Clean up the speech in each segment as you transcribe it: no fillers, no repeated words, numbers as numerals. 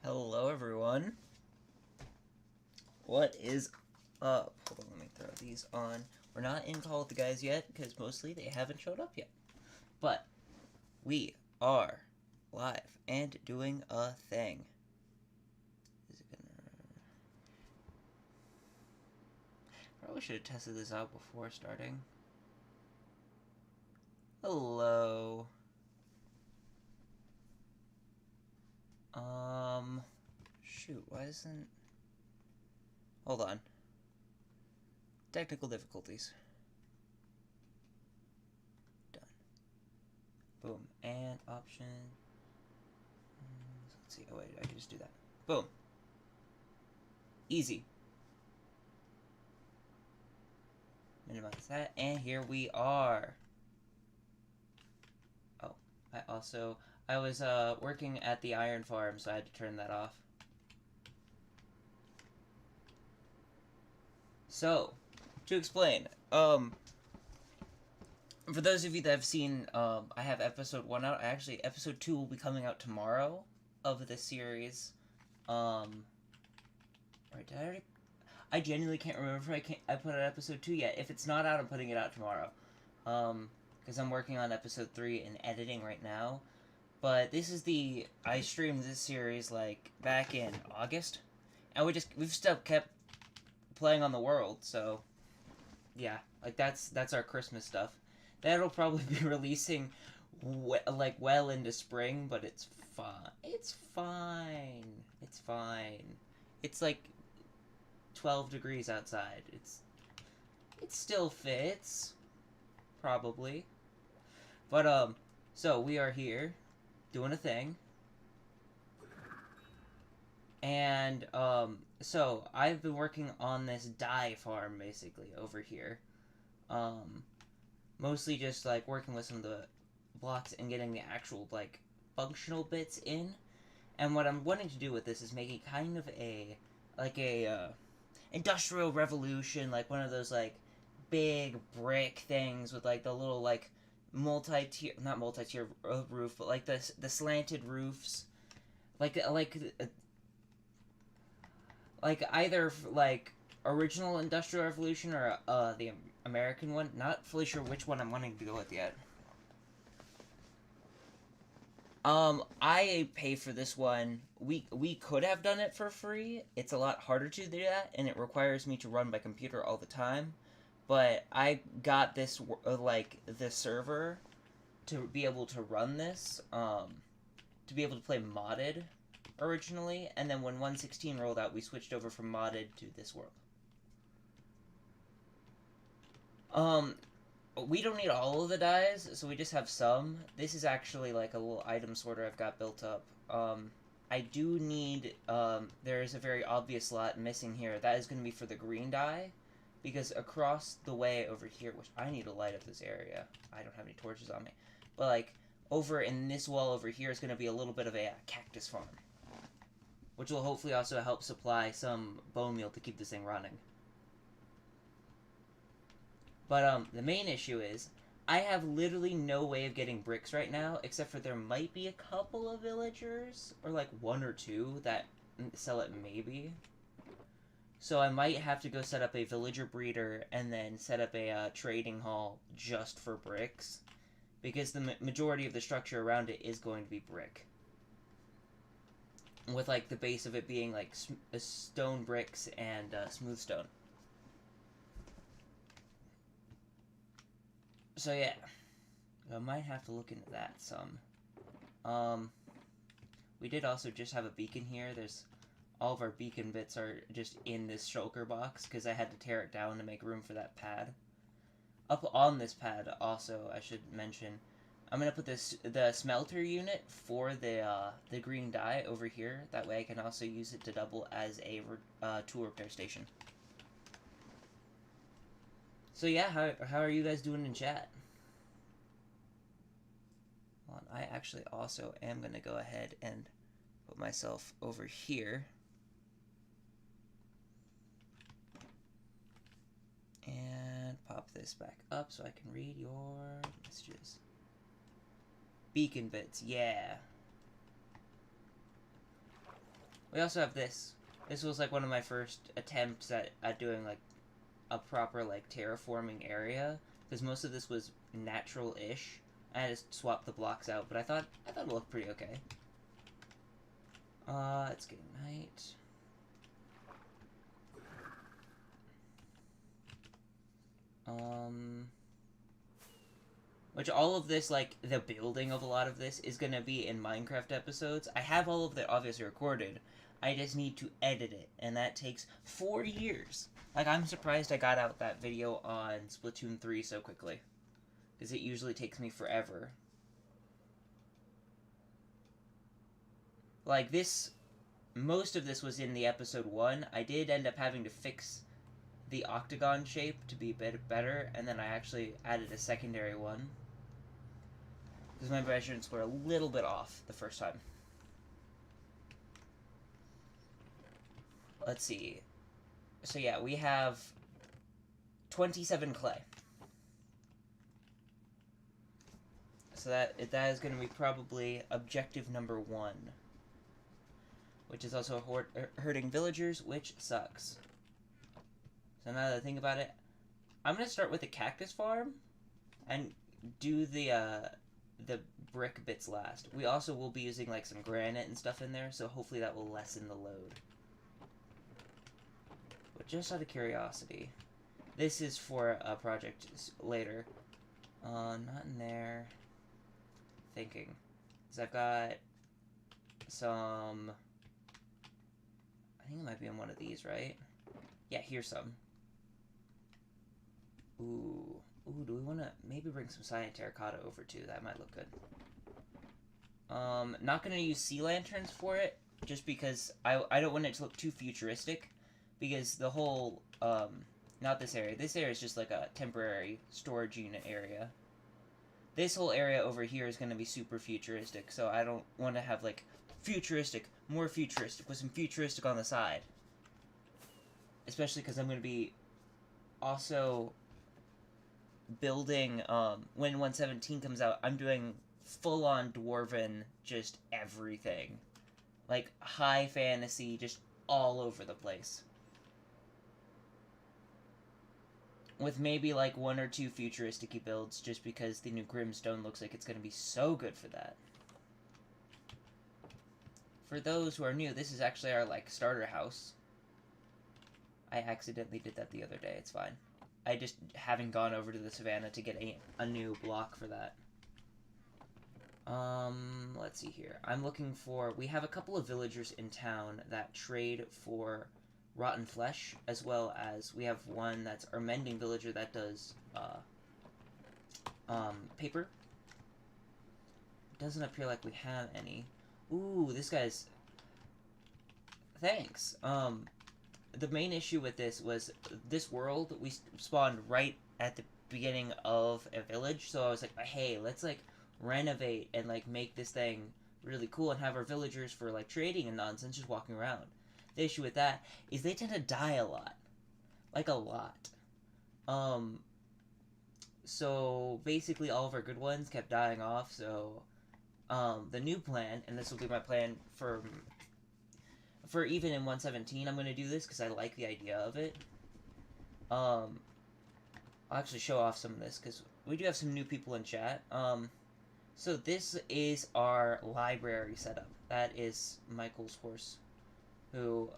Hello everyone. What is up? Hold on, let me throw these on. We're not in call with the guys yet, because mostly they haven't showed up yet. But we are live and doing a thing. Is it gonna... Probably should have tested this out before starting. Hello. Shoot, why isn't... Hold on. Technical difficulties. Done. Boom. And option. Let's see. Oh, wait, I can just do that. Boom. Easy. Minimize that. And here we are. Oh, I was working at the iron farm, so I had to turn that off. So, to explain, for those of you that have seen, I have episode 1 out. Actually, episode 2 will be coming out tomorrow of this series. Right, did I already... I genuinely can't remember if I put out episode 2 yet. If it's not out, I'm putting it out tomorrow. Because I'm working on episode 3 and editing right now. But this is I streamed this series, like, back in August. And we've still kept playing on the world, so yeah, like that's our Christmas stuff. That'll probably be releasing well into spring, but it's fine. It's fine. It's like 12 degrees outside. It still fits, probably. But so we are here doing a thing. And, so, I've been working on this dye farm, basically, over here. Mostly just, like, working with some of the blocks and getting the actual, like, functional bits in. And what I'm wanting to do with this is make it kind of industrial revolution, like one of those, like, big brick things with, like, the little, like, not multi-tier roof, but, like, the slanted roofs. Like either like original Industrial Revolution or the American one. Not fully sure which one I'm wanting to go with yet. I pay for this one. We could have done it for free. It's a lot harder to do that, and it requires me to run my computer all the time. But I got this the server to be able to run this. To be able to play modded originally, and then when 1.16 rolled out, we switched over from modded to this world. We don't need all of the dyes, so we just have some. This is actually like a little item sorter I've got built up. I do need, there is a very obvious slot missing here. That is going to be for the green dye, because across the way over here, which I need to light up this area. I don't have any torches on me. But, like, over in this wall over here is going to be a little bit of a Cactus Farm, which will hopefully also help supply some bone meal to keep this thing running. But, the main issue is, I have literally no way of getting bricks right now, except for there might be a couple of villagers, or like 1 or 2 that sell it maybe. So I might have to go set up a villager breeder, and then set up a trading hall just for bricks, because the majority of the structure around it is going to be brick. With, like, the base of it being, like, stone bricks and smooth stone. So, yeah. I might have to look into that some. We did also just have a beacon here. All of our beacon bits are just in this shulker box, because I had to tear it down to make room for that pad. Up on this pad, also, I should mention, I'm going to put the smelter unit for the green dye over here. That way I can also use it to double as a tool repair station. So yeah, how are you guys doing in chat? Well, I actually also am going to go ahead and put myself over here. And pop this back up so I can read your messages. Beacon bits, yeah. We also have this. This was like one of my first attempts at doing like a proper like terraforming area, because most of this was natural-ish. I had to swap the blocks out, but I thought it looked pretty okay. It's getting night. Which all of this, like, the building of a lot of this is gonna be in Minecraft episodes. I have all of it obviously recorded. I just need to edit it, and that takes 4 years. Like, I'm surprised I got out that video on Splatoon 3 so quickly. Because it usually takes me forever. Like, this... Most of this was in the episode 1. I did end up having to fix the octagon shape to be better, and then I actually added a secondary one. Because my measurements were a little bit off the first time. Let's see. So yeah, we have 27 clay. So that is going to be probably objective number 1. Which is also hurting villagers, which sucks. So now that I think about it, I'm going to start with the Cactus Farm and do the brick bits last. We also will be using like some granite and stuff in there, so hopefully that will lessen the load. But just out of curiosity, this is for a project later. Not in there. Thinking. Because I've got some... I think it might be on one of these, right? Yeah, here's some. Ooh, do we want to maybe bring some cyan terracotta over too? That might look good. Not going to use sea lanterns for it, just because I don't want it to look too futuristic, because the whole, not this area is just like a temporary storage unit area. This whole area over here is going to be super futuristic, so I don't want to have, like, more futuristic, with some futuristic on the side. Especially because I'm going to be also building, when 117 comes out, I'm doing full-on dwarven, just everything. Like, high fantasy, just all over the place. With maybe, like, 1 or 2 futuristic-y builds, just because the new Grimstone looks like it's going to be so good for that. For those who are new, this is actually our, like, starter house. I accidentally did that the other day, it's fine. I just haven't gone over to the savannah to get a new block for that. Let's see here. I'm looking for... We have a couple of villagers in town that trade for rotten flesh, as well as we have one that's our mending villager that does, paper. Doesn't appear like we have any. Ooh, this guy's... Thanks. The main issue with this was this world, we spawned right at the beginning of a village, so I was like, hey, let's, like, renovate and, like, make this thing really cool and have our villagers for, like, trading and nonsense just walking around. The issue with that is they tend to die a lot. Like, a lot. So, basically all of our good ones kept dying off, so... the new plan, and this will be my plan for even in 117, I'm going to do this because I like the idea of it. I'll actually show off some of this because we do have some new people in chat. So this is our library setup. That is Michael's horse, who,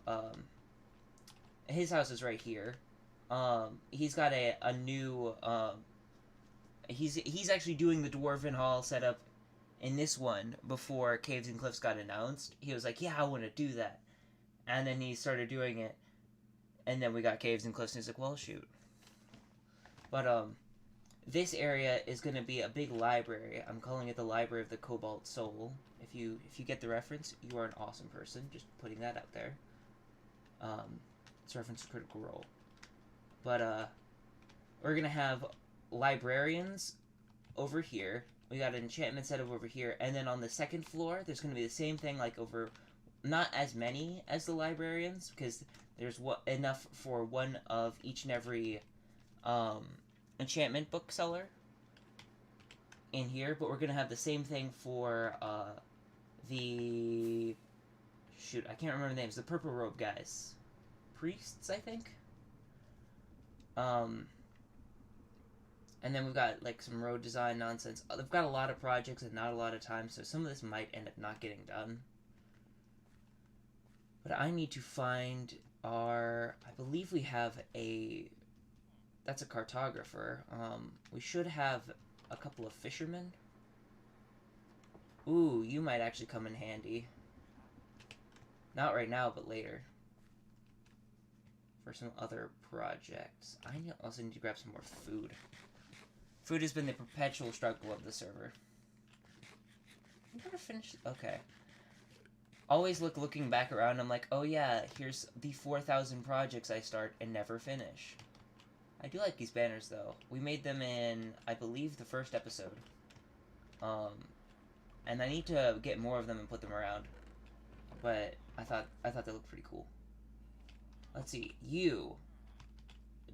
his house is right here. He's got a new, he's actually doing the Dwarven Hall setup in this one, before Caves and Cliffs got announced. He was like, yeah, I want to do that. And then he started doing it. And then we got Caves and Cliffs, and he's like, well, shoot. But, this area is going to be a big library. I'm calling it the Library of the Cobalt Soul. If you get the reference, you are an awesome person. Just putting that out there. It's a reference to Critical Role. But, we're going to have librarians over here. We got an enchantment setup over here, and then on the second floor, there's going to be the same thing, like over, not as many as the librarians, because there's enough for one of each and every, enchantment bookseller in here, but we're going to have the same thing for, the shoot, I can't remember the names. The purple robe guys. Priests, I think? And then we've got, like, some road design nonsense. They've got a lot of projects and not a lot of time, so some of this might end up not getting done. But I need to find our... I believe we have a... That's a cartographer. We should have a couple of fishermen. Ooh, you might actually come in handy. Not right now, but later. For some other projects. I also need to grab some more food. Food has been the perpetual struggle of the server. I'm gonna finish... Okay. Always looking back around, I'm like, oh yeah, here's the 4,000 projects I start and never finish. I do like these banners, though. We made them in, I believe, the first episode. And I need to get more of them and put them around. But I thought they looked pretty cool. Let's see. You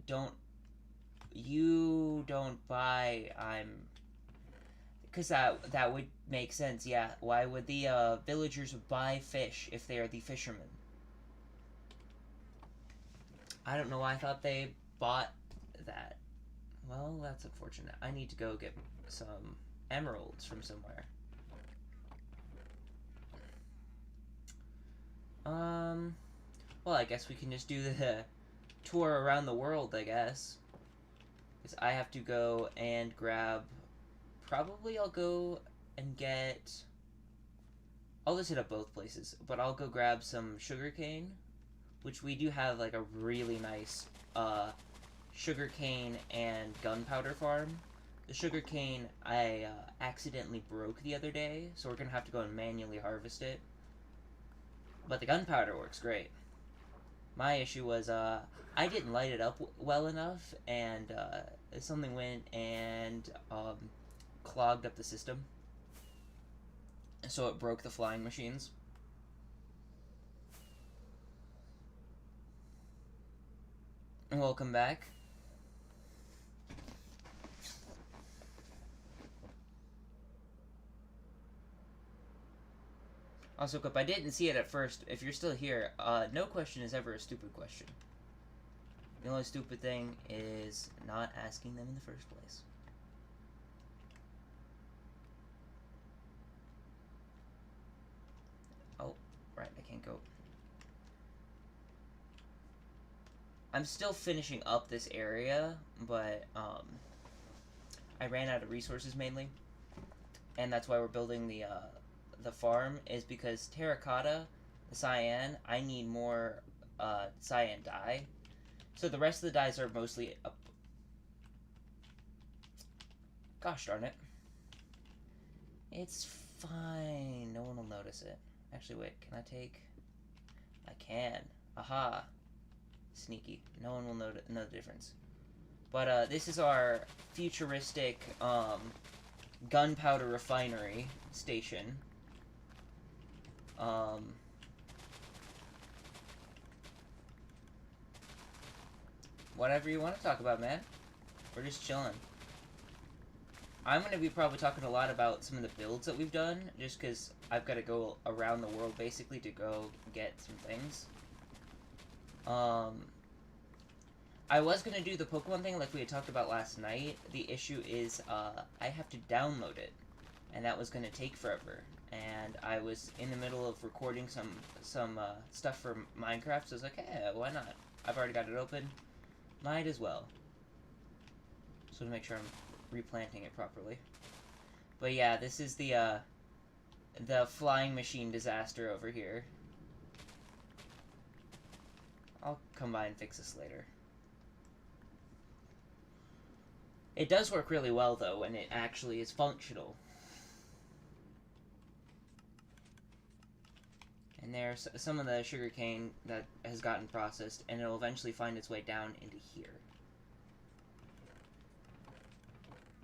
don't buy. Because that would make sense. Yeah. Why would the villagers buy fish if they are the fishermen? I don't know why I thought they bought that. Well, that's unfortunate. I need to go get some emeralds from somewhere. Well, I guess we can just do the tour around the world, I guess. Because I have to go and grab... Probably I'll go and get... I'll just hit up both places, but I'll go grab some sugarcane, which we do have, like, a really nice, sugarcane and gunpowder farm. The sugarcane I accidentally broke the other day, so we're gonna have to go and manually harvest it. But the gunpowder works great. My issue was, I didn't light it up well enough, and, something went and, clogged up the system. So it broke the flying machines. Welcome back. Also, Quip, I didn't see it at first. If you're still here, no question is ever a stupid question. The only stupid thing is not asking them in the first place. Oh, right, I can't go. I'm still finishing up this area, but, I ran out of resources mainly. And that's why we're building the farm, is because terracotta, the cyan, I need more, cyan dye. So the rest of the dyes are mostly up. Gosh darn it. It's fine. No one will notice it. Actually, wait, can I take... I can. Aha. Sneaky. No one will know the difference. But, this is our futuristic, gunpowder refinery station. Whatever you want to talk about, man. We're just chilling. I'm going to be probably talking a lot about some of the builds that we've done, just because I've got to go around the world, basically, to go get some things. I was going to do the Pokemon thing like we had talked about last night. The issue is, I have to download it, and that was going to take forever. And I was in the middle of recording some stuff for Minecraft, so I was like, hey, why not? I've already got it open. Might as well. So to make sure I'm replanting it properly. But yeah, this is the flying machine disaster over here. I'll come by and fix this later. It does work really well, though, when it actually is functional. And there's some of the sugarcane that has gotten processed, and it'll eventually find its way down into here.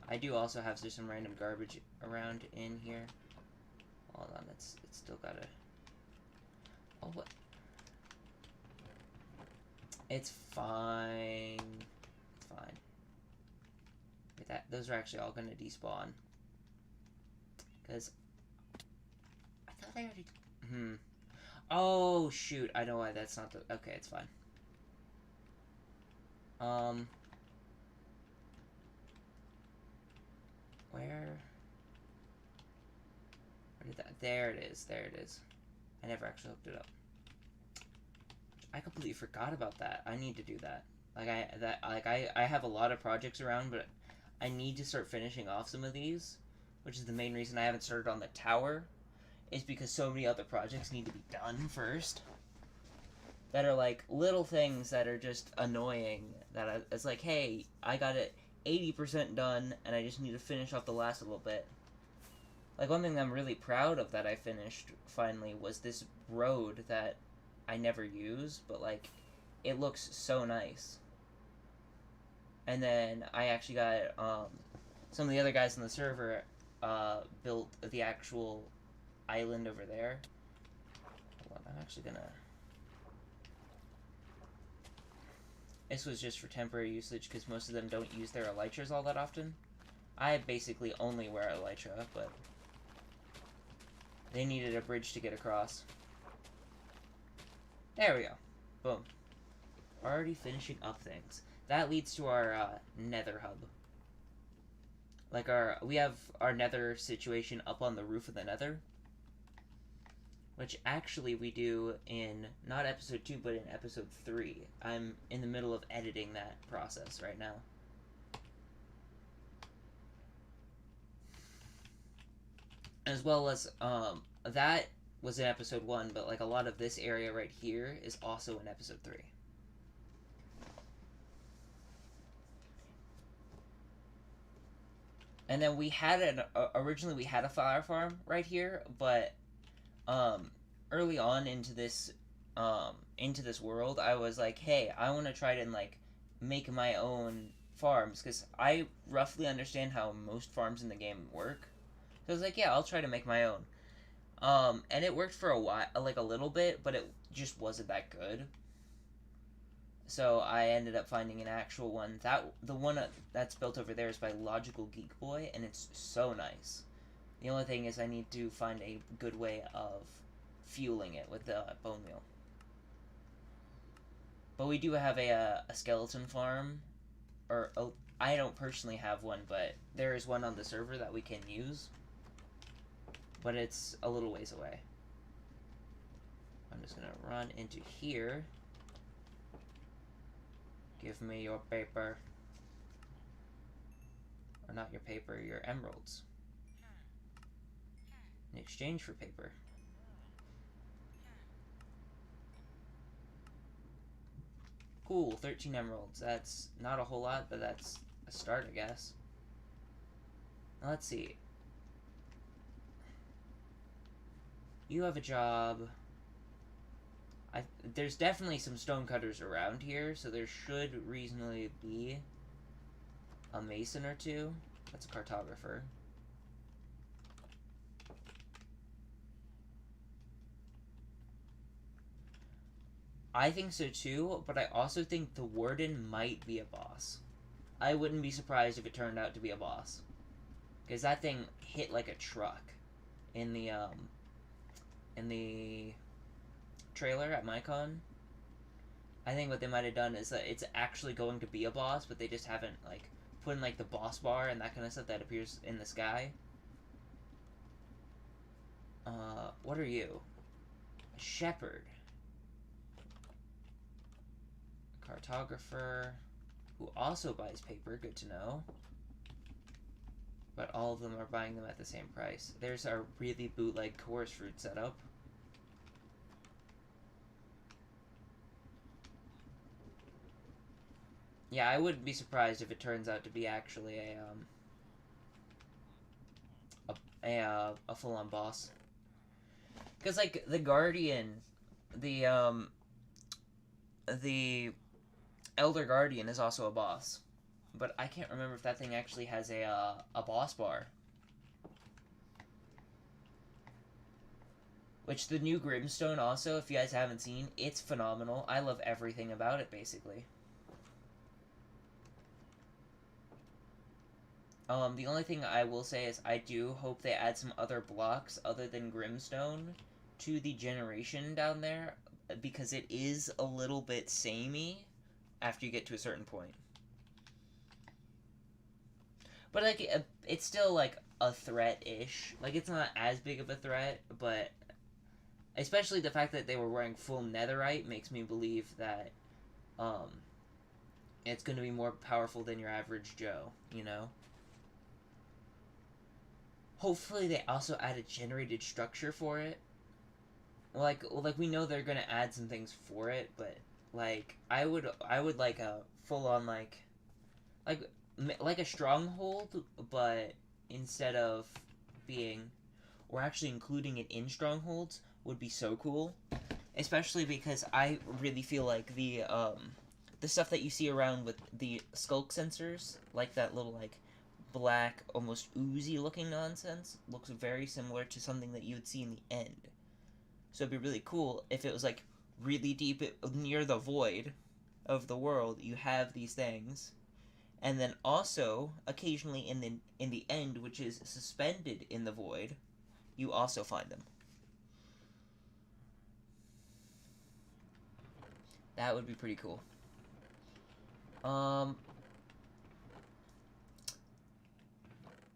I do also have just some random garbage around in here. Hold on, it's still gotta... Oh, what? It's fine. It's fine. Those are actually all gonna despawn. Because... I thought I already... Oh, shoot. I know why that's not the... Okay, it's fine. Where did that... There it is. There it is. I never actually looked it up. I completely forgot about that. I need to do that. I have a lot of projects around, but I need to start finishing off some of these, which is the main reason I haven't started on the tower, is because so many other projects need to be done first. That are like little things that are just annoying. It's like, hey, I got it 80% done, and I just need to finish off the last little bit. Like, one thing I'm really proud of that I finished finally was this road that I never use, but like, it looks so nice. And then I actually got some of the other guys on the server built the actual island over there. Hold on, I'm actually gonna... This was just for temporary usage because most of them don't use their elytras all that often. I basically only wear elytra, but they needed a bridge to get across. There we go. Boom. Already finishing up things. That leads to our nether hub. Like we have our nether situation up on the roof of the nether. Which actually we do in, not episode 2, but in episode 3. I'm in the middle of editing that process right now. As well as, that was in episode 1, but like a lot of this area right here is also in episode 3. And then we had originally we had a flower farm right here, but early on into this world, I was like, hey, I want to try to like make my own farms, because I roughly understand how most farms in the game work. So I was like, yeah, I'll try to make my own. And it worked for a while, like a little bit, but it just wasn't that good. So I ended up finding an actual one. The one that's built over there is by Logical Geek Boy, and it's so nice. The only thing is I need to find a good way of fueling it with the bone meal. But we do have a skeleton farm, or I don't personally have one, but there is one on the server that we can use. But it's a little ways away. I'm just gonna run into here. Give me your paper. Or not your paper, your emeralds. In exchange for paper. Cool, 13 emeralds. That's not a whole lot, but that's a start, I guess. Now, let's see. You have a job. There's definitely some stonecutters around here, so there should reasonably be a mason or two. That's a cartographer. I think so too, but I also think the warden might be a boss. I wouldn't be surprised if it turned out to be a boss. Because that thing hit like a truck in the trailer at MyCon. I think what they might have done is that it's actually going to be a boss, but they just haven't like put in like the boss bar and that kind of stuff that appears in the sky. What are you? A shepherd. Cartographer, who also buys paper, good to know. But all of them are buying them at the same price. There's our really bootleg chorus fruit setup. Yeah, I wouldn't be surprised if it turns out to be actually a full-on boss. Because like the Guardian, the Elder Guardian is also a boss, but I can't remember if that thing actually has a boss bar. Which the new Grimstone also, if you guys haven't seen, it's phenomenal. I love everything about it, basically. The only thing I will say is I do hope they add some other blocks other than Grimstone to the generation down there because it is a little bit samey after you get to a certain point. But like it's still like a threat-ish. Like it's not as big of a threat, but especially the fact that they were wearing full netherite makes me believe that it's going to be more powerful than your average Joe, you know? Hopefully they also add a generated structure for it. Like we know they're going to add some things for it, but like I would like a full on like a stronghold, but instead of being or actually including it in strongholds would be so cool. Especially because I really feel like the stuff that you see around with the skulk sensors, like that little like black, almost oozy looking nonsense, looks very similar to something that you would see in the end. So it'd be really cool if it was like really deep near the void of the world, you have these things, and then also occasionally in the end, which is suspended in the void, you also find them. That would be pretty cool.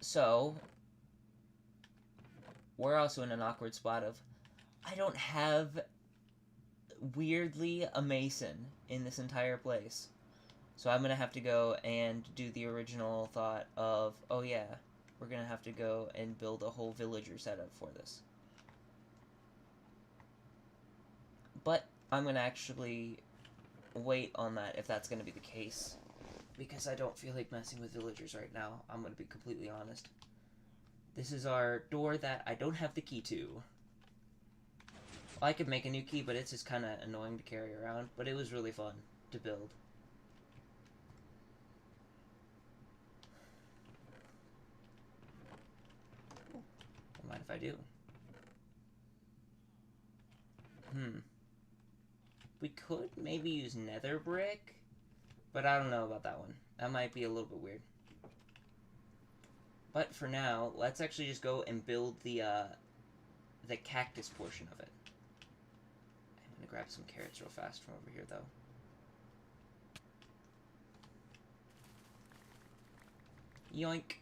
So we're also in an awkward spot of I don't have weirdly a mason in this entire place. So I'm gonna have to go and do the original thought of, oh yeah, we're gonna have to go and build a whole villager setup for this. But I'm gonna actually wait on that if that's gonna be the case, because I don't feel like messing with villagers right now. I'm gonna be completely honest. This is our door that I don't have the key to. Well, I could make a new key, but it's just kind of annoying to carry around. But it was really fun to build. Don't mind if I do. We could maybe use nether brick, but I don't know about that one. That might be a little bit weird. But for now, let's actually just go and build the cactus portion of it. I'm gonna grab some carrots real fast from over here, though. Yoink.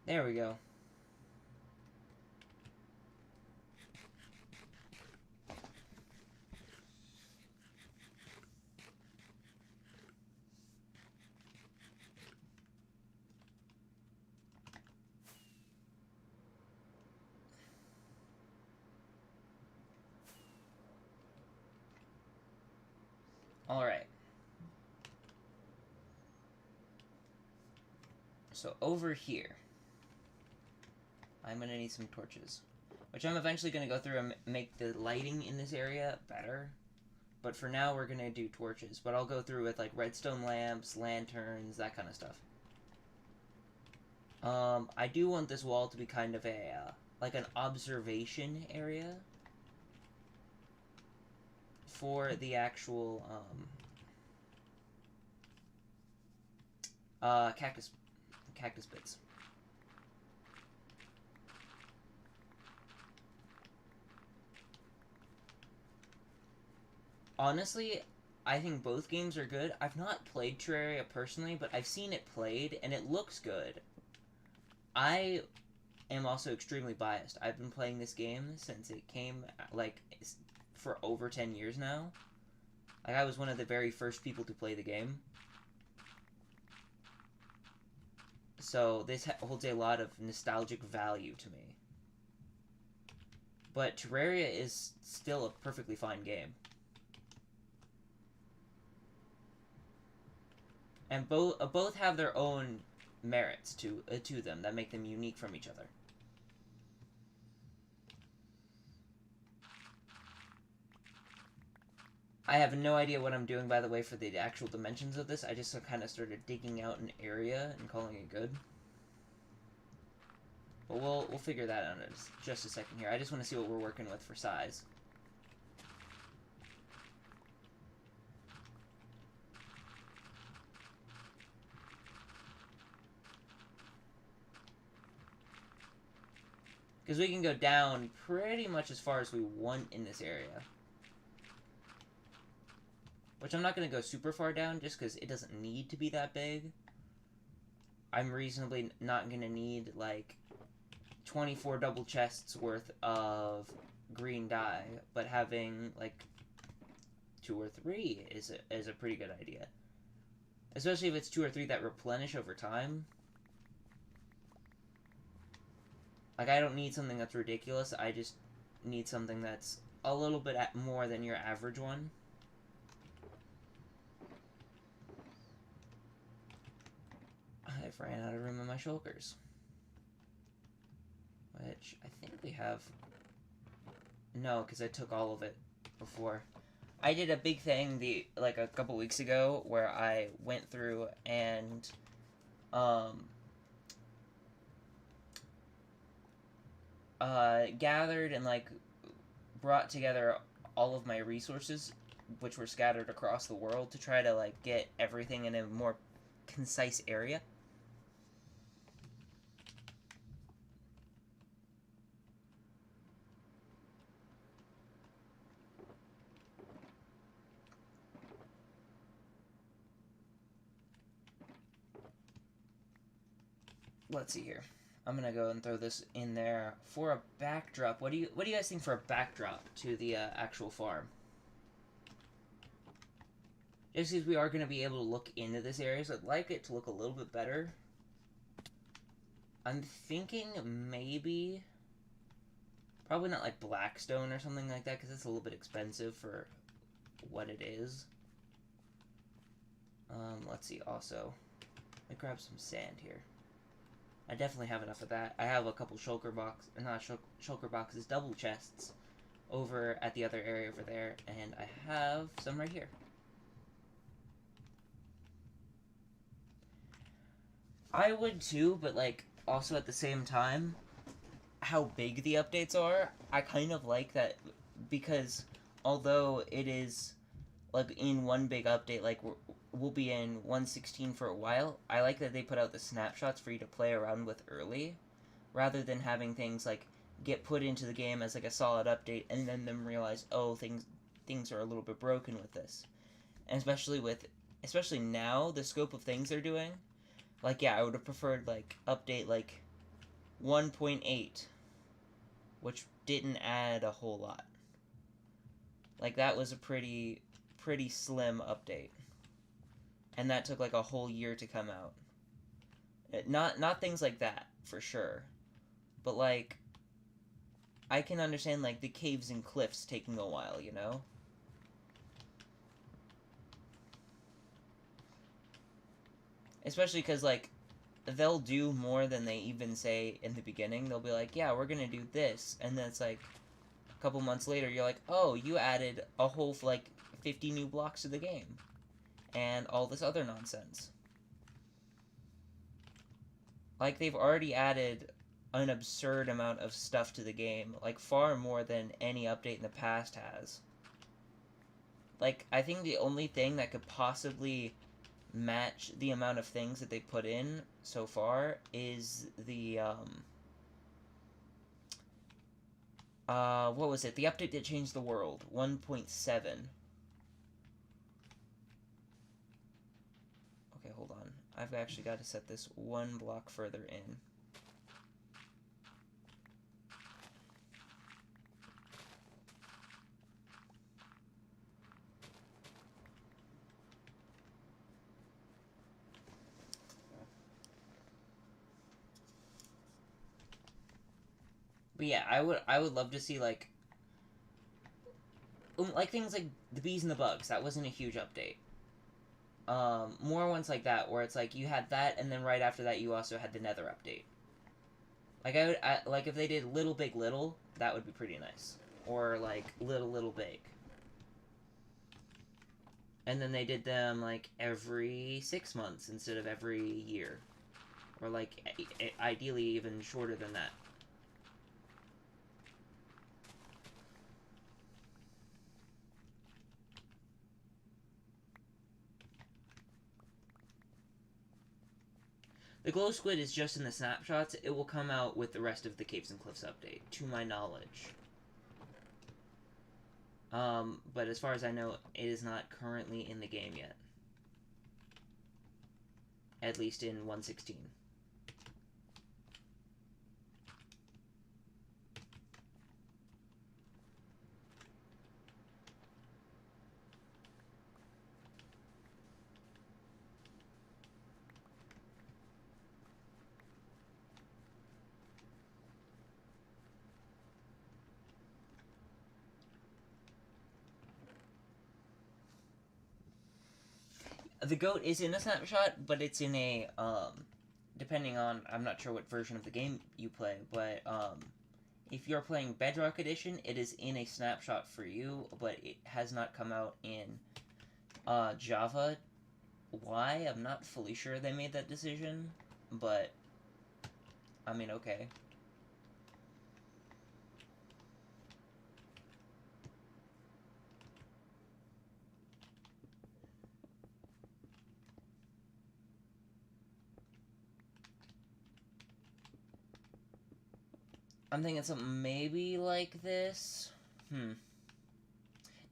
There we go. Alright. So over here, I'm going to need some torches. Which I'm eventually going to go through and make the lighting in this area better. But for now, we're going to do torches. But I'll go through with like redstone lamps, lanterns, that kind of stuff. I do want this wall to be kind of a, like an observation area for the actual, cactus bits. Honestly, I think both games are good. I've not played Terraria personally, but I've seen it played, and it looks good. I am also extremely biased. I've been playing this game since it came, like, for over 10 years now. Like, I was one of the very first people to play the game. So, this holds a lot of nostalgic value to me. But Terraria is still a perfectly fine game. And both have their own merits to them that make them unique from each other. I have no idea what I'm doing, by the way, for the actual dimensions of this. I just kind of started digging out an area and calling it good. But we'll figure that out in just a second here. I just want to see what we're working with for size. Because we can go down pretty much as far as we want in this area. Which I'm not going to go super far down just because it doesn't need to be that big. I'm reasonably not going to need, like, 24 double chests worth of green dye. But having, like, 2 or 3 is a pretty good idea. Especially if it's 2 or 3 that replenish over time. Like, I don't need something that's ridiculous. I just need something that's a little bit more than your average one. I've ran out of room in my shulkers. Which, I think we have... No, because I took all of it before. I did a big thing, like, a couple weeks ago, where I went through and, gathered and, like, brought together all of my resources, which were scattered across the world, to try to, like, get everything in a more concise area. Let's see here. I'm gonna go and throw this in there for a backdrop. What do you guys think for a backdrop to the actual farm? Just because we are gonna be able to look into this area, so I'd like it to look a little bit better. I'm thinking maybe, probably not like blackstone or something like that, because it's a little bit expensive for what it is. Let's see. Also, let me grab some sand here. I definitely have enough of that. I have a couple shulker boxes, double chests over at the other area over there, and I have some right here. I would too, but like also at the same time, how big the updates are, I kind of like that, because although it is like in one big update, like we'll be in 1.16 for a while, I like that they put out the snapshots for you to play around with early, rather than having things like get put into the game as like a solid update and then them realize, oh, things are a little bit broken with this. And especially now, the scope of things they're doing, like, yeah, I would have preferred like update like 1.8, which didn't add a whole lot. Like, that was a pretty slim update. And that took like a whole year to come out. Not things like that, for sure. But like, I can understand like the caves and cliffs taking a while, you know? Especially because like, they'll do more than they even say in the beginning. They'll be like, yeah, we're gonna do this. And then it's like, a couple months later, you're like, oh, you added a whole like 50 new blocks to the game. And all this other nonsense. Like, they've already added an absurd amount of stuff to the game. Like, far more than any update in the past has. Like, I think the only thing that could possibly match the amount of things that they put in so far is the, what was it? The update that changed the world. 1.7. Hold on. I've actually got to set this one block further in. But yeah, I would love to see like things like the bees and the bugs. That wasn't a huge update. More ones like that, where it's like you had that, and then right after that you also had the Nether update. Like, like if they did Little Big Little, that would be pretty nice. Or like Little Big. And then they did them like every 6 months instead of every year. Or, like, ideally even shorter than that. The glow squid is just in the snapshots. It will come out with the rest of the Caves and Cliffs update, to my knowledge. But as far as I know, it is not currently in the game yet. At least in 1.16. The goat is in a snapshot, but it's in a, depending on, I'm not sure what version of the game you play, but, if you're playing Bedrock Edition, it is in a snapshot for you, but it has not come out in, Java. Why? I'm not fully sure they made that decision, but, I mean, okay. I'm thinking something maybe like this.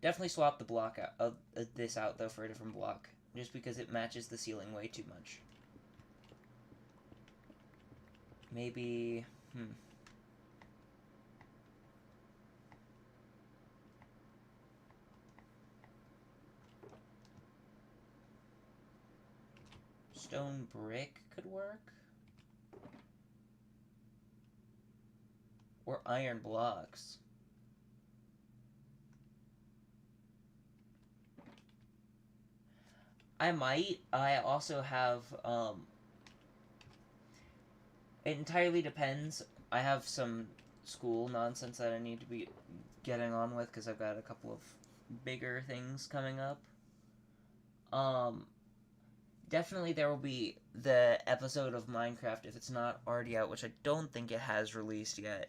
Definitely swap the block out of this out though for a different block, just because it matches the ceiling way too much. Maybe. Stone brick could work. Or iron blocks. I might. I also have, it entirely depends. I have some school nonsense that I need to be getting on with, because I've got a couple of bigger things coming up. Definitely there will be the episode of Minecraft, if it's not already out, which I don't think it has released yet.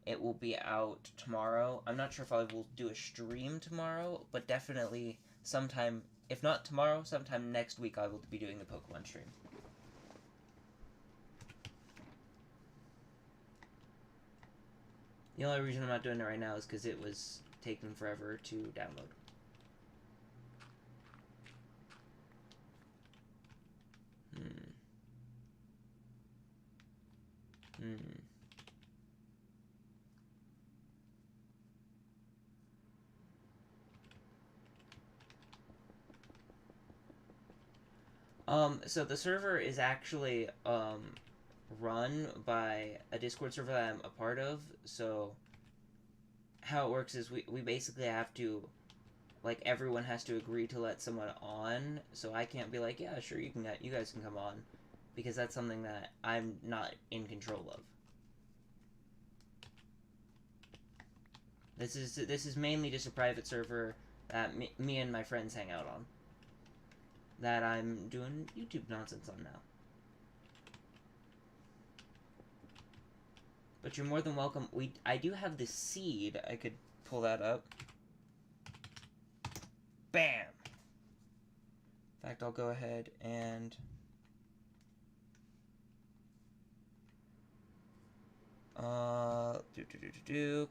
It will be out tomorrow. I'm not sure if I will do a stream tomorrow, but definitely sometime, if not tomorrow, sometime next week I will be doing the Pokemon stream. The only reason I'm not doing it right now is because it was taking forever to download. So the server is actually, run by a Discord server that I'm a part of, so how it works is we basically have to, like, everyone has to agree to let someone on, so I can't be like, yeah, sure, you guys can come on, because that's something that I'm not in control of. This is mainly just a private server that me and my friends hang out on, that I'm doing YouTube nonsense on now. But you're more than welcome. I do have the seed. I could pull that up. Bam! In fact, I'll go ahead and...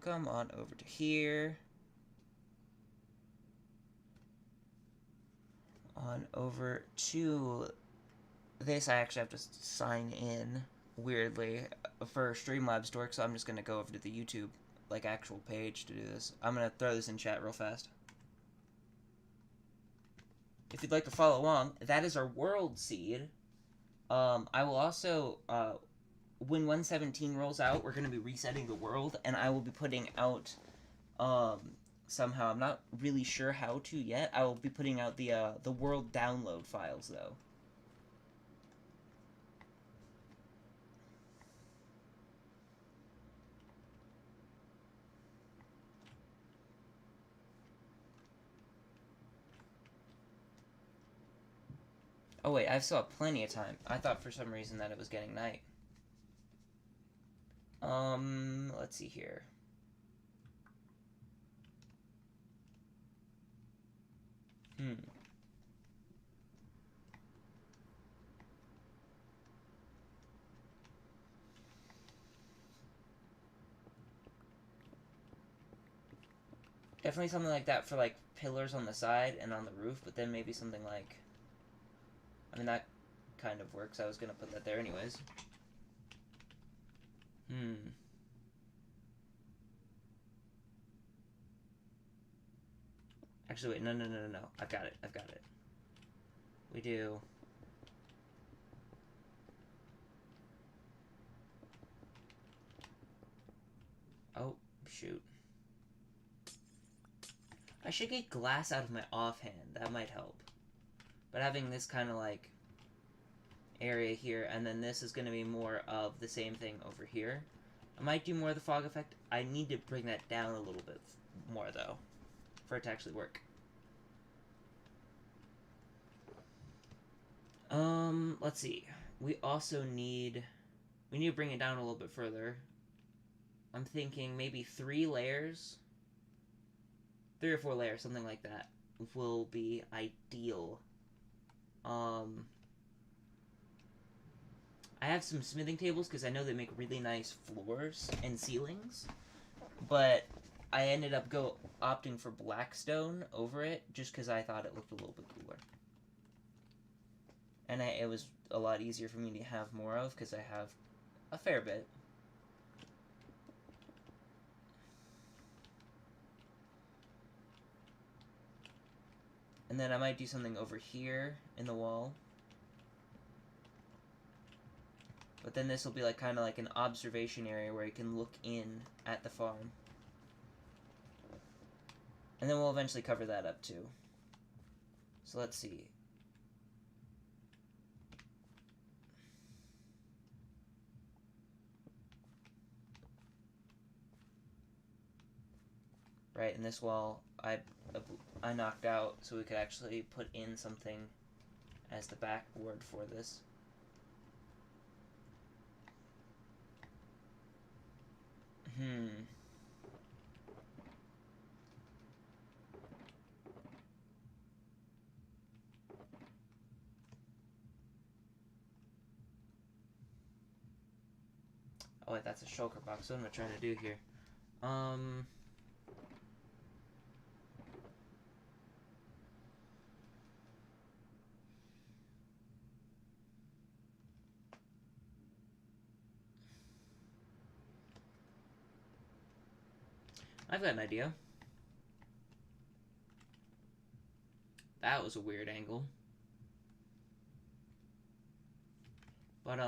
come on over to here. On over to this. I actually have to sign in, weirdly, for Streamlabs to work, so I'm just gonna go over to the YouTube, like, actual page to do this. I'm gonna throw this in chat real fast. If you'd like to follow along, that is our world seed. I will also, when 1.17 rolls out, we're going to be resetting the world, and I will be putting out, somehow, I'm not really sure how to yet, I will be putting out the world download files, though. Oh wait, I still have plenty of time. I thought for some reason that it was getting night. Let's see here. Definitely something like that for, like, pillars on the side and on the roof, but then maybe something like... I mean, that kind of works. I was gonna put that there anyways. Actually, wait, no. I've got it. We do... Oh, shoot. I should get glass out of my offhand. That might help. But having this kind of, like, area here, and then this is going to be more of the same thing over here. I might do more of the fog effect. I need to bring that down a little bit more, though, for it to actually work. Let's see. We also need... We need to bring it down a little bit further. I'm thinking maybe 3 layers. 3 or 4 layers, something like that, will be ideal. I have some smithing tables because I know they make really nice floors and ceilings, but I ended up opting for blackstone over it just because I thought it looked a little bit cooler. And it was a lot easier for me to have more of because I have a fair bit. And then I might do something over here in the wall. But then this will be like kind of like an observation area where you can look in at the farm. And then we'll eventually cover that up too. So let's see. Right, and this wall I knocked out so we could actually put in something as the backboard for this. Oh wait, that's a shulker box. What am I trying to do here? I've got an idea. That was a weird angle. But,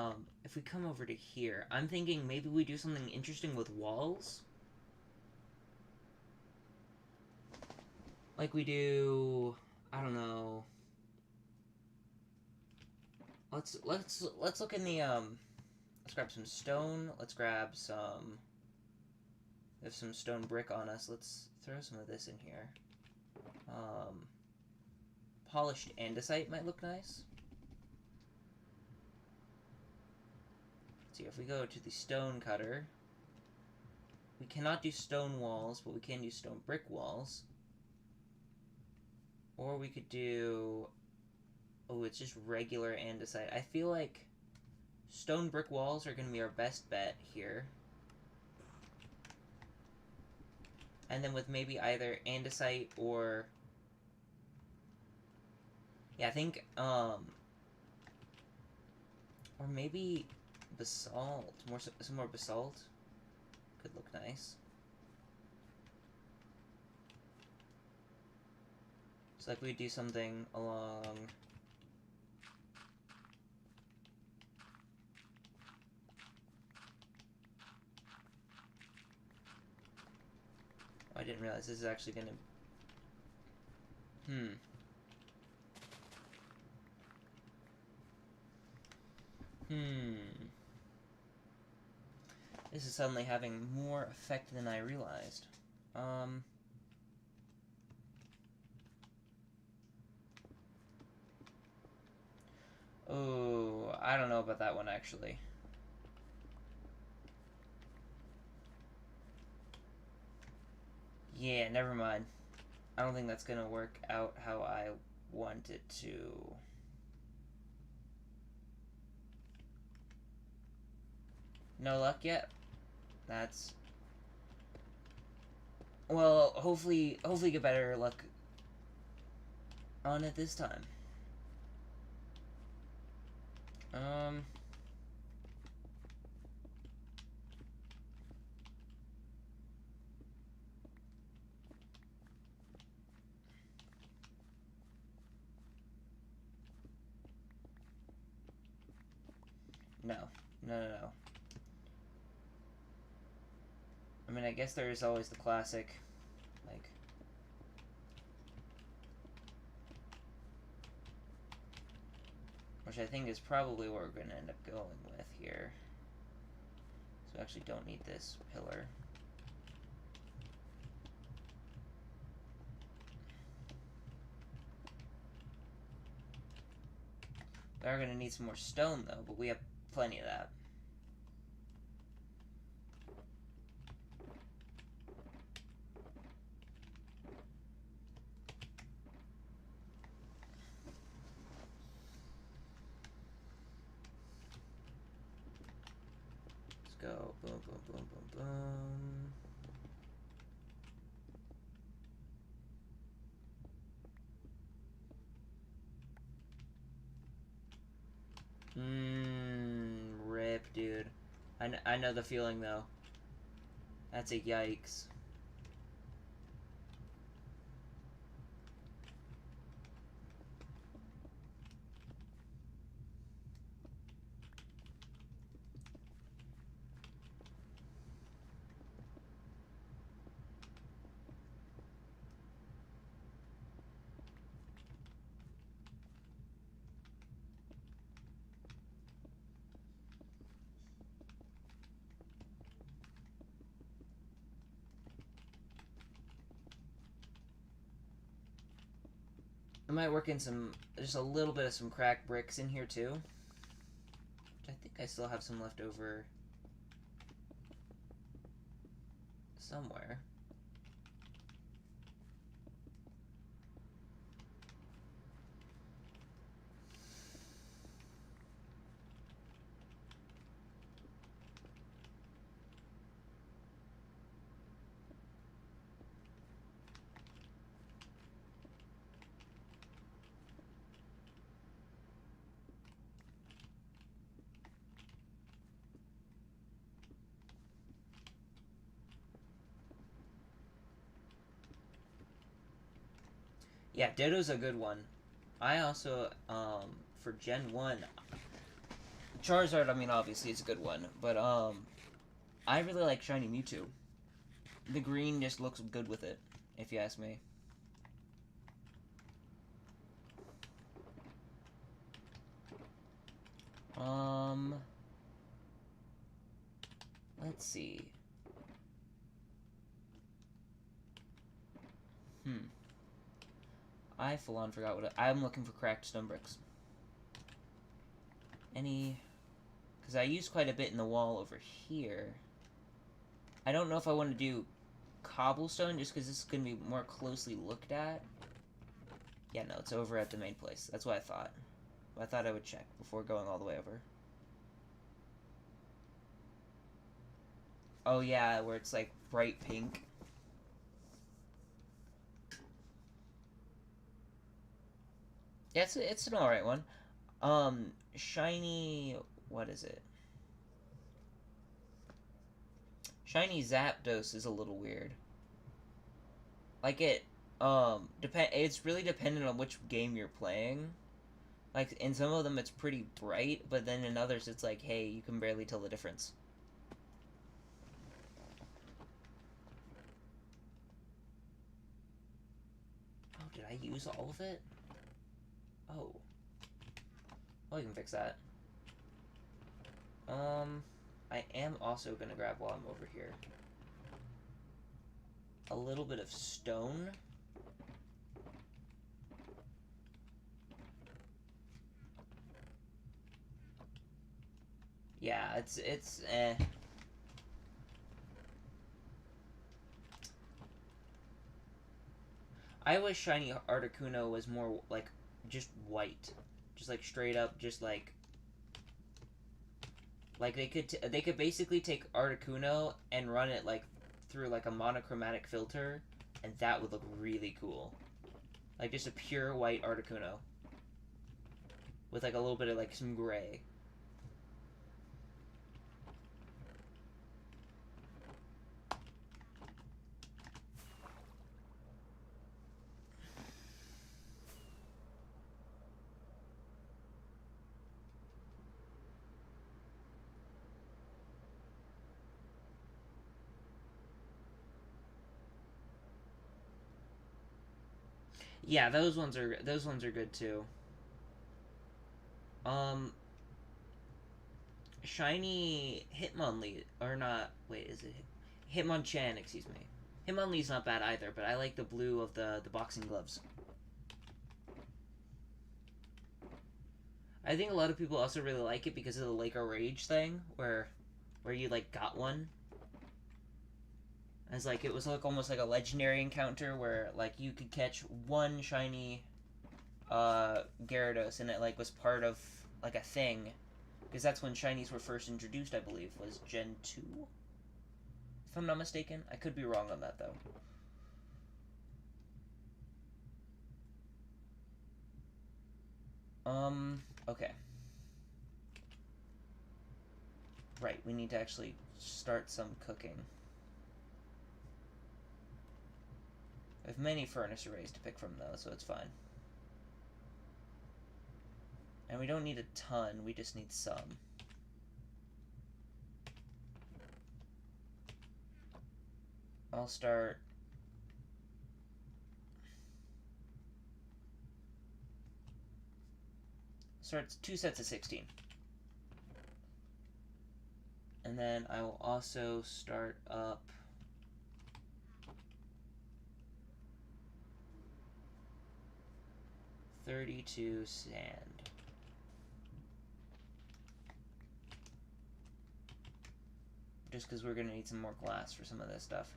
if we come over to here, I'm thinking maybe we do something interesting with walls. Like we do, I don't know. Let's look in the, let's grab some stone. Let's grab some, we have some stone brick on us. Let's throw some of this in here. Polished andesite might look nice. Let's see, if we go to the stone cutter, we cannot do stone walls, but we can do stone brick walls. Or we could do... Oh, it's just regular andesite. I feel like stone brick walls are going to be our best bet here. And then with maybe either andesite or... Yeah, I think, or maybe basalt. Some more basalt could look nice. So like we do something along... Oh, I didn't realize this is actually gonna... This is suddenly having more effect than I realized. Oh, I don't know about that one, actually. Yeah, never mind. I don't think that's gonna work out how I want it to. No luck yet? That's... Well, hopefully get better luck on it this time. No. No. I mean, I guess there is always the classic, like... Which I think is probably what we're going to end up going with here. So we actually don't need this pillar. We are going to need some more stone, though, but we have plenty of that. Let's go. Boom, boom, boom, boom, boom. Rip, dude. I know the feeling, though. That's a yikes. I might work in just a little bit of some cracked bricks in here, too. Which I think I still have some left over somewhere. Yeah, Ditto's a good one. I also, for Gen 1, Charizard, I mean, obviously, it's a good one, but, I really like Shiny Mewtwo. The green just looks good with it, if you ask me. Let's see. I full on forgot what I'm looking for cracked stone bricks. Because I used quite a bit in the wall over here. I don't know if I want to do cobblestone just because this is going to be more closely looked at. Yeah, no, it's over at the main place. That's what I thought. I thought I would check before going all the way over. Oh yeah, where it's like bright pink. Yeah, it's an alright one. Shiny... What is it? Shiny Zapdos is a little weird. Like it's really dependent on which game you're playing. Like, in some of them it's pretty bright, but then in others it's like, hey, you can barely tell the difference. Oh, did I use all of it? Oh. Well, you can fix that. I am also gonna grab while I'm over here a little bit of stone. Yeah, it's eh. I wish shiny Articuno was more like just white, just like straight up, just like they could basically take Articuno and run it like through like a monochromatic filter, and that would look really cool. Like just a pure white Articuno with like a little bit of like some gray. Yeah, those ones are good too. Um, shiny Hitmonlee or not? Wait, is it Hitmonchan? Excuse me. Hitmonlee's not bad either, but I like the blue of the boxing gloves. I think a lot of people also really like it because of the Lake of Rage thing, where you like got one. As like it was like almost like a legendary encounter where like you could catch one shiny Gyarados and it like was part of like a thing because that's when shinies were first introduced. I believe was Gen 2, if I'm not mistaken. I could be wrong on that though. Okay. Right, we need to actually start some cooking. I have many furnace arrays to pick from though, so it's fine. And we don't need a ton, we just need some. I'll start... Start 2 sets of 16. And then I will also start up... $32 sand. Just because we're going to need some more glass for some of this stuff.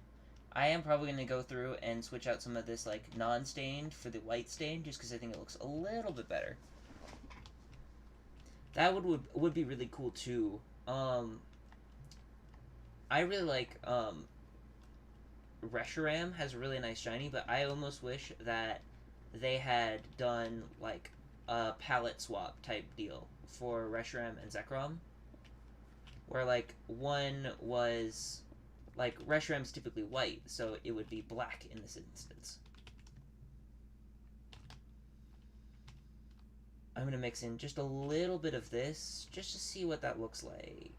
I am probably going to go through and switch out some of this like non-stained for the white stain, just because I think it looks a little bit better. That would be really cool too. I really like Reshiram has a really nice shiny, but I almost wish that they had done like a palette swap type deal for Reshiram and Zekrom, where like one was like Reshiram's typically white, so it would be black in this instance. I'm gonna mix in just a little bit of this just to see what that looks like.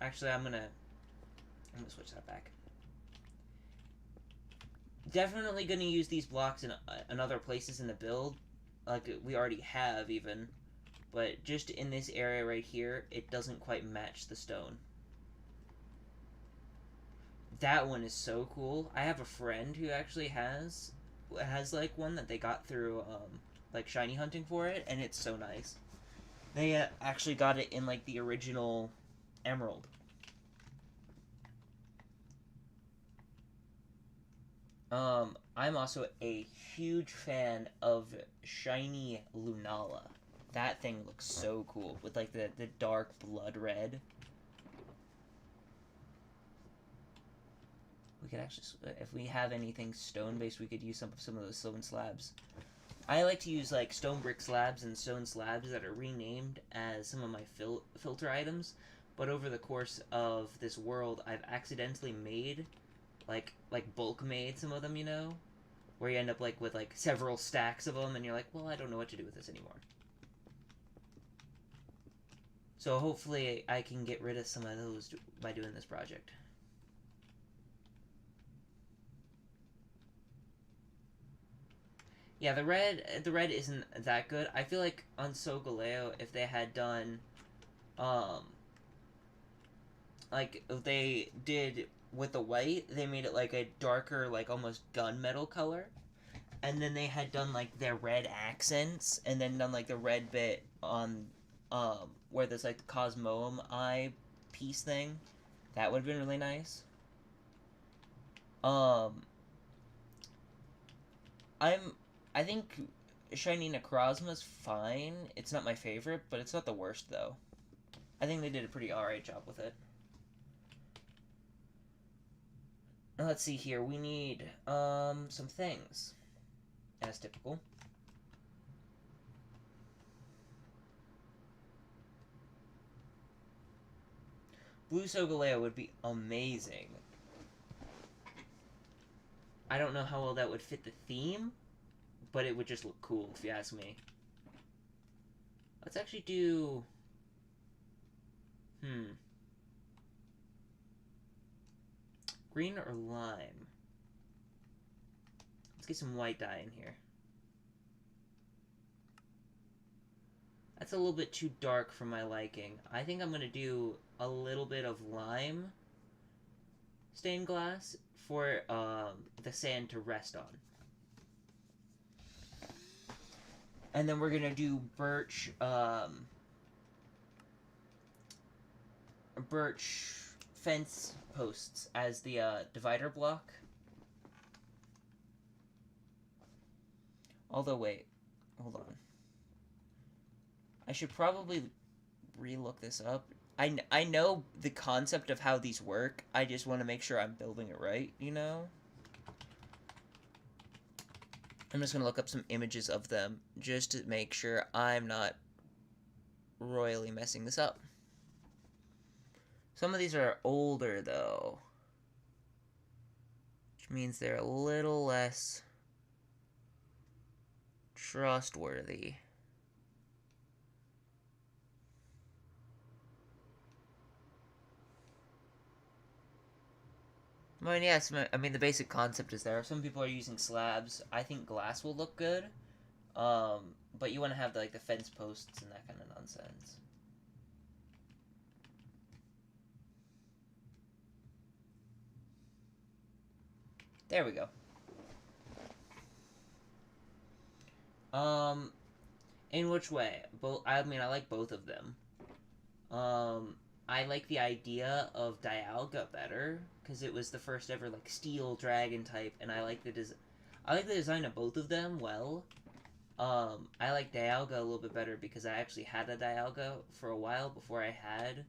Actually, I'm gonna switch that back. Definitely gonna use these blocks in other places in the build, like we already have even. But just in this area right here, it doesn't quite match the stone. That one is so cool. I have a friend who actually has like one that they got through like shiny hunting for it, and it's so nice. They actually got it in like the original Emerald. I'm also a huge fan of shiny Lunala. That thing looks so cool with like the dark blood red. We could actually, if we have anything stone based, we could use some of those stone slabs. I like to use like stone brick slabs and stone slabs that are renamed as some of my filter items. But over the course of this world, I've accidentally made like bulk made some of them, you know, where you end up like with like several stacks of them, and you're like, well, I don't know what to do with this anymore. So hopefully I can get rid of some of those by doing this project. Yeah, the red isn't that good. I feel like on Solgaleo, if they had done, like if they did with the white, they made it like a darker, like almost gunmetal color, and then they had done like their red accents, and then done like the red bit on where there's like the Cosmoem eye piece thing. That would have been really nice. Um, I think Shiny Necrozma's fine. It's not my favorite, but it's not the worst though. I think they did a pretty alright job with it. Now, let's see here. We need some things, as typical. Blue Solgaleo would be amazing. I don't know how well that would fit the theme, but it would just look cool, if you ask me. Let's actually do... Green or lime? Let's get some white dye in here. That's a little bit too dark for my liking. I think I'm going to do a little bit of lime stained glass for the sand to rest on. And then we're going to do birch, birch fence posts as the divider block. Although, wait, hold on. I should probably re-look this up. I know the concept of how these work. I just want to make sure I'm building it right, you know? I'm just going to look up some images of them just to make sure I'm not royally messing this up. Some of these are older, though, which means they're a little less trustworthy. I mean, yes, I mean, the basic concept is there. Some people are using slabs. I think glass will look good. But you want to have, like, the fence posts and that kind of nonsense. There we go. In which way? I mean, I like both of them. I like the idea of Dialga better, because it was the first ever, like, steel dragon type, and I like the design of both of them well. I like Dialga a little bit better because I actually had a Dialga for a while before I had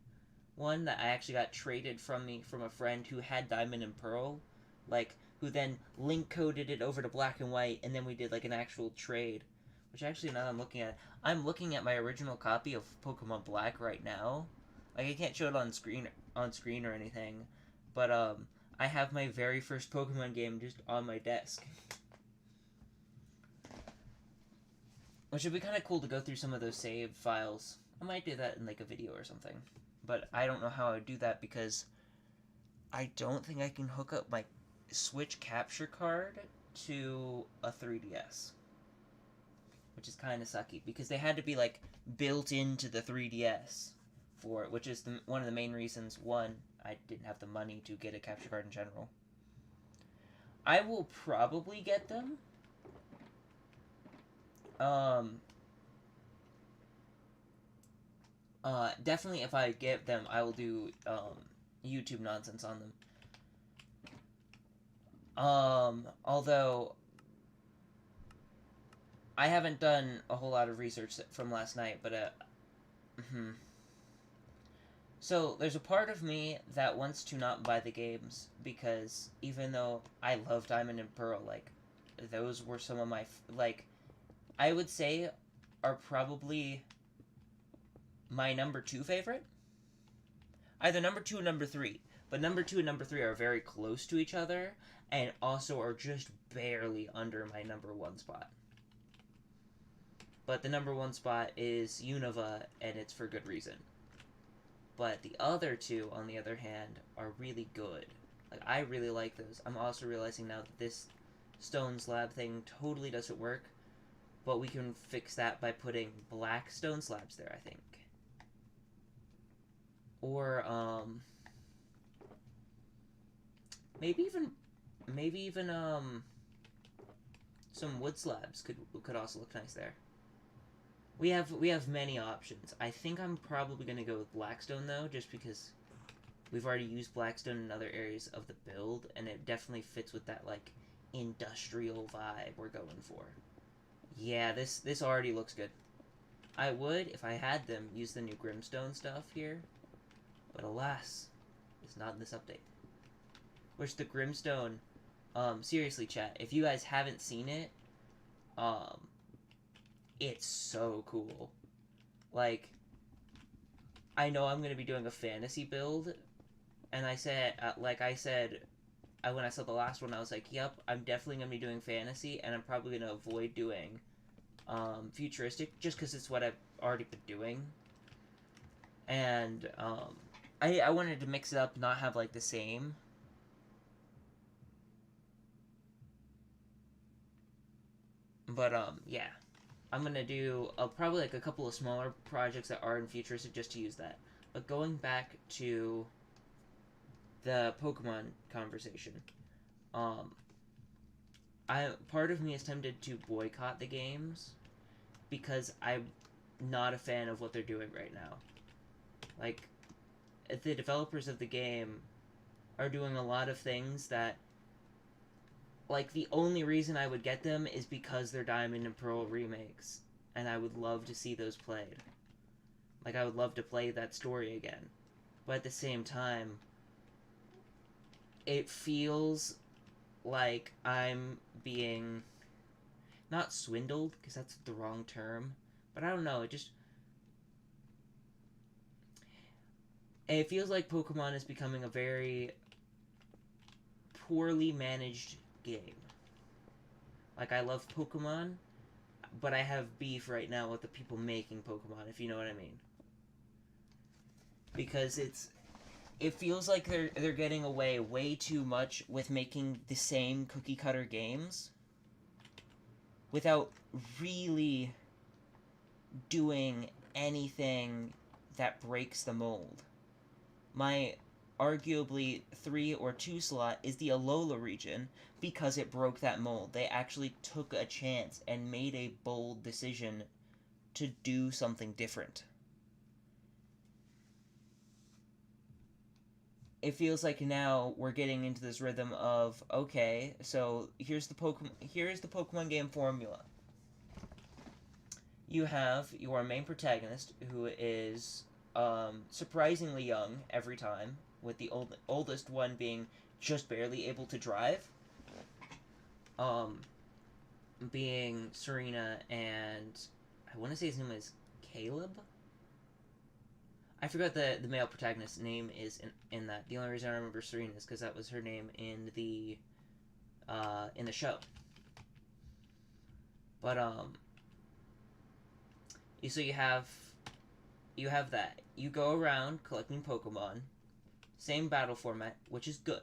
one that I actually got traded from a friend who had Diamond and Pearl, like, who then link coded it over to Black and White, and then we did, like, an actual trade. Which actually, now I'm looking at my original copy of Pokemon Black right now. Like, I can't show it on screen or anything, but I have my very first Pokemon game just on my desk. Which would be kind of cool to go through some of those save files. I might do that in, like, a video or something. But I don't know how I would do that because I don't think I can hook up my Switch capture card to a 3DS. Which is kind of sucky, because they had to be, like, built into the 3DS for it, which is one of the main reasons, one, I didn't have the money to get a capture card in general. I will probably get them. Definitely if I get them, I will do, YouTube nonsense on them. Although I haven't done a whole lot of research from last night, but, So, there's a part of me that wants to not buy the games, because even though I love Diamond and Pearl, like, those were some of my, like, I would say are probably my number 2 favorite. Either number 2 or number 3. But number 2 and number 3 are very close to each other, and also are just barely under my number 1 spot. But the number 1 spot is Unova, and it's for good reason. But the other 2, on the other hand, are really good. Like, I really like those. I'm also realizing now that this stone slab thing totally doesn't work, but we can fix that by putting black stone slabs there, I think. Or, maybe even, Some wood slabs could also look nice there. We have many options. I think I'm probably gonna go with blackstone though, just because we've already used blackstone in other areas of the build, and it definitely fits with that like industrial vibe we're going for. Yeah, this already looks good. I would, if I had them, use the new Grimstone stuff here, but alas, it's not in this update. Which the Grimstone, seriously, chat, if you guys haven't seen it, it's so cool. Like, I know I'm gonna be doing a fantasy build, and I said, when I saw the last one, I was like, yep, I'm definitely gonna be doing fantasy, and I'm probably gonna avoid doing futuristic, just because it's what I've already been doing. And I wanted to mix it up, not have like the same. But yeah, I'm gonna do probably like a couple of smaller projects that are in futuristic just to use that. But going back to the Pokemon conversation, part of me is tempted to boycott the games because I'm not a fan of what they're doing right now. Like, the developers of the game are doing a lot of things that, like, the only reason I would get them is because they're Diamond and Pearl remakes, and I would love to see those played. Like, I would love to play that story again. But at the same time, it feels like I'm being not swindled, because that's the wrong term, but I don't know, it feels like Pokemon is becoming a very poorly managed game. Like, I love Pokemon, but I have beef right now with the people making Pokemon, if you know what I mean. Because it feels like they're getting away way too much with making the same cookie cutter games without really doing anything that breaks the mold. My arguably 3 or 2 slot is the Alola region because it broke that mold. They actually took a chance and made a bold decision to do something different. It feels like now we're getting into this rhythm of, okay, so here's the Pokemon game formula. You have your main protagonist, who is surprisingly young every time, with the oldest one being just barely able to drive, being Serena, and I want to say his name is Caleb. I forgot the male protagonist's name is in that. The only reason I remember Serena is because that was her name in the show. But so you have that. You go around collecting Pokemon, same battle format, which is good.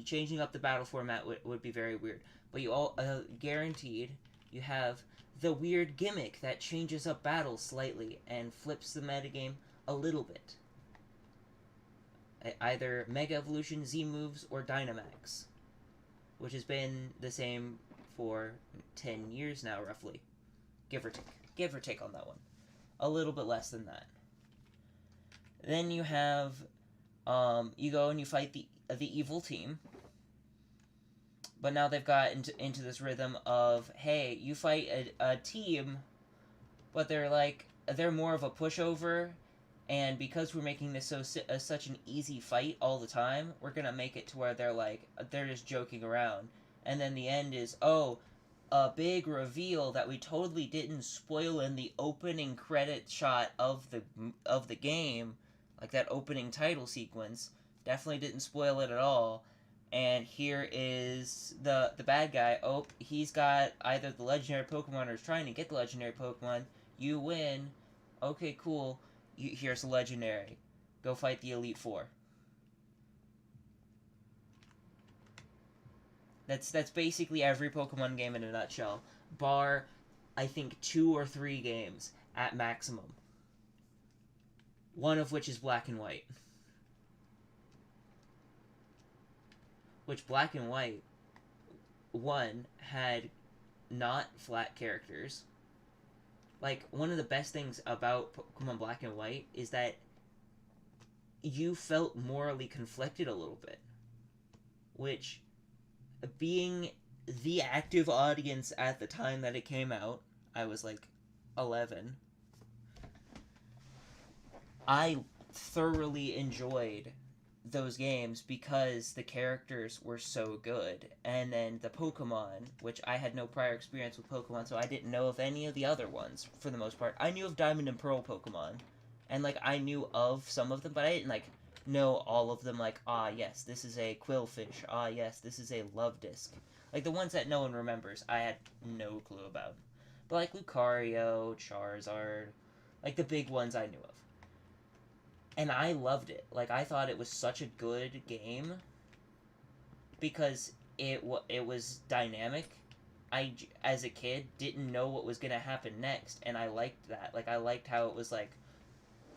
Changing up the battle format would be very weird. But you all guaranteed you have the weird gimmick that changes up battles slightly and flips the metagame a little bit. Either Mega Evolution, Z moves, or Dynamax, which has been the same for 10 years now, roughly, give or take on that one. A little bit less than that. Then you have, you go and you fight the evil team, but now they've got into this rhythm of, hey, you fight a team, but they're more of a pushover. And because we're making this such an easy fight all the time, we're gonna make it to where they're just joking around, and then the end is, oh, a big reveal that we totally didn't spoil in the opening credit shot of the game, like that opening title sequence, definitely didn't spoil it at all. And here is the bad guy. Oh, he's got either the legendary Pokemon or is trying to get the legendary Pokemon. You win. Okay, cool. Here's the legendary. Go fight the Elite Four. That's basically every Pokemon game in a nutshell, bar, I think, 2 or 3 games at maximum. One of which is Black and White. Which Black and White 1 had not flat characters. Like, one of the best things about Pokemon Black and White is that you felt morally conflicted a little bit. Which, being the active audience at the time that it came out, I was like 11, I thoroughly enjoyed those games because the characters were so good. And then the Pokemon, which I had no prior experience with Pokemon, so I didn't know of any of the other ones for the most part. I knew of Diamond and Pearl Pokemon, and like I knew of some of them, but I didn't like know all of them. Like, ah, yes, this is a Quillfish. Ah, yes, this is a Love Disc. Like the ones that no one remembers, I had no clue about. But like Lucario, Charizard, like the big ones I knew of. And I loved it. Like, I thought it was such a good game because it was dynamic. I, as a kid, didn't know what was going to happen next, and I liked that. Like, I liked how it was like,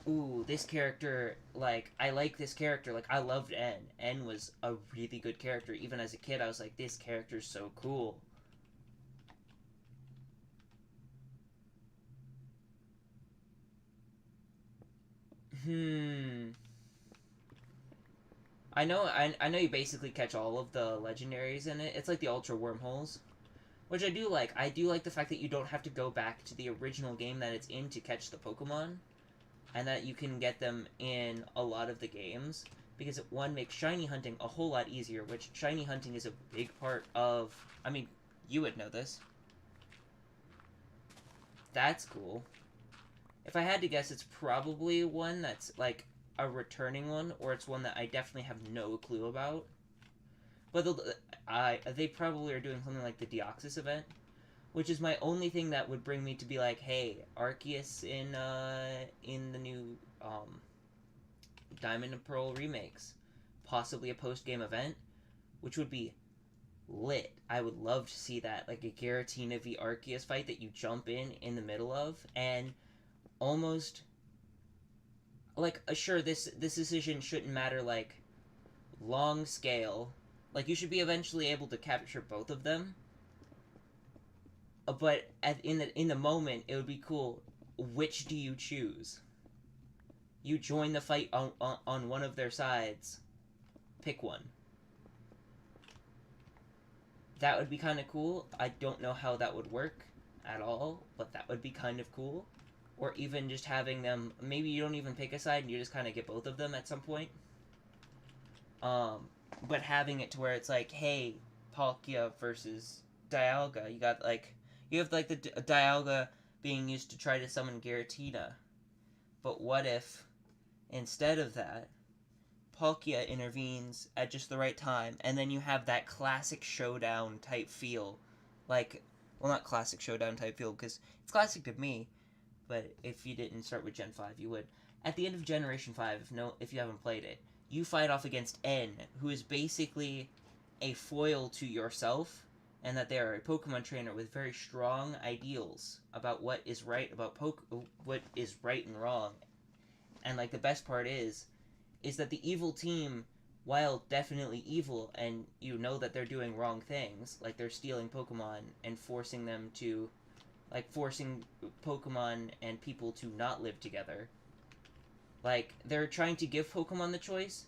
ooh, this character, like, I like this character. Like, I loved N. N was a really good character. Even as a kid, I was like, this character's so cool. I know you basically catch all of the legendaries in it. It's like the ultra wormholes, which I do like. I do like the fact that you don't have to go back to the original game that it's in to catch the Pokemon, and that you can get them in a lot of the games, because one makes shiny hunting a whole lot easier, which shiny hunting is a big part of, I mean, you would know this. That's cool. If I had to guess, it's probably one that's like a returning one, or it's one that I definitely have no clue about. But they probably are doing something like the Deoxys event, which is my only thing that would bring me to be like, hey, Arceus in the new Diamond and Pearl remakes, possibly a post-game event, which would be lit. I would love to see that, like a Giratina v Arceus fight that you jump in the middle of, and almost like sure, this decision shouldn't matter like long scale. Like, you should be eventually able to capture both of them, but in the moment, it would be cool. Which do you choose? You join the fight on one of their sides. Pick one. That would be kind of cool. I don't know how that would work at all, but that would be kind of cool. Or even just having them, maybe you don't even pick a side and you just kind of get both of them at some point. But having it to where it's like, hey, Palkia versus Dialga. You have like the Dialga being used to try to summon Giratina. But what if, instead of that, Palkia intervenes at just the right time, and then you have that classic showdown type feel. Like, well, not classic showdown type feel, because it's classic to me, but if you didn't start with Gen 5, you would. At the end of Generation 5, if you haven't played it, you fight off against N, who is basically a foil to yourself, and that they are a Pokemon trainer with very strong ideals about what is right about what is right and wrong. And like the best part is that the evil team, while definitely evil, and you know that they're doing wrong things, like they're stealing Pokemon and forcing them to, like forcing Pokemon and people to not live together. Like, they're trying to give Pokemon the choice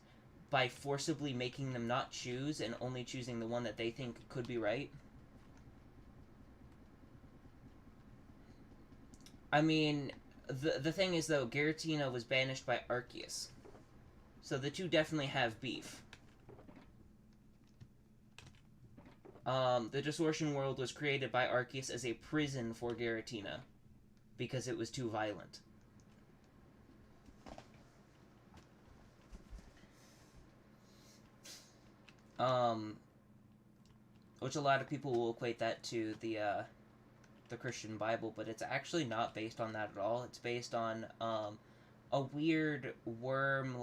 by forcibly making them not choose and only choosing the one that they think could be right. I mean, the thing is, though, Giratina was banished by Arceus. So the two definitely have beef. The Distortion World was created by Arceus as a prison for Giratina because it was too violent. Which a lot of people will equate that to the Christian Bible, but it's actually not based on that at all. It's based on a weird worm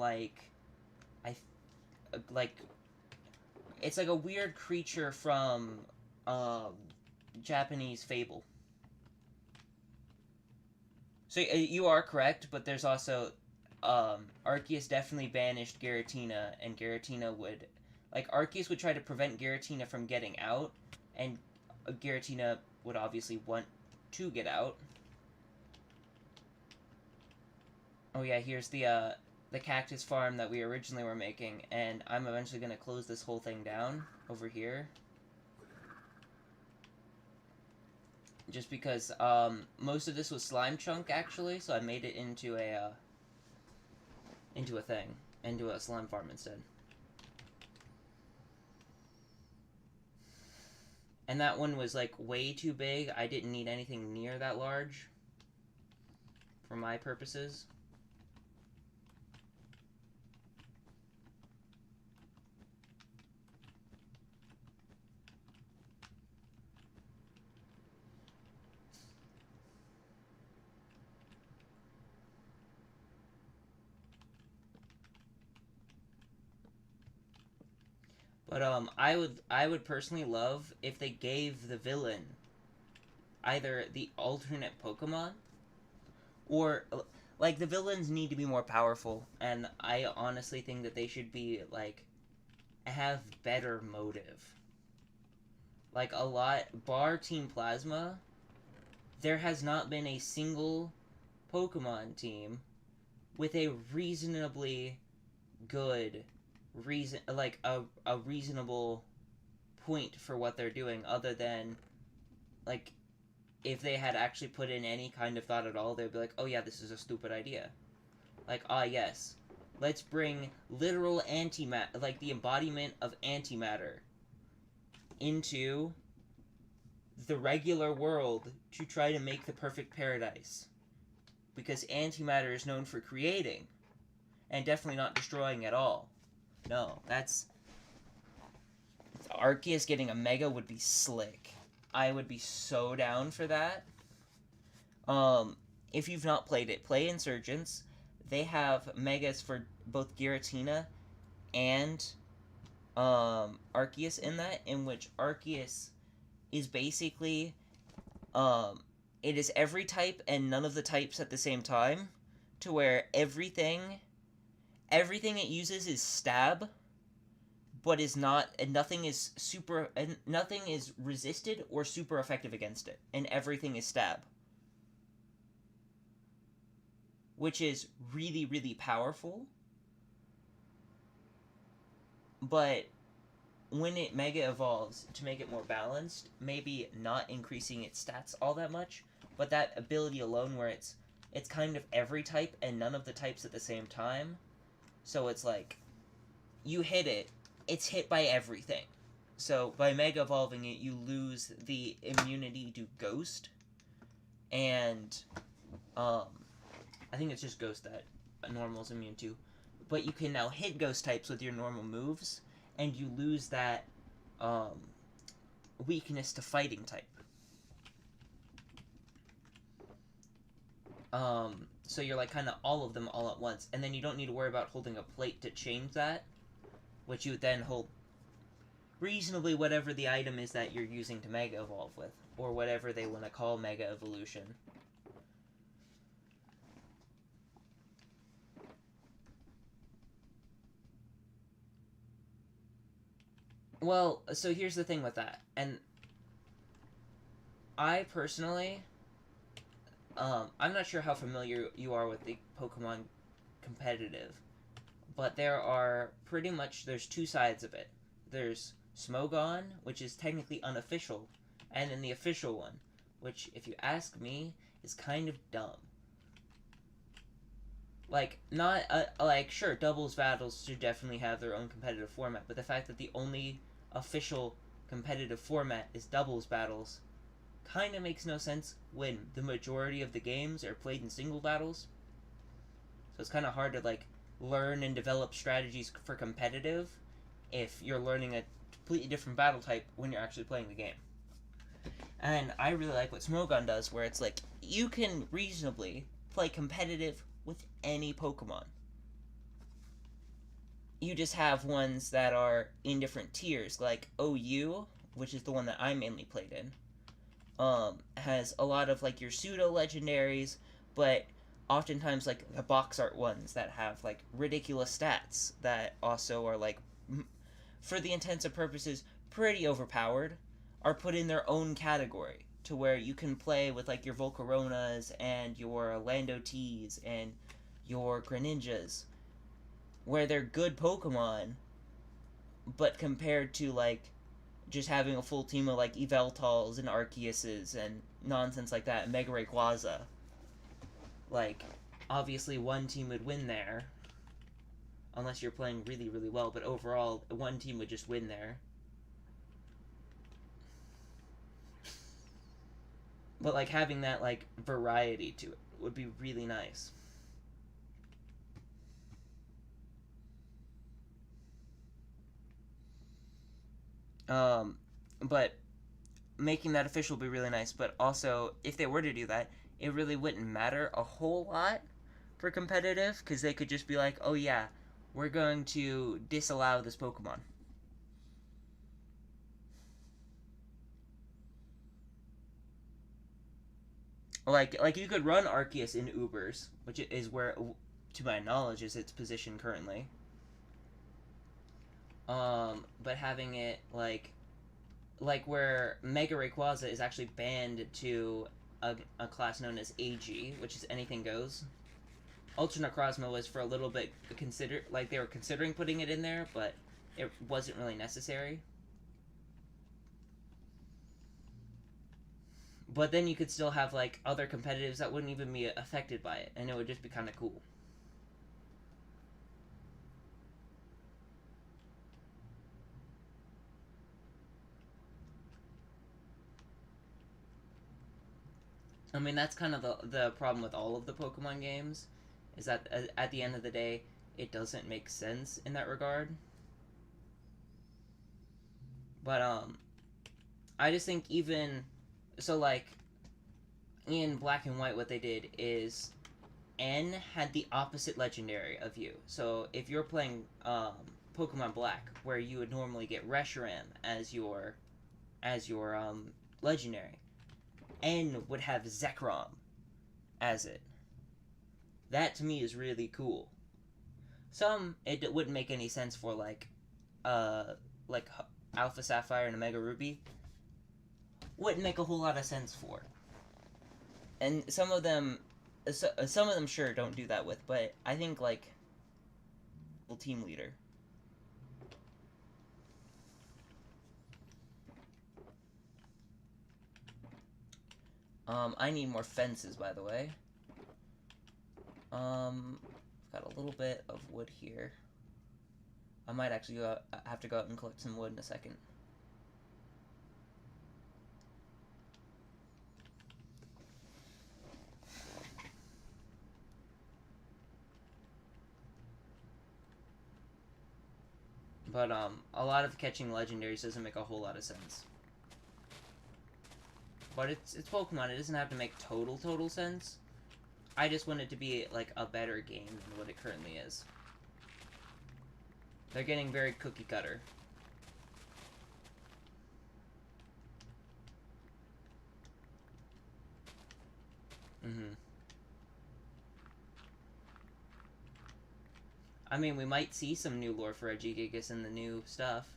it's like a weird creature from Japanese fable. So you are correct, but there's also Arceus definitely banished Giratina, and Giratina Arceus would try to prevent Giratina from getting out, and Giratina would obviously want to get out. Oh yeah, here's the Cactus Farm that we originally were making, and I'm eventually going to close this whole thing down over here. Just because most of this was slime chunk, actually, so I made it into a thing, into a slime farm instead. And that one was, like, way too big. I didn't need anything near that large for my purposes. But I would personally love if they gave the villain either the alternate Pokemon, or like, the villains need to be more powerful, and I honestly think that they should be like have better motive. Like, a lot, bar Team Plasma, there has not been a single Pokemon team with a reasonably good a reasonable point for what they're doing, other than, like, if they had actually put in any kind of thought at all, they'd be like, oh yeah, this is a stupid idea. Like, yes, let's bring literal antimatter, like the embodiment of antimatter, into the regular world to try to make the perfect paradise. Because antimatter is known for creating, and definitely not destroying at all. No, that's... Arceus getting a Mega would be slick. I would be so down for that. If you've not played it, play Insurgents. They have Megas for both Giratina and Arceus in that, in which Arceus is basically... it is every type and none of the types at the same time, to where everything it uses is stab, but is not, and nothing is resisted or super effective against it, and everything is stab, which is really, really powerful. But when it Mega evolves to make it more balanced, maybe not increasing its stats all that much, but that ability alone where it's kind of every type and none of the types at the same time. So it's like, you hit it, it's hit by everything. So by Mega evolving it, you lose the immunity to Ghost. And, I think it's just Ghost that Normal's immune to. But you can now hit Ghost types with your normal moves, and you lose that, weakness to Fighting type. So you're like kind of all of them all at once, and then you don't need to worry about holding a plate to change that, which you then hold reasonably whatever the item is that you're using to Mega Evolve with, or whatever they want to call Mega Evolution. Well, so here's the thing with that, and I personally... I'm not sure how familiar you are with the Pokemon competitive, but there's two sides of it. There's Smogon, which is technically unofficial, and then the official one, which, if you ask me, is kind of dumb. Like, not, sure, doubles battles should definitely have their own competitive format, but the fact that the only official competitive format is doubles battles kind of makes no sense when the majority of the games are played in single battles. So it's kind of hard to, like, learn and develop strategies for competitive if you're learning a completely different battle type when you're actually playing the game. And I really like what Smogon does, where it's like, you can reasonably play competitive with any Pokemon. You just have ones that are in different tiers, like OU, which is the one that I mainly played in. Has a lot of, like, your pseudo-legendaries, but oftentimes, like, the box art ones that have, like, ridiculous stats that also are, like, for the intents and purposes, pretty overpowered, are put in their own category. to where you can play with like your Volcaronas and your Lando T's and your Greninjas, where they're good Pokemon, but compared to like just having a full team of like Yveltals and Arceuses and nonsense like that, and Mega Rayquaza, like obviously one team would win there, unless you're playing really really well. But overall, one team would just win there. But like having that like variety to it would be really nice. But making that official would be really nice. But also, if they were to do that, it really wouldn't matter a whole lot for competitive, because they could just be like, oh yeah, we're going to disallow this Pokemon. Like you could run Arceus in Ubers, which is where, to my knowledge, is its position currently. But having it like where Mega Rayquaza is actually banned to a class known as AG, which is anything goes. Ultra Necrozma was for a little bit they were considering putting it in there, but it wasn't really necessary. But then you could still have like other competitives that wouldn't even be affected by it, and it would just be kind of cool. I mean, that's kind of the problem with all of the Pokemon games, is that at the end of the day, it doesn't make sense in that regard. But I just think even so, like in Black and White, what they did is N had the opposite legendary of you. So if you're playing Pokemon Black, where you would normally get Reshiram as your legendary, N would have Zekrom as it. That to me is really cool. Some it wouldn't make any sense for like Alpha Sapphire and Omega Ruby. Wouldn't make a whole lot of sense for. And some of them sure don't do that with, but I think like team leader. I need more fences, by the way. I've got a little bit of wood here. I might actually have to go out and collect some wood in a second. But a lot of catching legendaries doesn't make a whole lot of sense. But it's Pokemon. It doesn't have to make total sense. I just want it to be like a better game than what it currently is. They're getting very cookie cutter. I mean, we might see some new lore for Regigigas in the new stuff.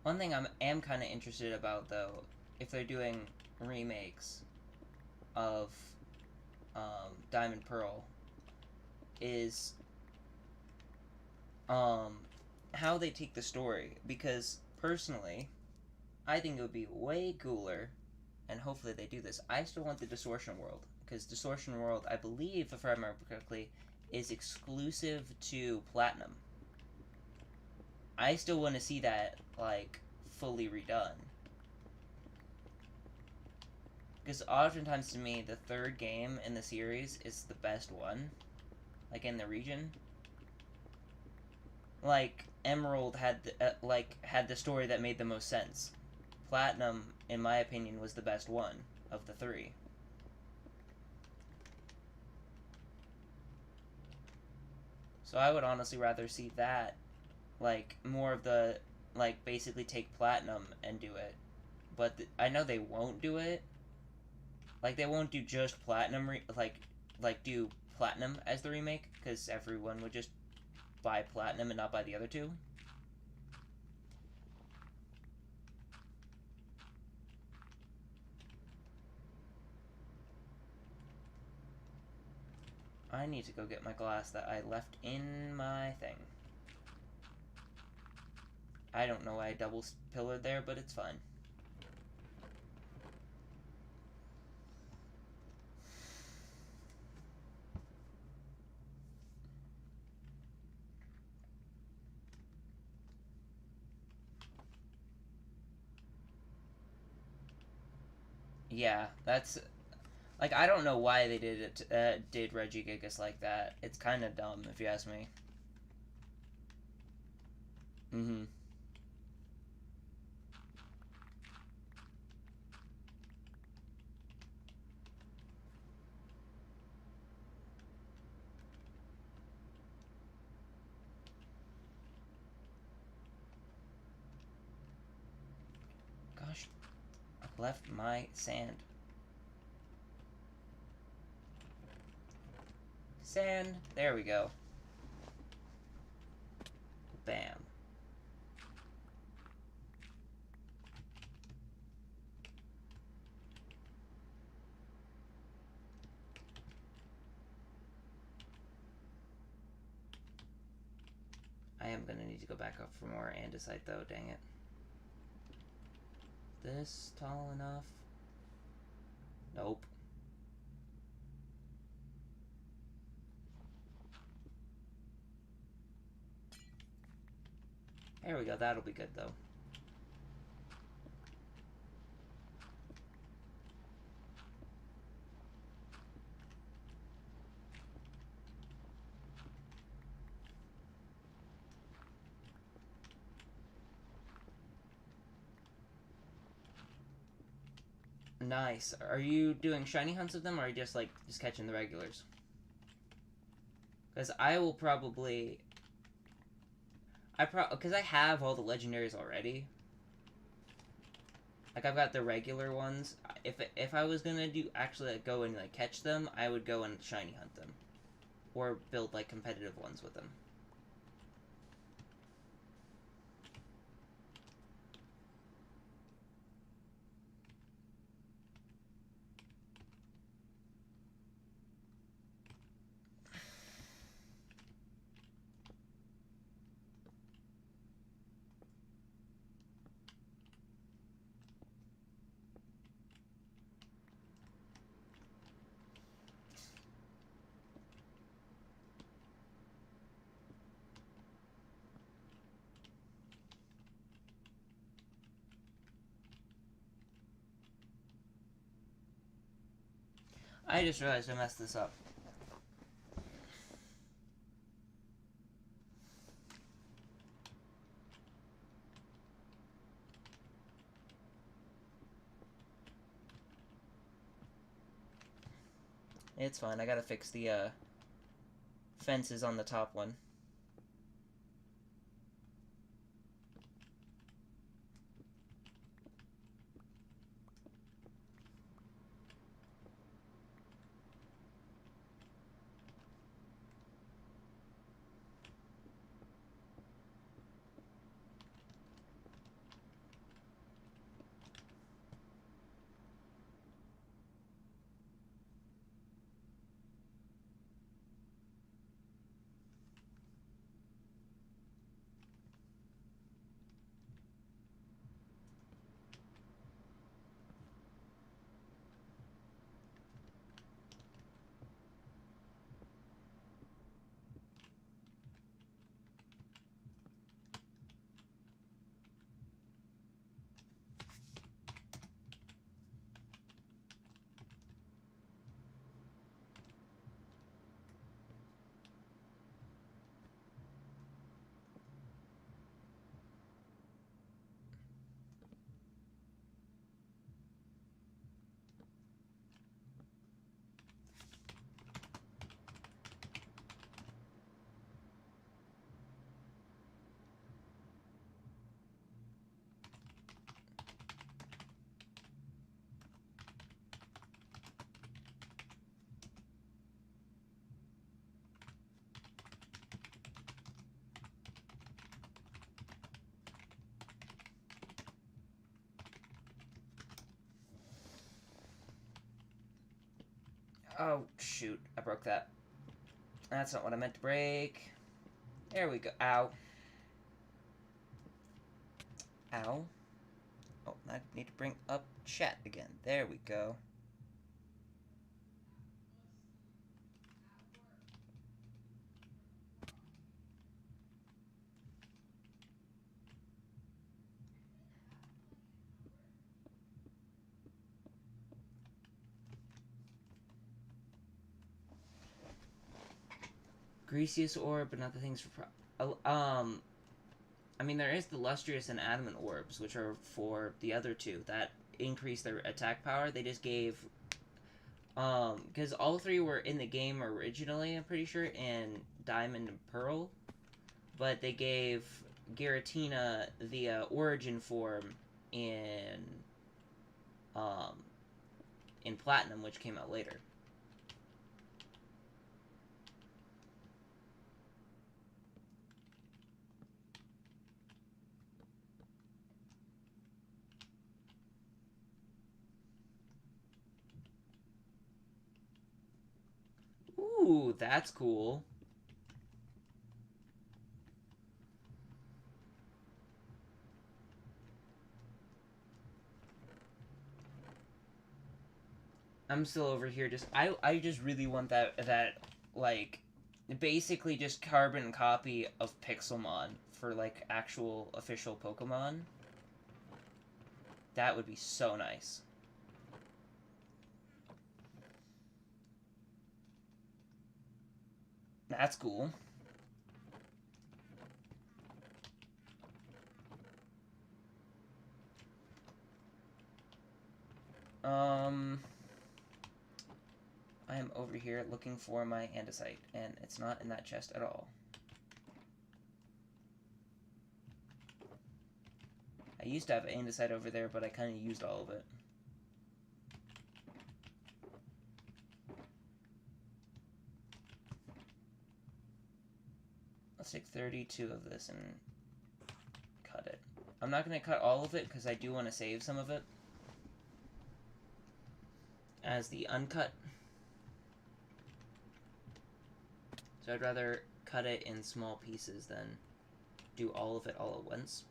One thing I am kind of interested about, though, if they're doing remakes of Diamond Pearl, is how they take the story. Because, personally, I think it would be way cooler, and hopefully they do this. I still want the Distortion World, because Distortion World, I believe, if I remember correctly, is exclusive to Platinum. I still want to see that, like, fully redone. Because oftentimes to me, the third game in the series is the best one. Like, in the region. Like, Emerald had had the story that made the most sense. Platinum, in my opinion, was the best one of the three. So I would honestly rather see that, like, more of the, like, basically take Platinum and do it. But I know they won't do it. Like, they won't do just Platinum, like do Platinum as the remake, because everyone would just buy Platinum and not buy the other two. I need to go get my glass that I left in my thing. I don't know why I double pillared there, but it's fine. Yeah, that's... Like, I don't know why they did Regigigas like that. It's kind of dumb, if you ask me. Mm-hmm. Gosh, I left my sand. Sand. There we go. Bam. I am gonna need to go back up for more andesite though, dang it. This tall enough? Nope. There we go, that'll be good though. Nice. Are you doing shiny hunts with them, or are you just catching the regulars? Because I will probably... Because I have all the legendaries already. Like, I've got the regular ones. If I was gonna actually go and catch them, I would go and shiny hunt them. Or build competitive ones with them. I just realized I messed this up. It's fine, I gotta fix the fences on the top one. Oh, shoot. I broke that. That's not what I meant to break. There we go. Ow. Ow. Oh, I need to bring up chat again. There we go. Greasiest orb, but not the things for... I mean, there is the lustrous and adamant orbs, which are for the other two that increase their attack power. They just gave... because all three were in the game originally, I'm pretty sure, in Diamond and Pearl. But they gave Giratina the origin form in... in Platinum, which came out later. Ooh, that's cool. I'm still over here just... I just really want that, like, basically just carbon copy of Pixelmon for, like, actual official Pokemon. That would be so nice. That's cool. I am over here looking for my andesite, and it's not in that chest at all. I used to have andesite over there, but I kind of used all of it. Let's take 32 of this and cut it. I'm not going to cut all of it because I do want to save some of it as the uncut. So I'd rather cut it in small pieces than do all of it all at once.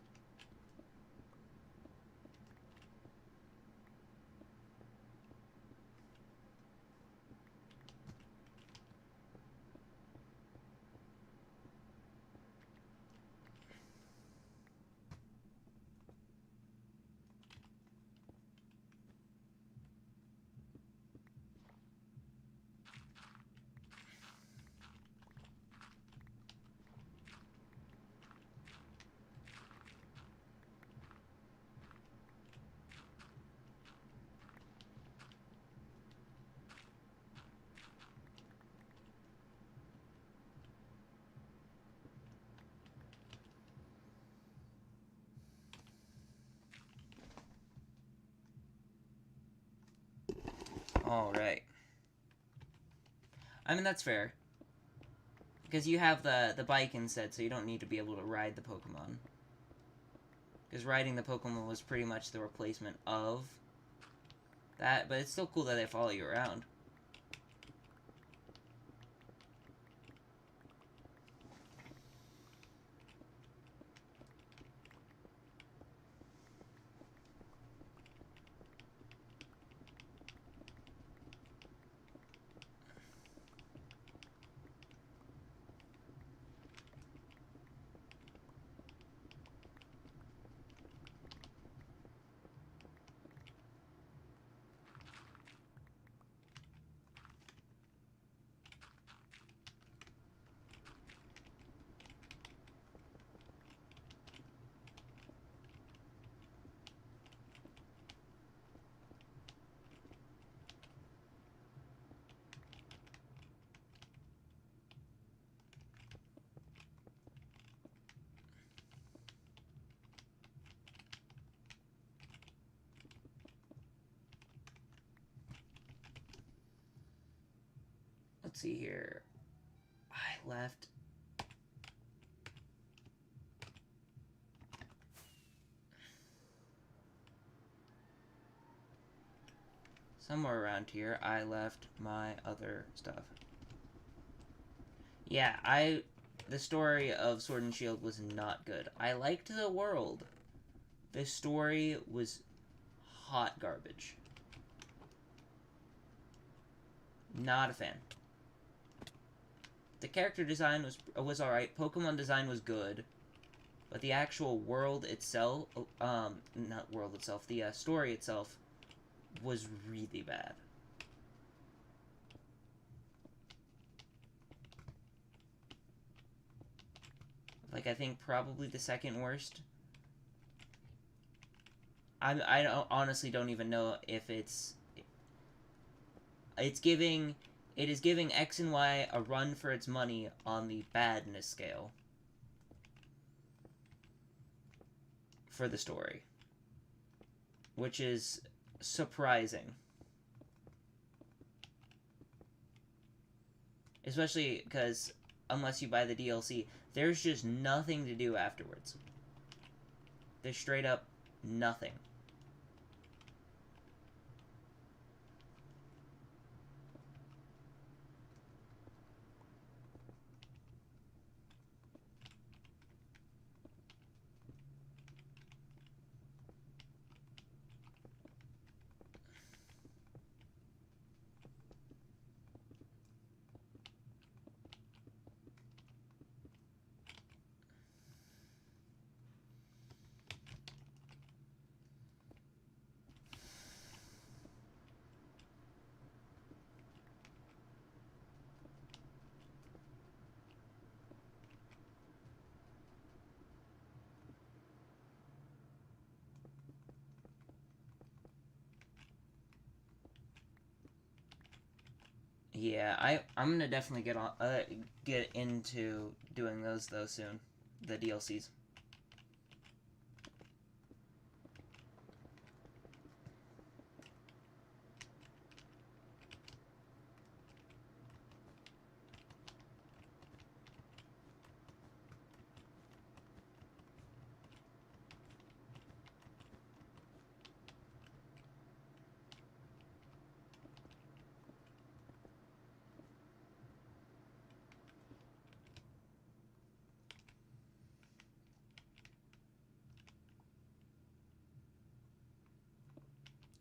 Alright. I mean, that's fair. Because you have the bike instead, so you don't need to be able to ride the Pokemon. Because riding the Pokemon was pretty much the replacement of that, but it's still cool that they follow you around. Let's see here. I left... somewhere around here, I left my other stuff. Yeah, the story of Sword and Shield was not good. I liked the world. The story was hot garbage. Not a fan. The character design was alright. Pokemon design was good. But the actual world itself, not world itself, the story itself was really bad. Like, I think probably the second worst. I honestly don't even know if it is giving X and Y a run for its money on the badness scale for the story, which is surprising, especially because unless you buy the DLC, there's just nothing to do afterwards. There's straight up nothing. Yeah, I'm gonna definitely get into doing those though soon, the DLCs.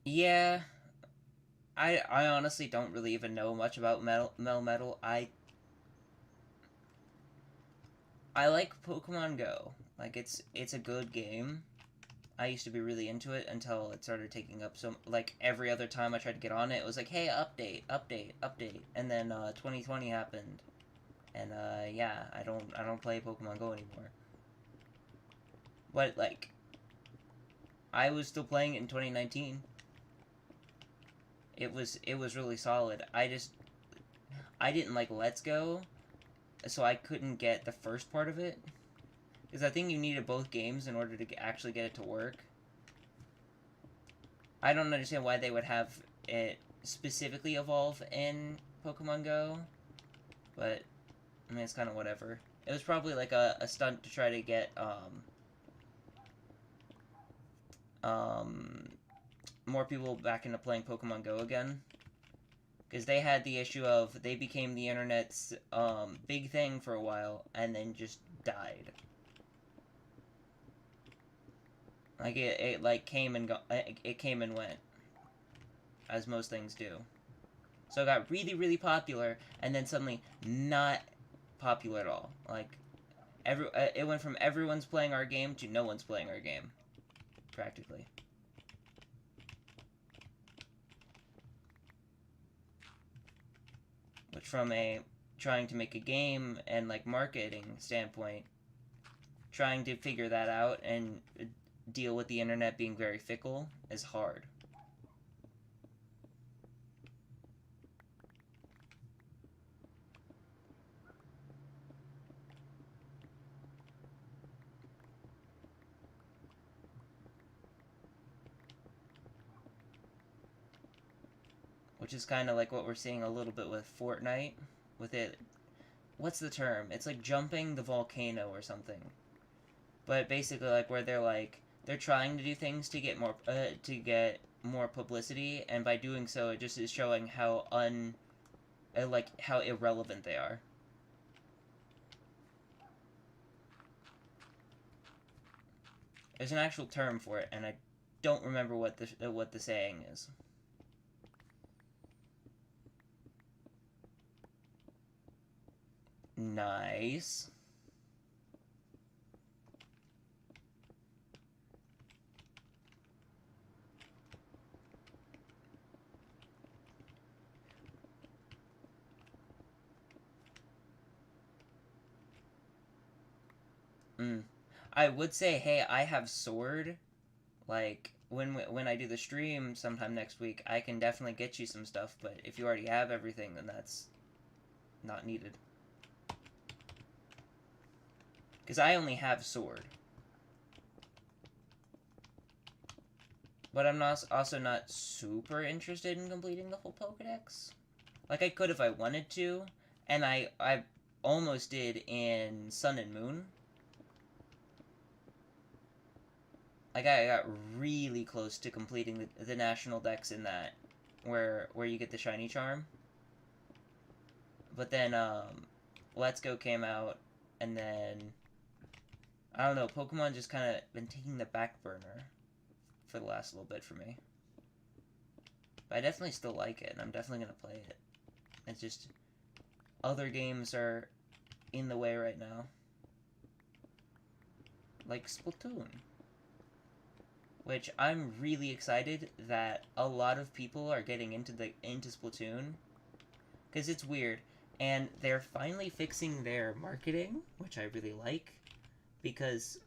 Yeah, I honestly don't really even know much about Metal. I like Pokemon Go. Like it's a good game. I used to be really into it until it started taking up some, like, every other time I tried to get on it, it was like, hey, update, update, update, and then 2020 happened, and yeah, I don't play Pokemon Go anymore. But like, I was still playing it in 2019. It was really solid. I didn't like Let's Go, so I couldn't get the first part of it. Because I think you needed both games in order to actually get it to work. I don't understand why they would have it specifically evolve in Pokemon Go. But, I mean, it's kind of whatever. It was probably like a stunt to try to get, more people back into playing Pokemon Go again. Because they had the issue of they became the internet's big thing for a while and then just died. Like it like came and it came and went, as most things do. So it got really, really popular, and then suddenly not popular at all. Like it went from everyone's playing our game to no one's playing our game, practically. Which, from a trying to make a game and like marketing standpoint, trying to figure that out and deal with the internet being very fickle is hard. Which is kind of like what we're seeing a little bit with Fortnite. With it, what's the term? It's like jumping the volcano or something. But basically, like, where they're trying to do things to get more publicity, and by doing so, it just is showing how how irrelevant they are. There's an actual term for it, and I don't remember what the saying is. Nice. I would say, hey, I have sword. Like, when I do the stream sometime next week, I can definitely get you some stuff, but if you already have everything, then that's not needed. Because I only have sword. But I'm also not super interested in completing the whole Pokedex. Like, I could if I wanted to, and I almost did in Sun and Moon. Like, I got really close to completing the national dex in that, where you get the shiny charm. But then, Let's Go came out, and then, I don't know, Pokemon just kind of been taking the back burner for the last little bit for me. But I definitely still like it, and I'm definitely going to play it. It's just, other games are in the way right now. Like Splatoon. Which I'm really excited that a lot of people are getting into Splatoon, because it's weird, and they're finally fixing their marketing, which I really like, because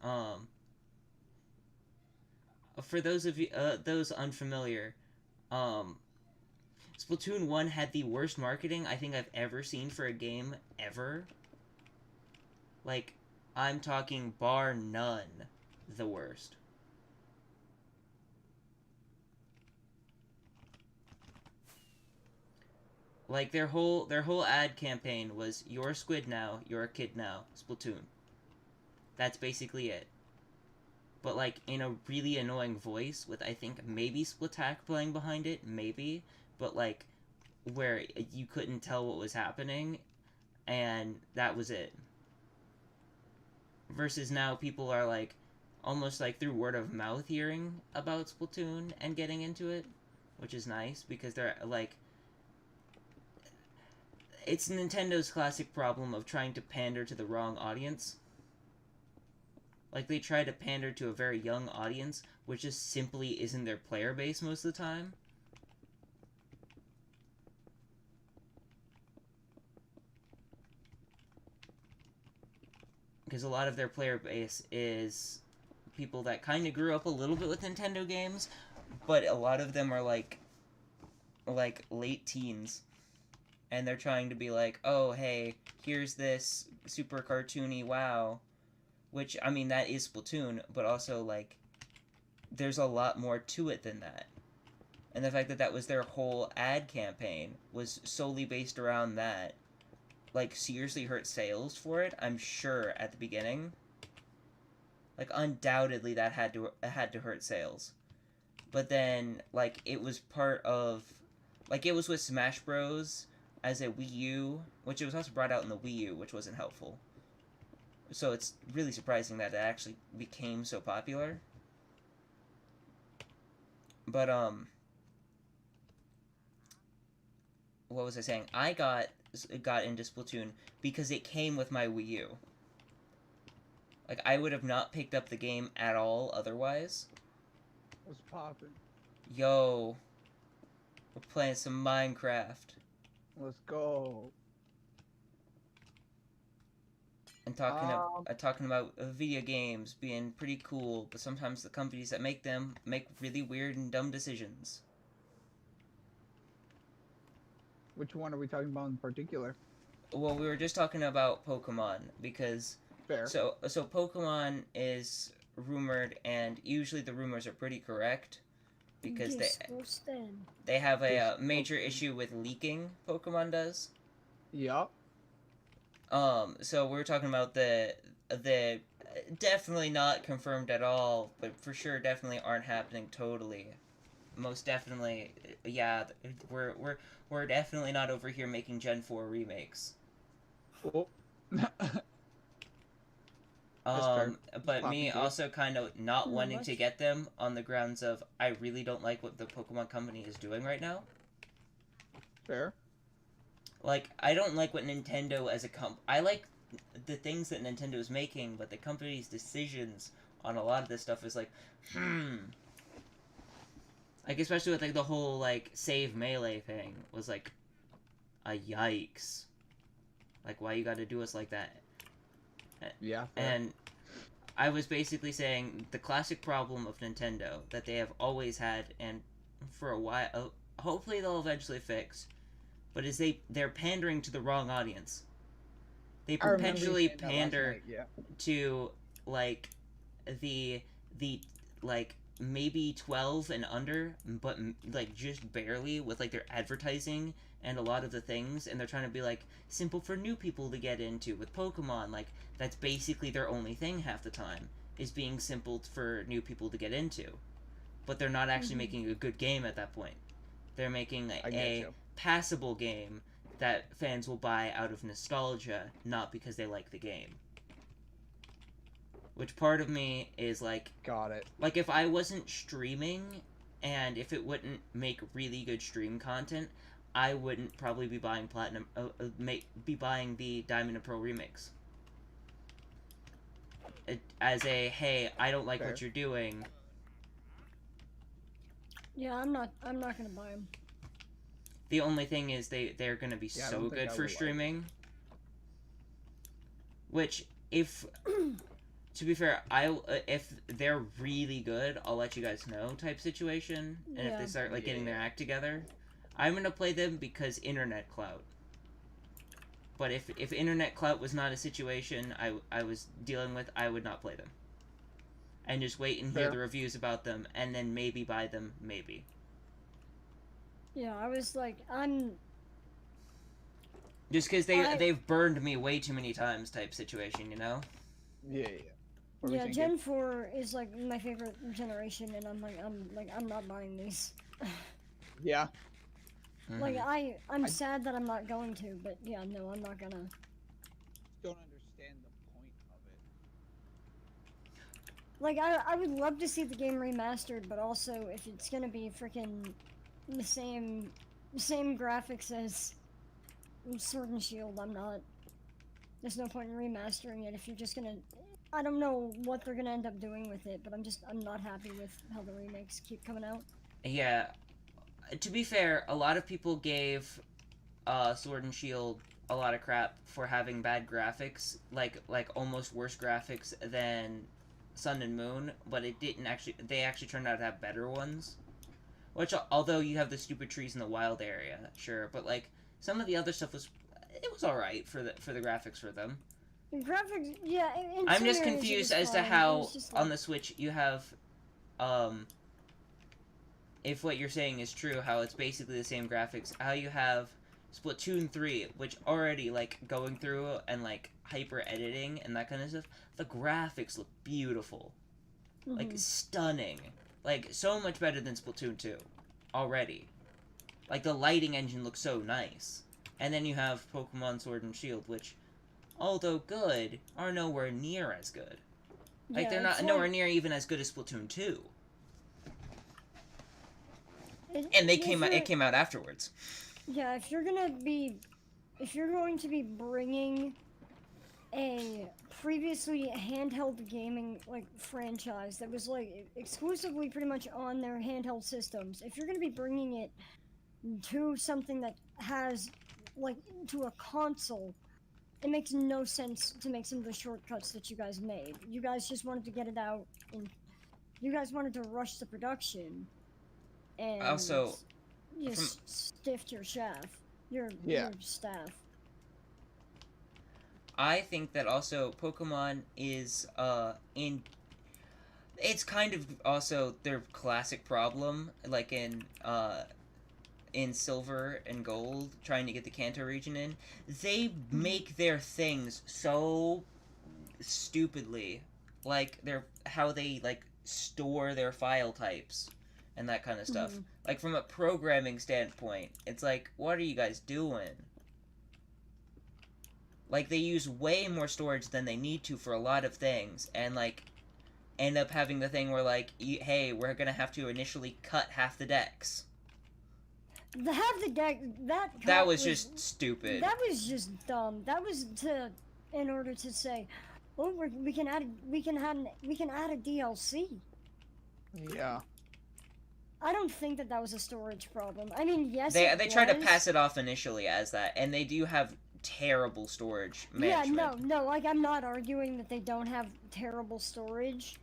for those of you those unfamiliar, Splatoon 1 had the worst marketing I think I've ever seen for a game ever. Like, I'm talking bar none the worst. Like, their whole ad campaign was, "You're a squid now, you're a kid now, Splatoon." That's basically it. But, like, in a really annoying voice, with, I think, maybe Splatak playing behind it, maybe, but, like, where you couldn't tell what was happening, and that was it. Versus now, people are, like, almost, like, through word of mouth hearing about Splatoon and getting into it, which is nice, because they're, like, it's Nintendo's classic problem of trying to pander to the wrong audience. Like, they try to pander to a very young audience, which just simply isn't their player base most of the time. Because a lot of their player base is people that kind of grew up a little bit with Nintendo games, but a lot of them are, like late teens. And they're trying to be like, oh, hey, here's this super cartoony WoW. Which, I mean, that is Splatoon, but also, like, there's a lot more to it than that. And the fact that that was their whole ad campaign was solely based around that, like, seriously hurt sales for it, I'm sure, at the beginning. Like, undoubtedly that had to hurt sales. But then, like, it was part of... Like, it was with Smash Bros. As a Wii U, which it was also brought out in the Wii U, which wasn't helpful. So it's really surprising that it actually became so popular. But, what was I saying? I got into Splatoon because it came with my Wii U. Like, I would have not picked up the game at all otherwise. What's poppin'? Yo, we're playing some Minecraft. Let's go. And talking about video games being pretty cool, but sometimes the companies that make them make really weird and dumb decisions. Which one are we talking about in particular? Well, we were just talking about Pokemon, because... Fair. So Pokemon is rumored, and usually the rumors are pretty correct, because they have a major issue with leaking, Pokemon does. Yup. So we're talking about the definitely not confirmed at all, but for sure definitely aren't happening totally, most definitely, yeah, we're definitely not over here making Gen 4 remakes. Oh. That's fair. But me Poppy also kind of not Not wanting to much. get them on the grounds of I really don't like what the Pokemon Company is doing right now. Fair. Like, I don't like what Nintendo as a I like the things that Nintendo is making, but the company's decisions on a lot of this stuff is like, Like, especially with, like, the whole, like, save melee thing was like, a yikes. Like, why you gotta do us like that? Yeah. Fair. And I was basically saying the classic problem of Nintendo that they have always had, and for a while, hopefully they'll eventually fix, but is they're pandering to the wrong audience. They I remember you perpetually saying that last pander night, yeah. to like the like maybe 12 and under, but like just barely with like their advertising and a lot of the things, and they're trying to be like simple for new people to get into with Pokemon. Like, that's basically their only thing half the time, is being simple for new people to get into, but they're not actually making a good game at that point. They're making a passable game that fans will buy out of nostalgia, not because they like the game. Which part of me is like, got it. Like, if I wasn't streaming, and if it wouldn't make really good stream content, I wouldn't probably be buying be buying the Diamond and Pearl remakes. As a, hey, I don't like what you're doing. Yeah, I'm not gonna buy them. The only thing is they're gonna be so good for streaming. Which, if to be fair, if they're really good, I'll let you guys know type situation. And if they start like getting their act together, I'm gonna play them because internet clout. But if internet clout was not a situation I was dealing with, I would not play them. And just wait and hear the reviews about them, and then maybe buy them, maybe. Yeah, I was like, I'm... Just because they've burned me way too many times type situation, you know? Yeah. Yeah, Gen 4 is like my favorite generation, and I'm not buying these. Yeah. Like, I'm sad that I'm not going to, but yeah, no, I'm not gonna. Don't understand the point of it. Like, I would love to see the game remastered, but also if it's gonna be freaking the same graphics as Sword and Shield, I'm not. There's no point in remastering it if you're just gonna. I don't know what they're gonna end up doing with it, but I'm not happy with how the remakes keep coming out. Yeah. To be fair, a lot of people gave Sword and Shield a lot of crap for having bad graphics, like almost worse graphics than Sun and Moon, but it didn't actually. They actually turned out to have better ones. Which, although you have the stupid trees in the wild area, sure, but like some of the other stuff was all right for the graphics for them. The graphics, yeah. I'm just confused as to how on the Switch you have, if what you're saying is true, how it's basically the same graphics, how you have Splatoon 3, which already, like, going through and, like, hyper editing and that kind of stuff, the graphics look beautiful. Like, stunning. Like, so much better than Splatoon 2, already. Like, the lighting engine looks so nice. And then you have Pokemon Sword and Shield, which, although good, are nowhere near as good. Like, Yeah, they're not nowhere near even as good as Splatoon 2. And it came out afterwards. Yeah, if you're going to be bringing a previously handheld gaming like franchise that was like exclusively pretty much on their handheld systems, if you're going to be bringing it to something that has like to a console, it makes no sense to make some of the shortcuts that you guys made. You guys just wanted to get it out, and you guys wanted to rush the production. And also, you stiffed your staff. Your staff. I think that also Pokemon is it's kind of also their classic problem, like in Silver and Gold, trying to get the Kanto region in. They make their things so stupidly, like how they like store their file types and that kind of stuff. Mhm. Like, from a programming standpoint, it's like, what are you guys doing? Like, they use way more storage than they need to for a lot of things, and, like, end up having the thing where, like, hey, we're gonna have to initially cut half the decks. The half the deck That was just stupid. That was just dumb. That was in order to say, oh, we can add a DLC. Yeah. I don't think that was a storage problem. I mean, yes, They try to pass it off initially as that, and they do have terrible storage management. Yeah, no, like, I'm not arguing that they don't have terrible storage,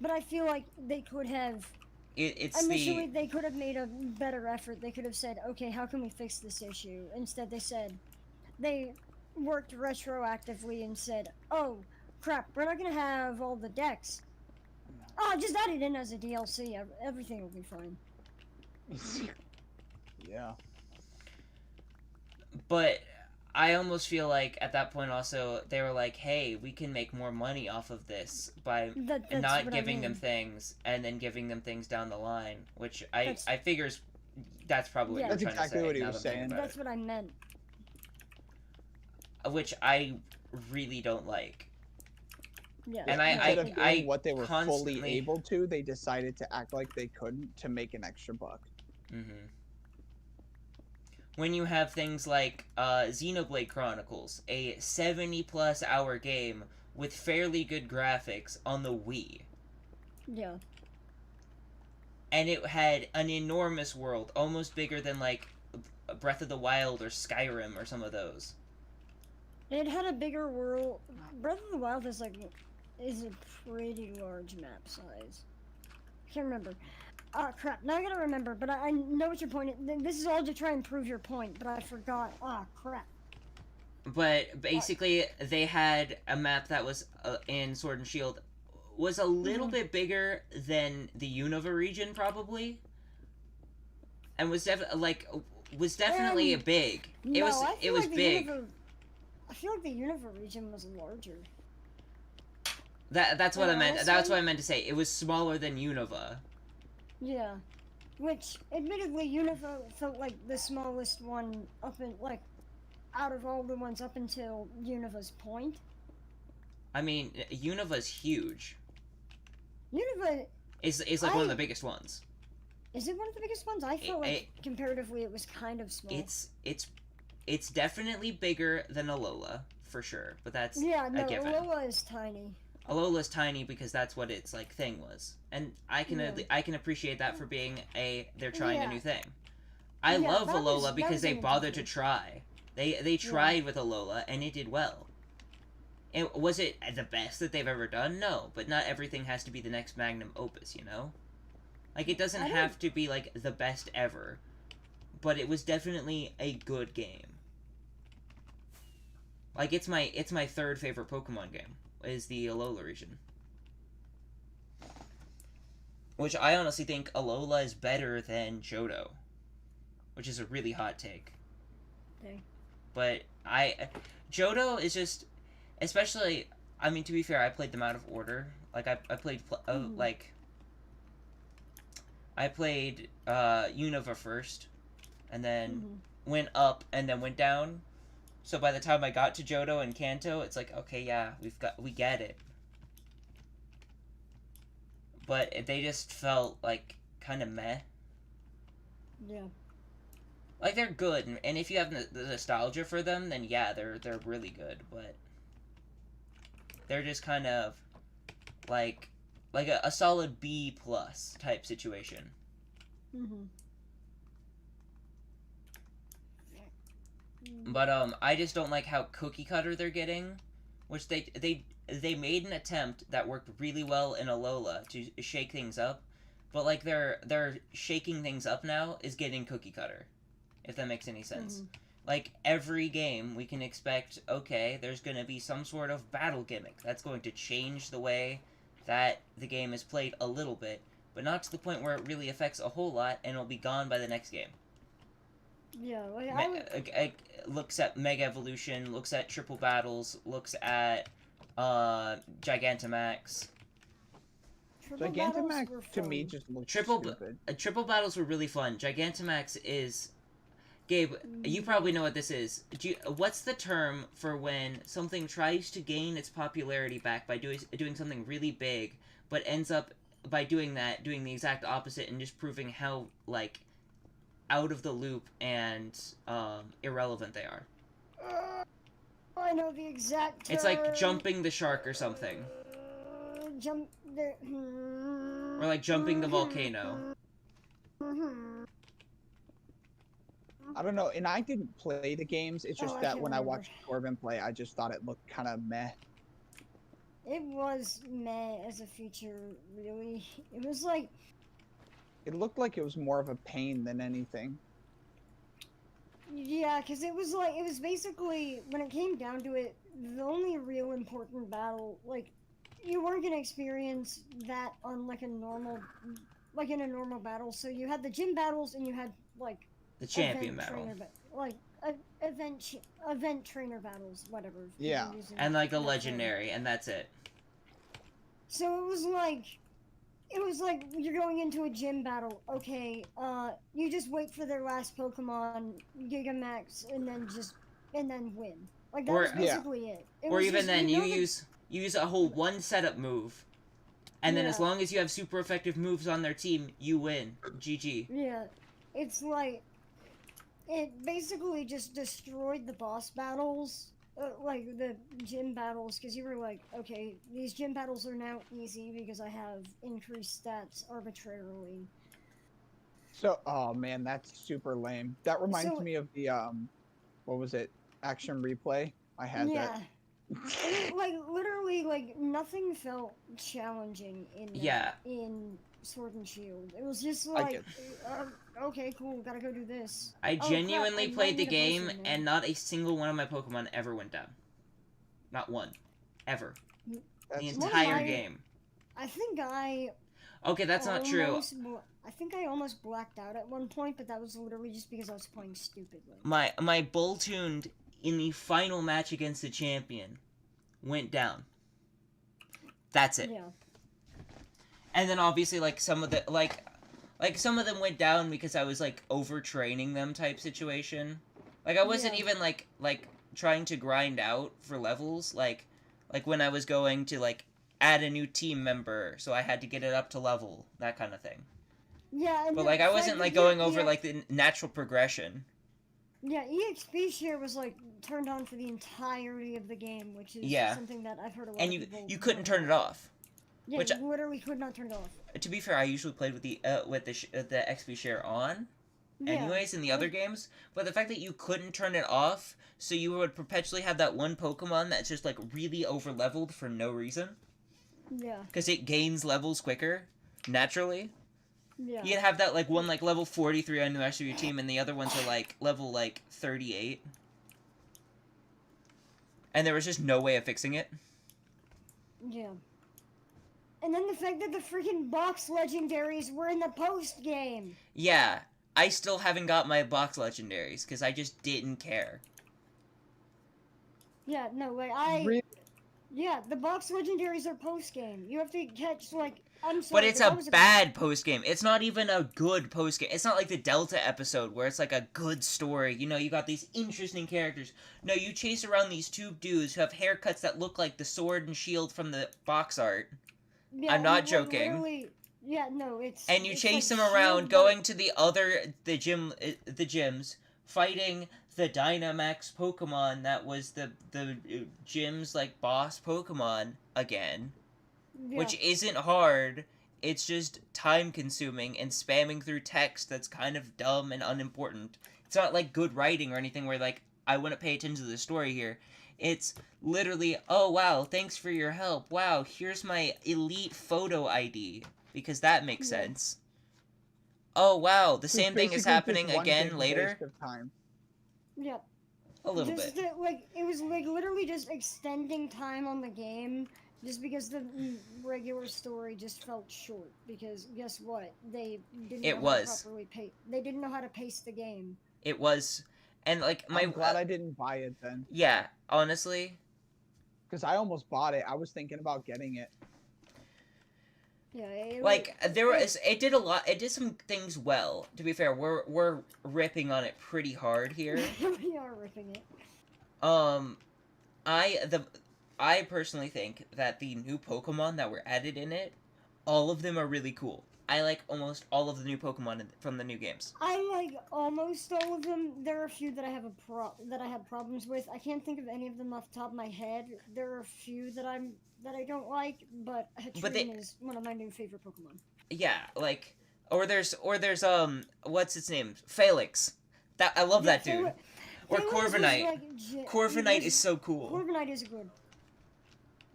but I feel like they could have. Initially, they could have made a better effort. They could have said, okay, how can we fix this issue? Instead, they worked retroactively and said, oh, crap, we're not going to have all the decks. Oh, just add it in as a DLC. Everything will be fine. Yeah. But I almost feel like at that point also they were like, hey, we can make more money off of this by not giving them things and then giving them things down the line, which I figures that's probably what you're trying to say. That's exactly what he was saying. That's what I meant. Which I really don't like. Yeah. And instead of doing what they were constantly fully able to, they decided to act like they couldn't to make an extra buck. Mm-hmm. When you have things like Xenoblade Chronicles, a 70-plus hour game with fairly good graphics on the Wii. Yeah. And it had an enormous world, almost bigger than, like, Breath of the Wild or Skyrim or some of those. It had a bigger world. Breath of the Wild is a pretty large map size. I can't remember. Ah, crap. Now I gotta remember, but I know what your point is. This is all to try and prove your point, but I forgot. Ah, crap. But basically, they had a map that was in Sword and Shield was a little bit bigger than the Unova region, probably, and was definitely big. It was big. I feel like the Unova region was larger. That's what I meant. That's what I meant to say. It was smaller than Unova. Yeah, which admittedly Unova felt like the smallest one out of all the ones up until Unova's point. I mean, Unova's huge. Unova is like one of the biggest ones. Is it one of the biggest ones? I feel like comparatively it was kind of small. It's definitely bigger than Alola for sure, but that's a given. Alola is tiny. Alola's tiny because that's what its thing was, and I can appreciate that for being they're trying a new thing. I love Alola because they bothered to try. They tried with Alola and it did well. Was it the best that they've ever done? No, but not everything has to be the next magnum opus, you know? Like, it doesn't have to be like the best ever, but it was definitely a good game. Like, it's my third favorite Pokemon game. Is the Alola region. Which I honestly think Alola is better than Johto. Which is a really hot take. Okay. But Johto is just, especially, I mean, to be fair, I played them out of order. Like, I played Unova first, and then went up, and then went down. So by the time I got to Johto and Kanto, it's like, okay, yeah, we get it. But they just felt like kind of meh. Yeah. Like, they're good, and if you have the nostalgia for them, then yeah, they're really good. But they're just kind of like a solid B+ type situation. But I just don't like how cookie cutter they're getting, which they made an attempt that worked really well in Alola to shake things up, but like their shaking things up now is getting cookie cutter, if that makes any sense. Like, every game we can expect, okay, there's gonna be some sort of battle gimmick that's going to change the way that the game is played a little bit, but not to the point where it really affects a whole lot and it'll be gone by the next game. Yeah, like looks at Mega Evolution, looks at Triple Battles, looks at Gigantamax. Triple battles were Gigantamax to me fun. just looks Triple stupid. triple battles were really fun. Gigantamax is... Gabe, you probably know what this is. What's the term for when something tries to gain its popularity back by doing something really big, but ends up, by doing that, doing the exact opposite and just proving how, like, out of the loop and irrelevant they are? I know the exact term. It's like jumping the shark or something. Jump the... Or like jumping the volcano. I don't know, and I didn't play the games. It's just I that can't when I remember. watched Corbin play, I just thought it looked kind of meh. It was meh as a feature, really. It was like... It looked like it was more of a pain than anything. Yeah, because it was like, it was basically, when it came down to it, the only real important battle, like, you weren't going to experience that on, like, a normal, like, in a normal battle. So you had the gym battles, and you had, like... The champion event battle. Like, event trainer battles, whatever. Yeah. And like a that term. legendary, and that's it. So it was like you're going into a gym battle. Okay, you just wait for their last Pokemon, Gigamax, and then win. Like that was basically it. Or even then, you use a whole one setup move, and then as long as you have super effective moves on their team, you win. GG. Yeah, it's like it basically just destroyed the boss battles. Like the gym battles, because you were like, okay, these gym battles are now easy because I have increased stats arbitrarily. So, oh man, that's super lame. That reminds me of the what was it? Action Replay. I had that. And like literally, like nothing felt challenging in in Sword and Shield. It was just like, okay, cool, gotta go do this. I genuinely played the game, and not a single one of my Pokemon ever went down. Not one. Ever. The entire game. I think Okay, that's not true. I think I almost blacked out at one point, but that was literally just because I was playing stupidly. My Boltuned in the final match against the champion went down. That's it. Yeah. And then obviously, like, some of the, like some of them went down because I was, like, overtraining them type situation. Like, I wasn't even, like, trying to grind out for levels. Like, when I was going to, like, add a new team member, so I had to get it up to level, that kind of thing. Yeah, and but, like, I wasn't, like, going over, like, the natural progression. Yeah, EXP share was, like, turned on for the entirety of the game, which is something that I've heard a lot of people... And you couldn't turn it off. Yeah, which you literally could not turn it off. To be fair, I usually played with the XP share on, anyways, in the other games. But the fact that you couldn't turn it off, so you would perpetually have that one Pokemon that's just like really over leveled for no reason. Yeah. Because it gains levels quicker, naturally. Yeah. You'd have that like one like level 43 on the rest of your team, and the other ones are like level like 38. And there was just no way of fixing it. Yeah. And then the fact that the freaking box legendaries were in the post game. Yeah, I still haven't got my box legendaries because I just didn't care. Yeah, no, like yeah, the box legendaries are post game. You have to catch like I'm sorry. But it's a bad post game. It's not even a good post game. It's not like the Delta episode where it's like a good story. You know, you got these interesting characters. No, you chase around these two dudes who have haircuts that look like the sword and shield from the box art. Yeah, I'm not joking. Yeah, no, it's... And you chase like them around, going to the gyms, fighting the Dynamax Pokemon that was the gym's, like, boss Pokemon again. Yeah. Which isn't hard, it's just time-consuming and spamming through text that's kind of dumb and unimportant. It's not, like, good writing or anything where, like, I wouldn't pay attention to the story here. It's literally, oh wow, thanks for your help. Wow, here's my elite photo ID. Because that makes sense. Oh wow, the same thing is happening again later. Yeah. A little bit. Like, it was like literally just extending time on the game. Just because the regular story just felt short. Because guess what? They didn't know how to properly they didn't know how to pace the game. It was. And like I'm glad I didn't buy it then. Yeah, honestly. Because I almost bought it. I was thinking about getting it. Yeah, it did a lot. It did some things well. To be fair, we're ripping on it pretty hard here. we are ripping it. Um, I personally think that the new Pokemon that were added in it, all of them are really cool. I like almost all of the new Pokemon from the new games. I like almost all of them. There are a few that I have problems with. I can't think of any of them off the top of my head. There are a few that I don't like, but Hatterene is one of my new favorite Pokemon. Yeah, like or there's what's its name? Felix. That I love that dude. Or Corviknight. Corviknight is so cool. Corviknight is good.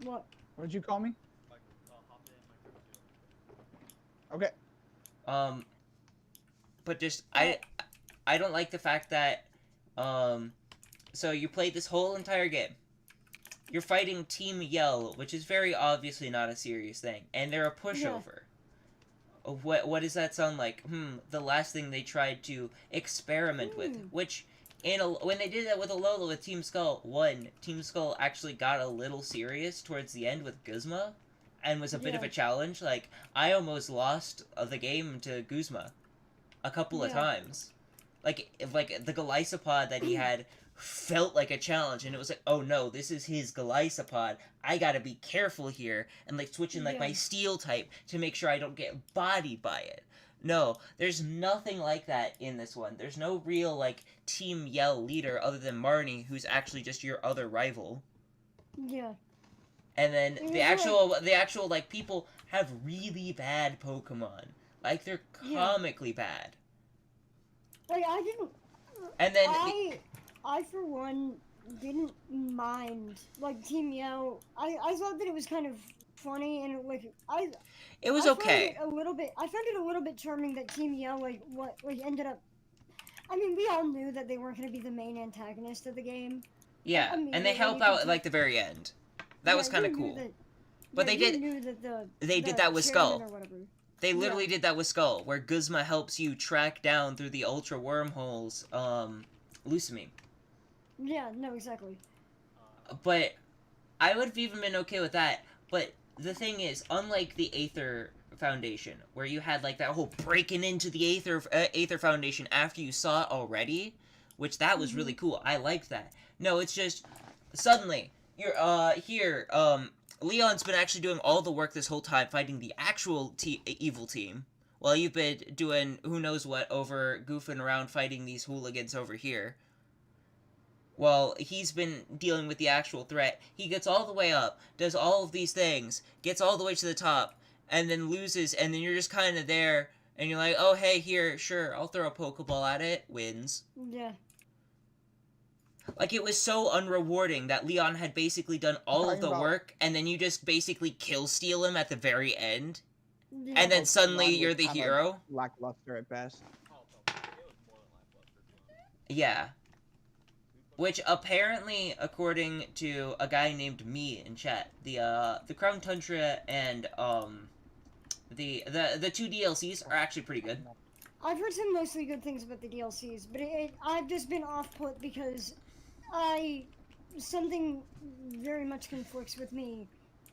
What? What'd you call me? Okay. But just I don't like the fact that so you played this whole entire game. You're fighting Team Yell, which is very obviously not a serious thing, and they're a pushover. Yeah. What does that sound like? The last thing they tried to experiment with, which when they did that with Alola with Team Skull, Team Skull actually got a little serious towards the end with Guzma, and was a bit of a challenge. Like, I almost lost the game to Guzma a couple of times. Like the Golisopod that he had felt like a challenge, and it was like, oh no, this is his Golisopod. I gotta be careful here, and like switching like my Steel type to make sure I don't get bodied by it. No, there's nothing like that in this one. There's no real like Team Yell leader other than Marnie, who's actually just your other rival. Yeah. And then the actual like people have really bad Pokemon. Like they're comically bad. Like I didn't. And then I for one didn't mind like Team Yell. I thought that it was kind of funny and it was okay. I found it a little bit charming that Team Yell ended up. I mean, we all knew that they weren't going to be the main antagonist of the game. Yeah, and they help out at like the very end. That was kind of cool. But they did. They did that with Skull. They literally did that with Skull, where Guzma helps you track down through the Ultra Wormholes, Lucamine. Yeah, no, exactly. But I would have even been okay with that. But the thing is, unlike the Aether Foundation, where you had like that whole breaking into the Aether Foundation after you saw it already, which that was really cool. I liked that. No, it's just suddenly you're here. Leon's been actually doing all the work this whole time, fighting the actual evil team, while you've been doing who knows what over goofing around fighting these hooligans over here. Well, he's been dealing with the actual threat. He gets all the way up, does all of these things, gets all the way to the top, and then loses, and then you're just kind of there, and you're like, oh, hey, here, sure, I'll throw a Pokeball at it, wins. Yeah. Like, it was so unrewarding that Leon had basically done all of the work, and then you just basically kill-steal him at the very end, and then suddenly you're the hero. Lackluster at best. Yeah. Which apparently, according to a guy named Me in chat, the Crown Tundra and the two DLCs are actually pretty good. I've heard some mostly good things about the DLCs, but I've just been off-put because something very much conflicts with me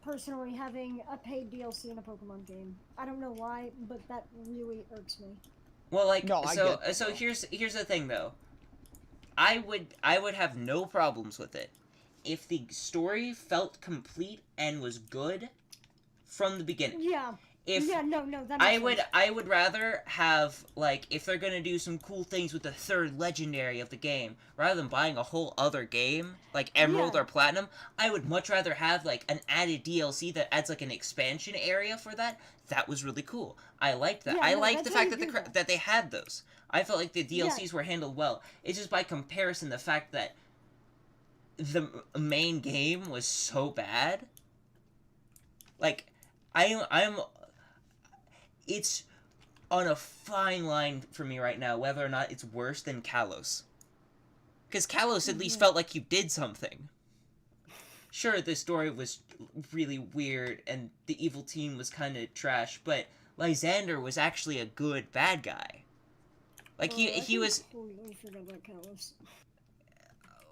personally having a paid DLC in a Pokemon game. I don't know why, but that really irks me. Well, like, so here's the thing though. I would have no problems with it if the story felt complete and was good from the beginning. Yeah. That makes sense. I would rather have, like, if they're gonna do some cool things with the third legendary of the game, rather than buying a whole other game, like Emerald or Platinum, I would much rather have, like, an added DLC that adds, like, an expansion area for that. That was really cool. I liked that. I liked the fact that they had those. I felt like the DLCs were handled well. It's just by comparison, the fact that the main game was so bad. Like, it's on a fine line for me right now, whether or not it's worse than Kalos. Because Kalos at least felt like you did something. Sure, the story was really weird, and the evil team was kind of trash, but Lysander was actually a good bad guy. Like, he was... completely forgot about Kalos.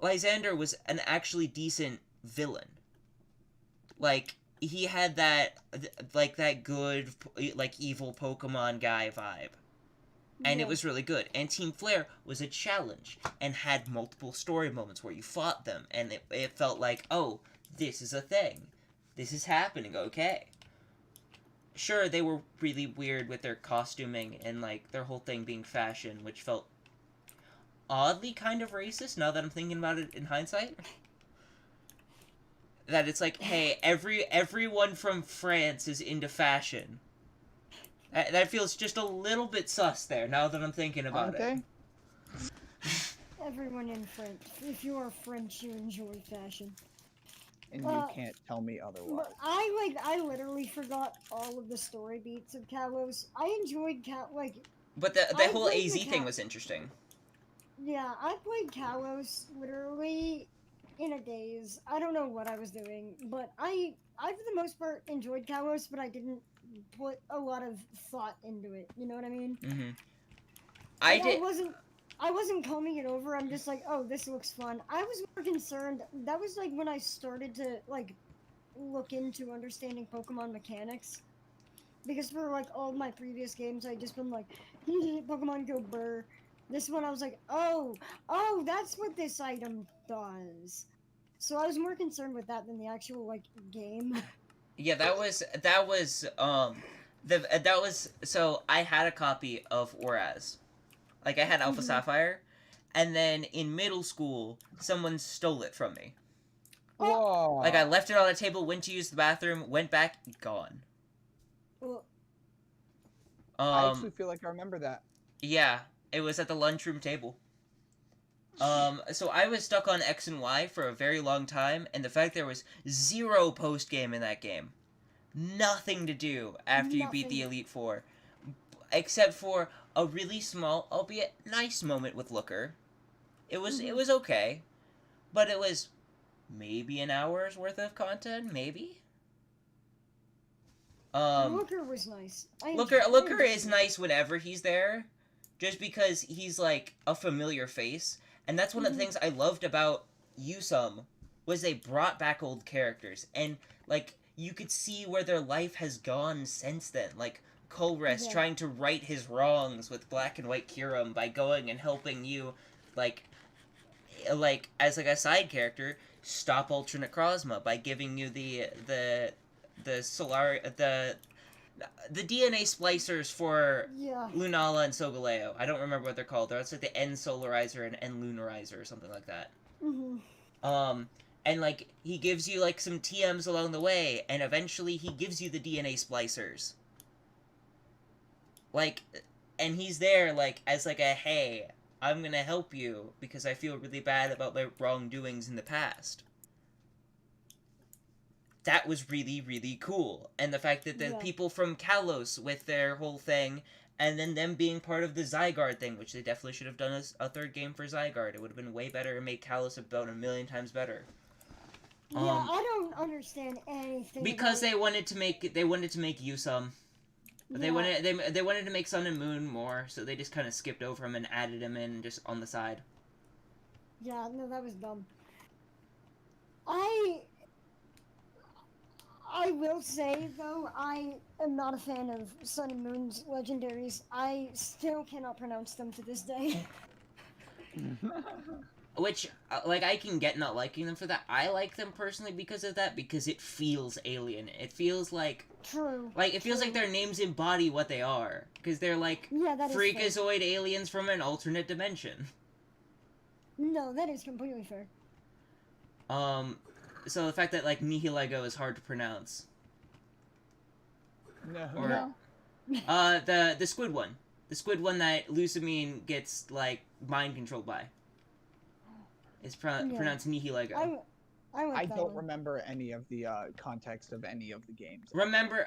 Lysander was an actually decent villain. Like, he had that, like, that good, like, evil Pokemon guy vibe. And Yeah. it was really good. And Team Flare was a challenge and had multiple story moments where you fought them. And it felt like, oh, this is a thing. This is happening, okay. Sure, they were really weird with their costuming and, like, their whole thing being fashion, which felt oddly kind of racist now that I'm thinking about it in hindsight. That it's like, hey, everyone from France is into fashion. That feels just a little bit sus there, now that I'm thinking about it. Everyone in French. If you are French, you enjoy fashion. And you can't tell me otherwise. I literally forgot all of the story beats of Kalos. I enjoyed But the whole AZ thing was interesting. Yeah, I played Kalos literally in a daze. I don't know what I was doing, but I for the most part enjoyed Kalos, but I didn't put a lot of thought into it. You know what I mean? Mm-hmm. I wasn't combing it over. I'm just like, oh, this looks fun. I was more concerned. That was like when I started to like look into understanding Pokemon mechanics, because for like all my previous games, I just been like, Pokemon Go Burr. This one, I was like, oh, that's what this item does. So I was more concerned with that than the actual like game. Yeah, that was so I had a copy of Oraz. Like, I had Alpha Sapphire, and then in middle school, someone stole it from me. Whoa. Like, I left it on the table, went to use the bathroom, went back, gone. I actually feel like I remember that. Yeah, it was at the lunchroom table. So I was stuck on X and Y for a very long time, and the fact there was 0 post-game in that game. Nothing to do after you beat the Elite Four. Except for a really small, albeit nice moment with Looker. It was okay. But it was maybe an hour's worth of content, maybe? Looker was nice. Looker is nice whenever he's there, just because he's like a familiar face, and that's one of the things I loved about Usum, was they brought back old characters, and like you could see where their life has gone since then. Like Colress trying to right his wrongs with Black and White Kyurem by going and helping you, like as like a side character, stop alternate Krozma by giving you the DNA splicers for Lunala and Solgaleo. I don't remember what they're called. It's like the N Solarizer and N Lunarizer or something like that. And like he gives you like some TMs along the way, and eventually he gives you the DNA splicers. Like, and he's there like as like a, hey, I'm gonna help you because I feel really bad about my wrongdoings in the past. That was really, really cool. And the fact that the people from Kalos with their whole thing, and then them being part of the Zygarde thing, which they definitely should have done a third game for Zygarde. It would have been way better and made Kalos about 1,000,000 times better. Yeah, I don't understand anything. Because they wanted to make Usum. They wanted to make Sun and Moon more, so they just kind of skipped over him and added him in just on the side. Yeah, no, that was dumb. I will say, though, I am not a fan of Sun and Moon's legendaries. I still cannot pronounce them to this day. Which, like, I can get not liking them for that. I like them personally because of that, because it feels alien. It feels like... True. Like, it feels like their names embody what they are. Because they're, like, freakazoid aliens from an alternate dimension. No, that is completely fair. So the fact that, like, Nihilego is hard to pronounce. No. The squid one. The squid one that Lucamine gets, like, mind controlled by. It's pronounced Nihilego. I don't remember any of the context of any of the games. Remember,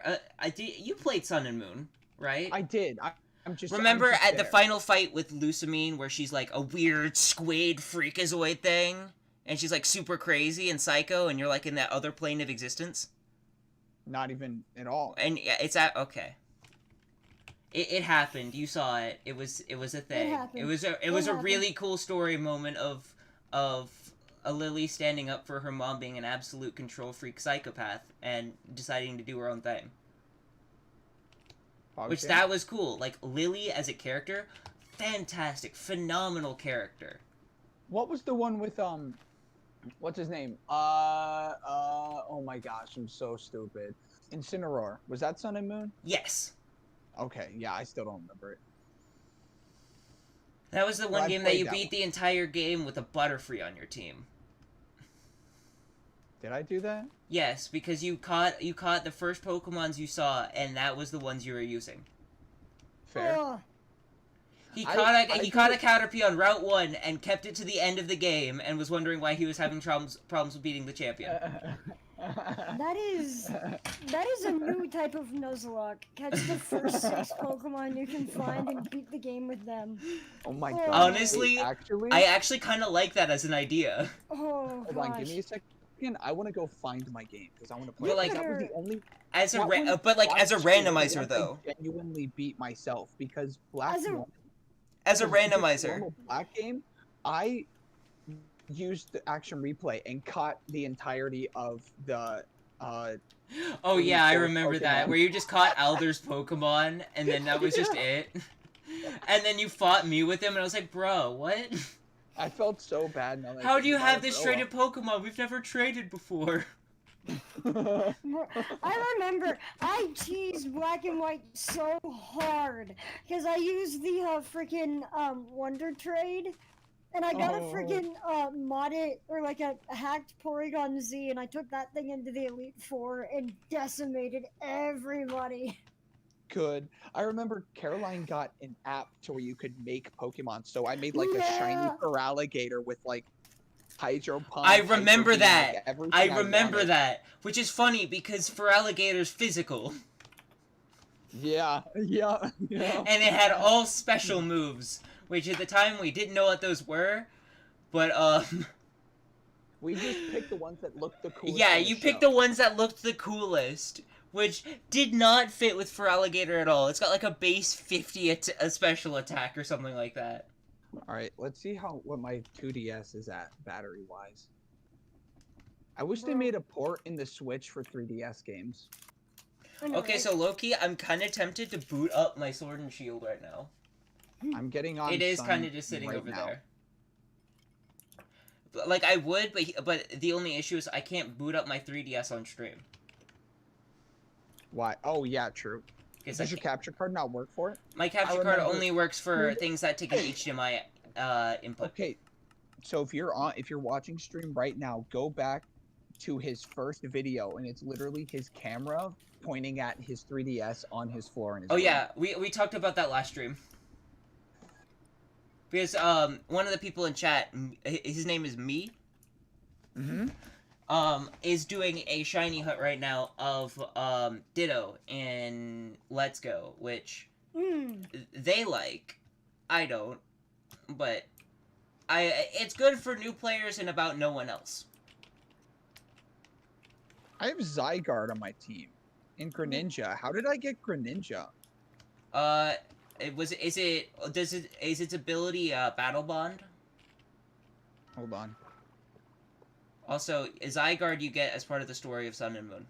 you played Sun and Moon, right? I did. I'm just at the final fight with Lucamine where she's like a weird squid freakazoid thing, and she's like super crazy and psycho, and you're like in that other plane of existence? Not even at all. And yeah, it's okay. It happened. You saw it. It was a thing. It was a really cool story moment of a Lily standing up for her mom being an absolute control freak psychopath and deciding to do her own thing. Which, that was cool. Like, Lily as a character, fantastic, phenomenal character. What was the one with, what's his name? Oh my gosh, I'm so stupid. Incineroar. Was that Sun and Moon? Yes. Okay, yeah, I still don't remember it. That was the one game that you beat the entire game with a Butterfree on your team. Did I do that? Yes, because you caught the first Pokemons you saw, and that was the ones you were using. Fair. He caught a Caterpie on Route 1 and kept it to the end of the game and was wondering why he was having problems with beating the champion. That is a new type of Nuzlocke. Catch the first 6 Pokemon you can find and beat the game with them. Oh my god. Honestly, I actually kind of like that as an idea. Oh, hold on, give me a second. I want to go find my game because I want to play. But, like, that was the only. As a randomizer though. I genuinely beat myself because as a randomizer. Black game, I used the action replay and caught the entirety of the. Oh yeah, I remember that where you just caught Alder's Pokemon and then that was just it. And then you fought me with him and I was like, bro, what? I felt so bad. How do you have this traded Pokemon? We've never traded before. I remember I teased Black and White so hard because I used the freaking Wonder Trade, and I got a freaking modded or like a hacked Porygon Z, and I took that thing into the Elite Four and decimated everybody. Good. I remember Caroline got an app to where you could make Pokemon, so I made like a shiny Feraligatr with like Hydro Pump. I remember that. Like, I remember that. Which is funny because Feraligator's physical. Yeah. And it had all special moves, which at the time we didn't know what those were, but we just picked the ones that looked the coolest. Yeah, you picked the ones that looked the coolest. Which did not fit with Feraligatr at all. It's got like a base 50 a special attack or something like that. Alright, let's see what my 2DS is at, battery-wise. I wish they made a port in the Switch for 3DS games. Okay, so low-key, I'm kind of tempted to boot up my Sword and Shield right now. I'm getting on. It is kind of just sitting over there. Like, I would, but the only issue is I can't boot up my 3DS on stream. Why? Oh, yeah, true. Does your capture card not work for it? My capture card only works for things that take an HDMI input. Okay, so if you're watching stream right now, go back to his first video, and it's literally his camera pointing at his 3DS on his floor in his room. Yeah, we talked about that last stream. Because one of the people in chat, his name is Me. Mm-hmm. Is doing a shiny hut right now of Ditto in Let's Go, which they like. I don't, but it's good for new players and about no one else. I have Zygarde on my team in Greninja. How did I get Greninja? Is its ability Battle Bond? Hold on. Also, Zygarde you get as part of the story of Sun and Moon.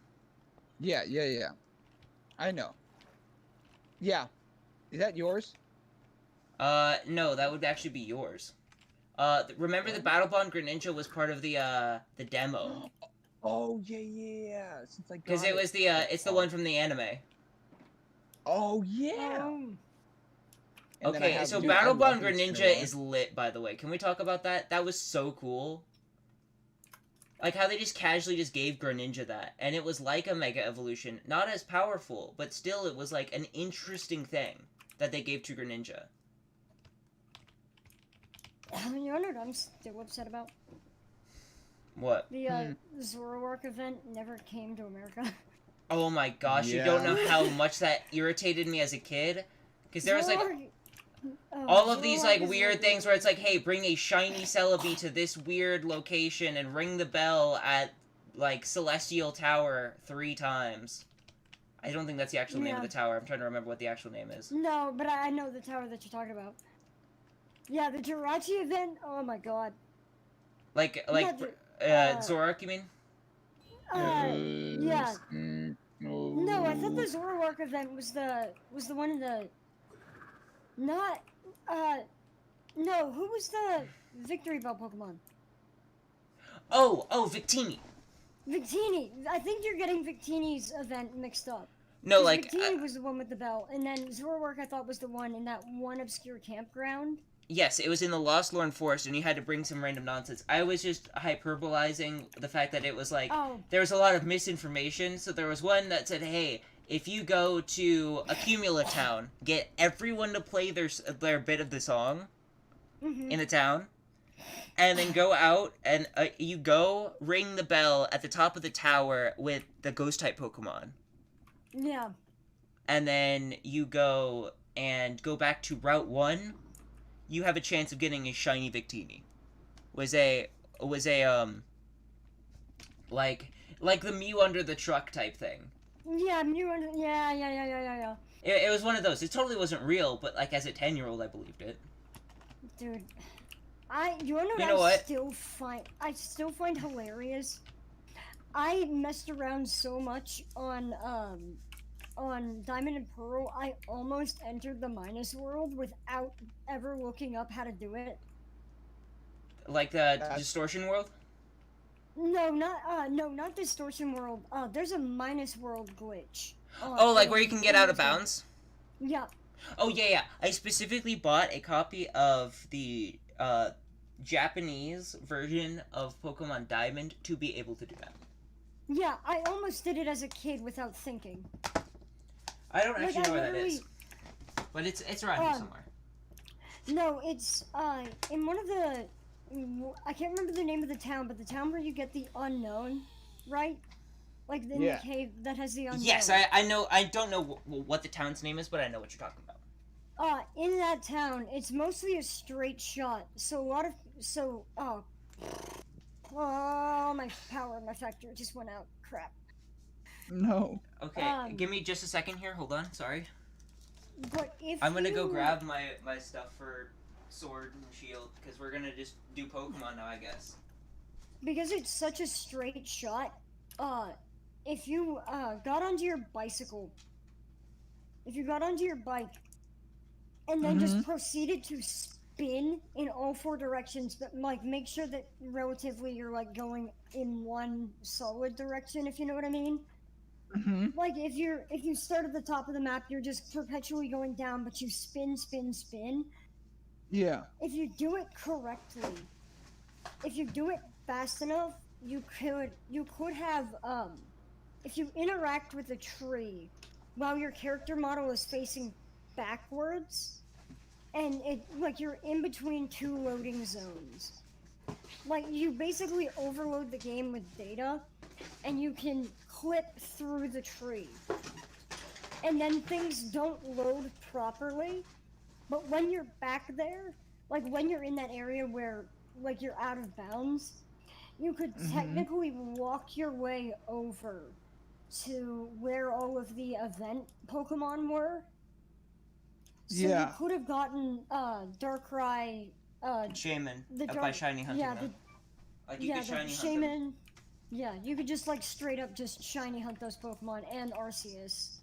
Yeah. I know. Yeah. Is that yours? No, that would actually be yours. Remember the Battle Bond Greninja was part of the demo. Oh, yeah. Since I got Because it was it's the one from the anime. Oh, yeah. Okay, so Battle Bond Greninja is lit, by the way. Can we talk about that? That was so cool. Like how they just casually just gave Greninja that. And it was like a Mega Evolution. Not as powerful, but still it was like an interesting thing that they gave to Greninja. You know what I'm still upset about? What? The Zoroark event never came to America. Oh my gosh, you don't know how much that irritated me as a kid? Because there was like all of these like weird things where it's like, hey, bring a shiny Celebi to this weird location and ring the bell at like Celestial Tower 3 times. I don't think that's the actual name of the tower. I'm trying to remember what the actual name is. No, but I know the tower that you're talking about. Yeah, the Jirachi event. Oh my god. Like Zoroark, you mean? Yeah. No, I thought the Zoroark event was the one in the. Not. No, who was the Victory Bell Pokemon? Oh, Victini. Victini. I think you're getting Victini's event mixed up. No, like Victini was the one with the bell, and then Zoroark I thought was the one in that one obscure campground. yes, it was in the Lost Lorn Forest, and you had to bring some random nonsense. I was just hyperbolizing the fact that it was like there was a lot of misinformation. So there was one that said, "Hey, if you go to Accumula Town, get everyone to play their bit of the song in the town, and then go out and you go ring the bell at the top of the tower with the Ghost type Pokemon." Yeah. And then you go back to Route 1, you have a chance of getting a shiny Victini. Was a like the Mew under the truck type thing. Yeah, Mew under yeah. It was one of those. It totally wasn't real, but like as a 10-year-old I believed it. Dude. You wanna know what I still find hilarious? I messed around so much on Diamond and Pearl, I almost entered the Minus World without ever looking up how to do it. Like the Distortion World? No, not Distortion World. There's a Minus World glitch. Like where you can get out of bounds? Yeah. Oh, yeah. I specifically bought a copy of the Japanese version of Pokemon Diamond to be able to do that. Yeah, I almost did it as a kid without thinking. I don't actually know where that is. But it's around here somewhere. No, it's in one of the I can't remember the name of the town, but the town where you get the unknown, right? Like in the cave that has the unknown. Yes, I know. I don't know what the town's name is, but I know what you're talking about. In that town, it's mostly a straight shot. So a lot of my power, my factor just went out. Crap. No. Okay, give me just a second here. Hold on. Sorry. But if I'm gonna go grab my stuff for sword and shield because we're gonna just do Pokemon now, I guess. Because it's such a straight shot. If you got onto your bicycle, if you got onto your bike, and then just proceeded to spin in all four directions, but like make sure that relatively you're like going in one solid direction, if you know what I mean. Like if you start at the top of the map, you're just perpetually going down, but you spin. Yeah. If you do it correctly, if you do it fast enough, you could have if you interact with a tree while your character model is facing backwards, and it like you're in between two loading zones. Like you basically overload the game with data, and you can clip through the tree. And then things don't load properly, but when you're back there, like when you're in that area where like you're out of bounds, you could technically walk your way over to where all of the event Pokemon were. So you could have gotten Darkrai Shaman by shiny hunting them. You could shiny hunt them. Yeah, you could just like straight up just shiny hunt those Pokemon and Arceus.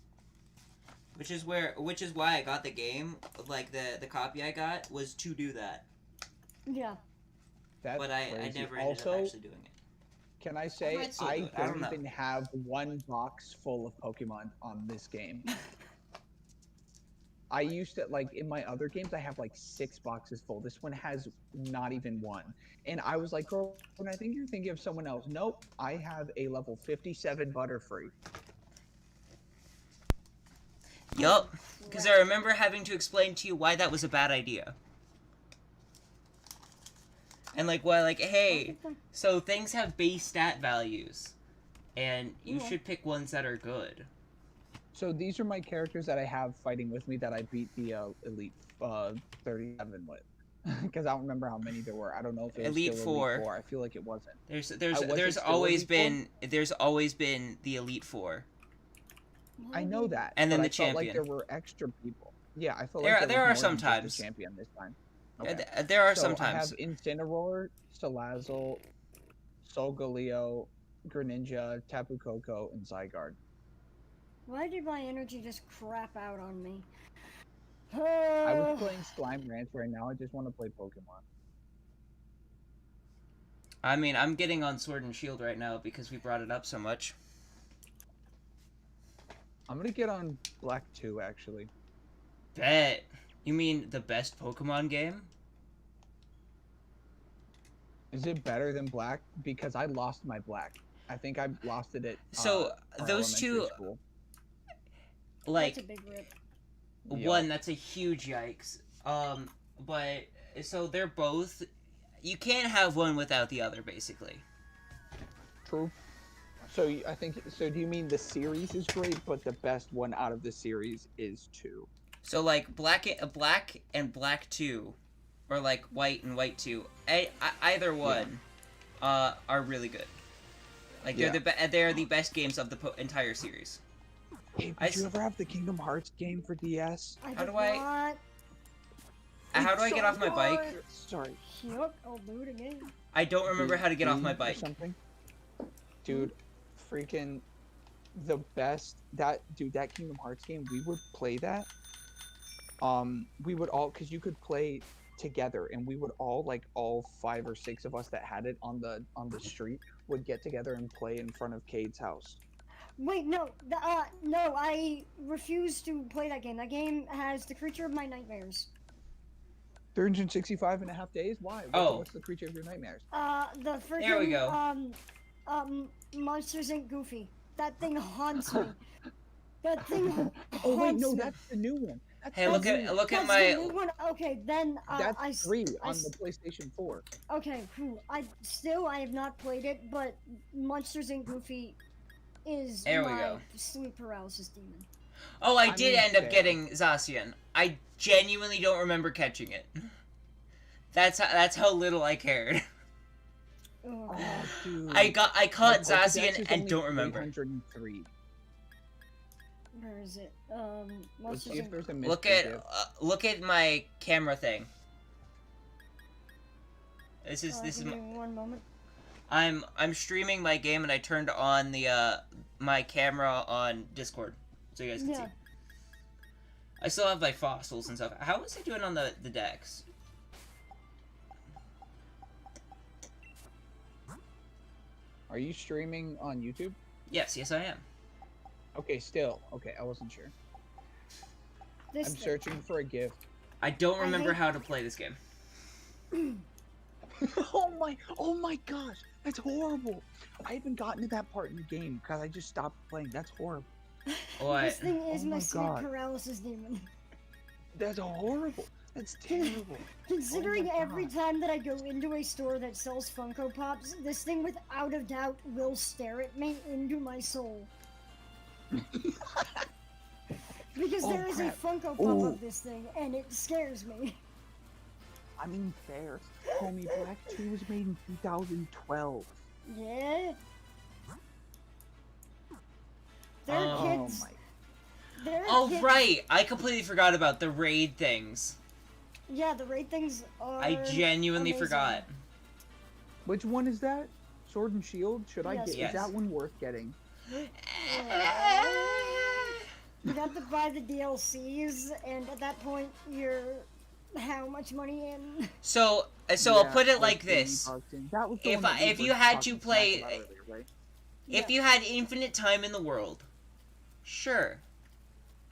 Which is why I got the game. Like the copy I got was to do that. Yeah. But I never ended up actually doing it. Can I say I don't even have one box full of Pokemon on this game. I used to, like, in my other games, I have, like, 6 boxes full. This one has not even one. And I was like, girl, I think you're thinking of someone else. Nope, I have a level 57 Butterfree. Yup, because I remember having to explain to you why that was a bad idea. And, like, why, like, hey, so things have base stat values. And you should pick ones that are good. So these are my characters that I have fighting with me that I beat the Elite 37 with. Because I don't remember how many there were. I don't know if it was Elite still 4. Elite 4. I feel like it wasn't. There's always been the Elite 4. I know that. And then the champion. I felt like there were extra people. Yeah, I felt like there are sometimes the champion this time. Okay. There are So sometimes. I have Incineroar, Salazzle, Solgaleo, Greninja, Tapu Koko, and Zygarde. Why did my energy just crap out on me? I was playing Slime Ranch right now. I just want to play Pokemon. I mean, I'm getting on Sword and Shield right now because we brought it up so much. I'm gonna get on Black 2 actually. Bet. You mean the best Pokemon game? Is it better than Black? Because I lost my Black. I think I lost it at So our those two, elementary school. like, That's a big rip. one, that's a huge yikes. But so they're both. You can't have one without the other, basically. True. So I think so. Do you mean the series is great, but the best one out of the series is 2? So like Black and Black 2, or like White and White 2. Either one, are really good. Like they're the best games of the entire series. Hey, did you ever have the Kingdom Hearts game for DS? How do I get off my bike? Sorry. Yup, I'll do it again. I don't remember how to get off my bike. Something. Dude, freaking the best. That Kingdom Hearts game, we would play that. We would all, because you could play together, and we would all, like, all 5 or 6 of us that had it on the street would get together and play in front of Cade's house. Wait, no, no, I refuse to play that game. That game has the creature of my nightmares. 365 and a half days? Why? What's the creature of your nightmares? The freaking, There we go. Monsters Inc. Goofy. That thing haunts me. That thing haunts Oh wait, no, me. that's the new one. Hey, look at That's my. the new one. Okay, then That's 3 on the PlayStation 4. Okay, I have not played it, but Monsters Inc. Goofy is There we my go. sleep paralysis demon. Oh, I did mean, end up fair. getting Zacian. I genuinely don't remember catching it. That's how little I cared. Oh, Oh, dude. I caught My Pokédex Zacian is and only don't remember. 303. where is it? Let's Monsters see if Inc. there's a Look at my camera thing. This is Give me one moment. I'm streaming my game and I turned on the my camera on Discord so you guys can see. I still have my fossils and stuff. How is it doing on the decks? Are you streaming on YouTube? Yes, I am. Okay, still. Okay, I wasn't sure. This I'm thing. searching for a gift. I don't I remember hate- how to play this game. Oh my gosh, that's horrible. I haven't gotten to that part in the game because I just stopped playing. That's horrible. What? This thing is Oh my my sleep God. paralysis demon. That's horrible. That's terrible. Considering Oh my every God. time that I go into a store that sells Funko Pops, this thing without a doubt will stare at me into my soul. Because Oh, there is crap. a Funko Pop Ooh. of this thing, and it scares me. I mean, fair. Homie, Black 2 was made in 2012. Yeah? There are Oh kids. my. There are Oh kids. right, I completely forgot about the raid things. Yeah, the raid things are. I genuinely amazing. forgot. Which one is that? Sword and Shield? Should I Yes. get? Yes. Is that one worth getting? You have to buy the DLCs, and at that point, you're how much money in? So I'll Yeah, put it like like 80 this: bucks in. That was the If one that we if were you had talking to play- smack about earlier, right? if Yeah. you had infinite time in the world, sure,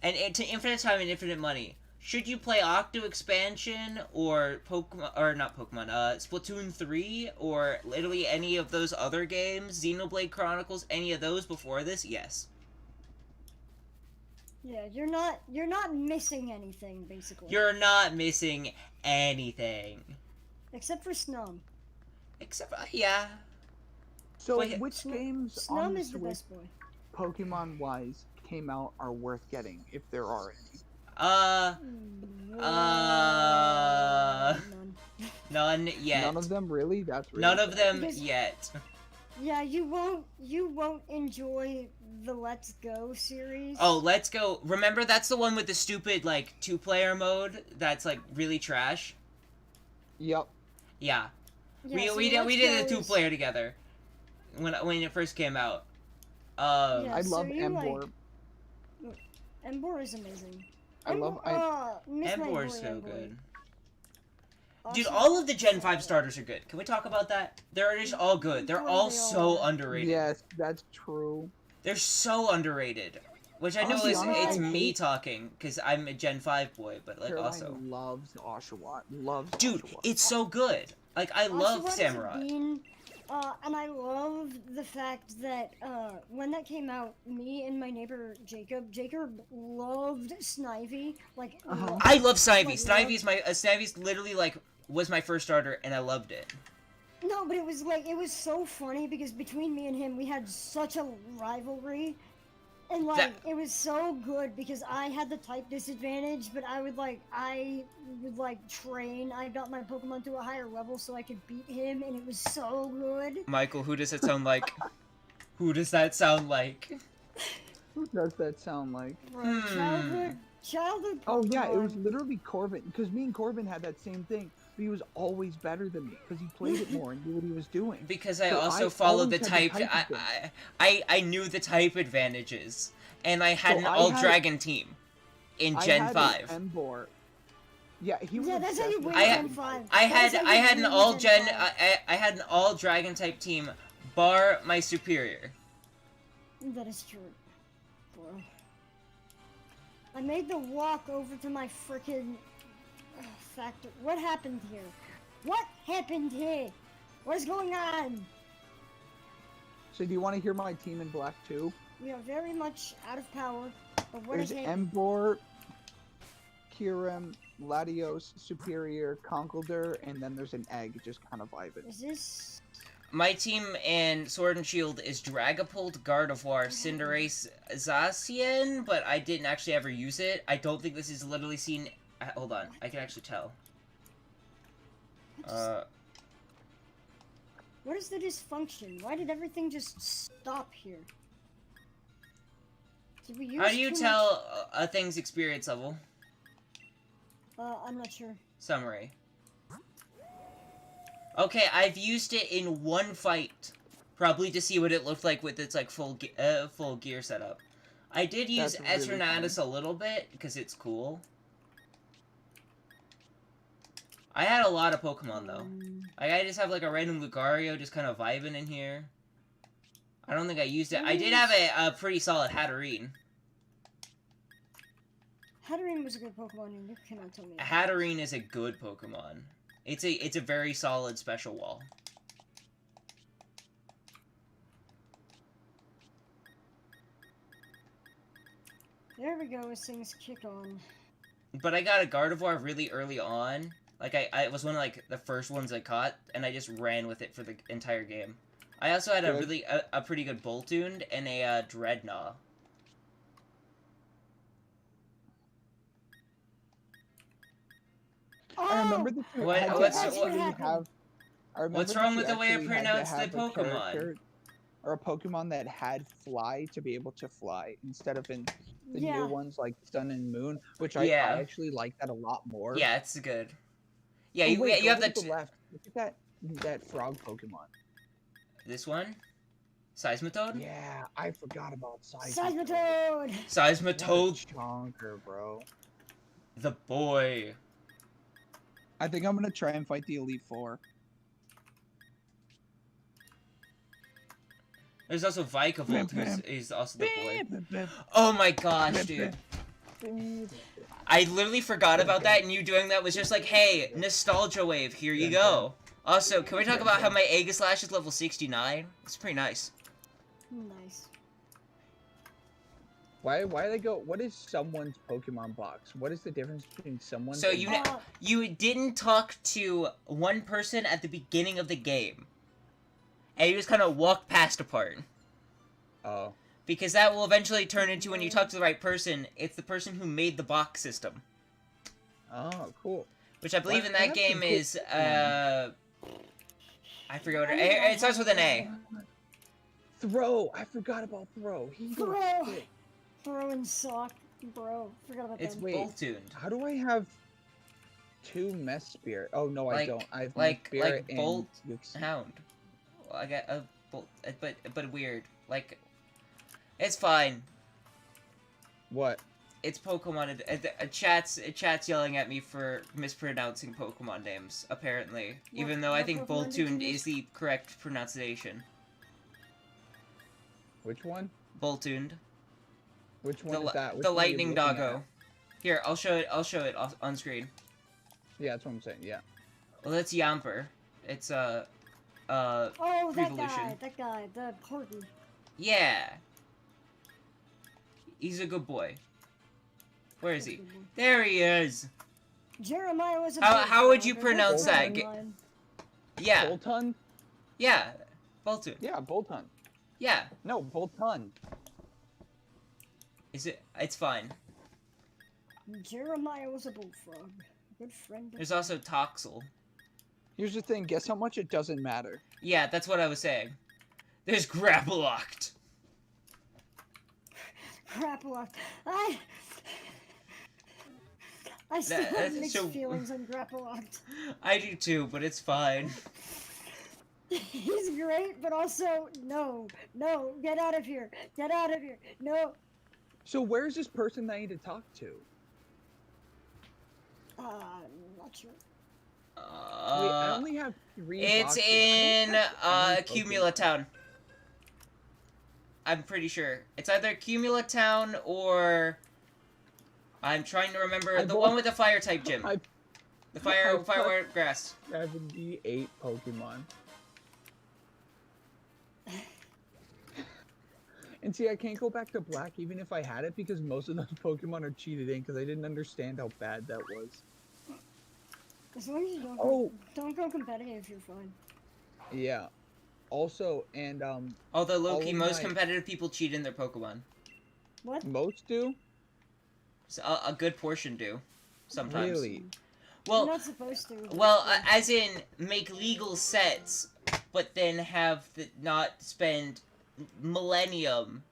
and to infinite time and infinite money, should you play Octo Expansion or Pokemon or not Pokemon, Splatoon 3 or literally any of those other games, Xenoblade Chronicles, any of those before this? Yes. Yeah, you're not missing anything basically. You're not missing anything. Except for Snum. Except, yeah. So, Wait, which games Snum on the is the Switch, best boy. Pokemon-wise, came out are worth getting, if there are any? None. None yet. None of them, really? That's really None of sad. them Because- yet. Yeah, you won't enjoy the Let's Go series. Oh, Let's Go. Remember, that's the one with the stupid, like, 2-player mode that's, like, really trash? Yep. Yeah. Yeah, so we let's did go the is- 2-player together when it first came out. Yeah, I so love you, Embor. Embor is amazing. I love. I Miss my Embor's boy so Embor. good. Dude, Awesome. all of the Gen 5 starters are good. Can we talk about that? They're just all good. They're Boy, all they so all are. underrated. yes, that's true. They're so underrated. Which I know Honestly, is honestly, it's I me hate- talking, because I'm a Gen 5 boy, but like Caroline also. loves Oshawott. Loves Dude, Oshawott. it's so good. Like, I love Oshawott is a Samurai. bean, and I love the fact that when that came out, me and my neighbor Jacob loved Snivy. Like, Uh-huh. I love Snivy. Like, Snivy's literally like was my first starter, and I loved it. no, but it was so funny because between me and him, we had such a rivalry. And like it was so good because I had the type disadvantage, but I would train. I got my Pokemon to a higher level so I could beat him, and it was so good. Michael, who does it sound like? Who does that sound like? Who does that sound like? Bro, childhood. Oh yeah, it was Pokemon. literally Corbin. Because me and Corbin had that same thing. But he was always better than me because he played it more and knew what he was doing. Because I So also I followed the always type. had the type thing. I knew the type advantages, and I had So an I all had- dragon team in I Gen had 5. an Embor. Yeah, he was. Yeah, that's how you obsessed win with Gen Gen 5. I That's had how you an win all Gen Gen 5. I had an all dragon type team, bar my superior. That is true, bro. I made the walk over to my frickin' factory. What happened here? What happened here? What's going on? So do you want to hear my team in black too? We are very much out of power, but what There's is happening? Embor, Kyurem, Latios, Superior, Conkeldurr, and then there's an egg just kind of vibing. Is this... My team in Sword and Shield is Dragapult, Gardevoir, Cinderace, Zacian, but I didn't actually ever use it. I don't think this is literally seen. Hold on, I can actually tell. What is the dysfunction? Why did everything just stop here? Did we use How do you too tell a thing's experience level? much- I'm not sure. Summary. Okay, I've used it in one fight, probably to see what it looked like with its like full gear setup. I did use That's really Eternatus a little bit because it's cool. I had a lot of Pokemon though. I just have like a random Lucario just kind of vibing in here. I don't think I used it. I did have a pretty solid Hatterene. Hatterene was a good Pokemon, and you cannot tell me. Hatterene is a good Pokemon. It's a very solid special wall. There we go, as things kick on. But I got a Gardevoir really early on. Like, I was one of, like, the first ones I caught, and I just ran with it for the entire game. I also had Good. a pretty good Boltund and a Dreadnought. I remember that you What- had to what's- actually what- have. I remember What's that wrong you with the way I actually had to pronounced the have a Pokemon? character or a Pokemon that had fly to be able to fly instead of in the Yeah. new ones like Sun and Moon, which Yeah. I actually like that a lot more. Yeah, it's good. Yeah, Oh, you, wait, you go have over to the... the left. Look at that frog Pokemon. This one? Seismitoad? Yeah, I forgot about Seismitoad! Seismitoad, Chonker, bro. the boy. I think I'm gonna try and fight the Elite Four. There's also Vikavolt, who's also the boy. Oh my gosh, dude. I literally forgot about that, and you doing that was just like, hey, nostalgia wave, here you go. Also, can we talk about how my Aegislash is level 69? It's pretty nice. Nice. Why they go? What is someone's Pokemon box? What is the difference between someone's? So and you box? you didn't talk to one person at the beginning of the game. And you just kind of walk past a part. Oh. Because that will eventually turn into, when you talk to the right person, it's the person who made the box system. Oh, cool. Which I believe What- in that what game happened to is, I forget what it starts with an A. Throw. I forgot about Throw. He Throw. was sick. Throwing sock, bro. Forgot about It's that. Wait. Boltund. How do I have? 2 mess spirit. Oh no, I Like- don't. I have like mess spirit and bolt Yuki. Hound. Well, I got a bolt, but weird. Like, it's fine. What? It's Pokemon. Chat's yelling at me for mispronouncing Pokemon names. Apparently, even though I what think Pokemon did you Boltund miss? is the correct pronunciation. Which one? Boltund. Which one is that? Which The one are you lightning looking at? doggo. Here, I'll show it on screen. Yeah, that's what I'm saying. Yeah. Well, that's Yamper. It's Oh, that Revolution. guy, the Porky. Yeah. He's a good boy. Where is he? There he is. Jeremiah was a How would you bullfrog, pronounce that's that? not mine. Yeah. Boltun? Yeah. Boltund. Yeah, Boltun. Yeah. No, Boltun. Is it? It's fine. Jeremiah was a bullfrog. Good friend. There's also Toxel. Here's the thing. Guess how much it doesn't matter. Yeah, that's what I was saying. There's Grapplocked. Grappllock. I still That- have that's mixed so- feelings on Grappllocked. I do too, but it's fine. He's great, but also no, get out of here, no. So where's this person that I need to talk to? Not sure. Wait, I only have 3 It's boxes. I in don't have any Cumula Pokemon. Town. I'm pretty sure it's either Cumula Town or I'm trying to remember I the bought- one with the fire type gym. I The fire I bought- fire grass. 78 Pokemon. And see, I can't go back to black even if I had it because most of those Pokemon are cheated in because I didn't understand how bad that was. As long as you don't, Oh. don't go competitive, you're fine. Yeah. Also, and Although All Loki, of most my- competitive people cheat in their Pokemon. What? most do. So a good portion do, sometimes. Really? You're Well, not supposed to. but well, it's fine. as in make legal sets, but then have not spend millennium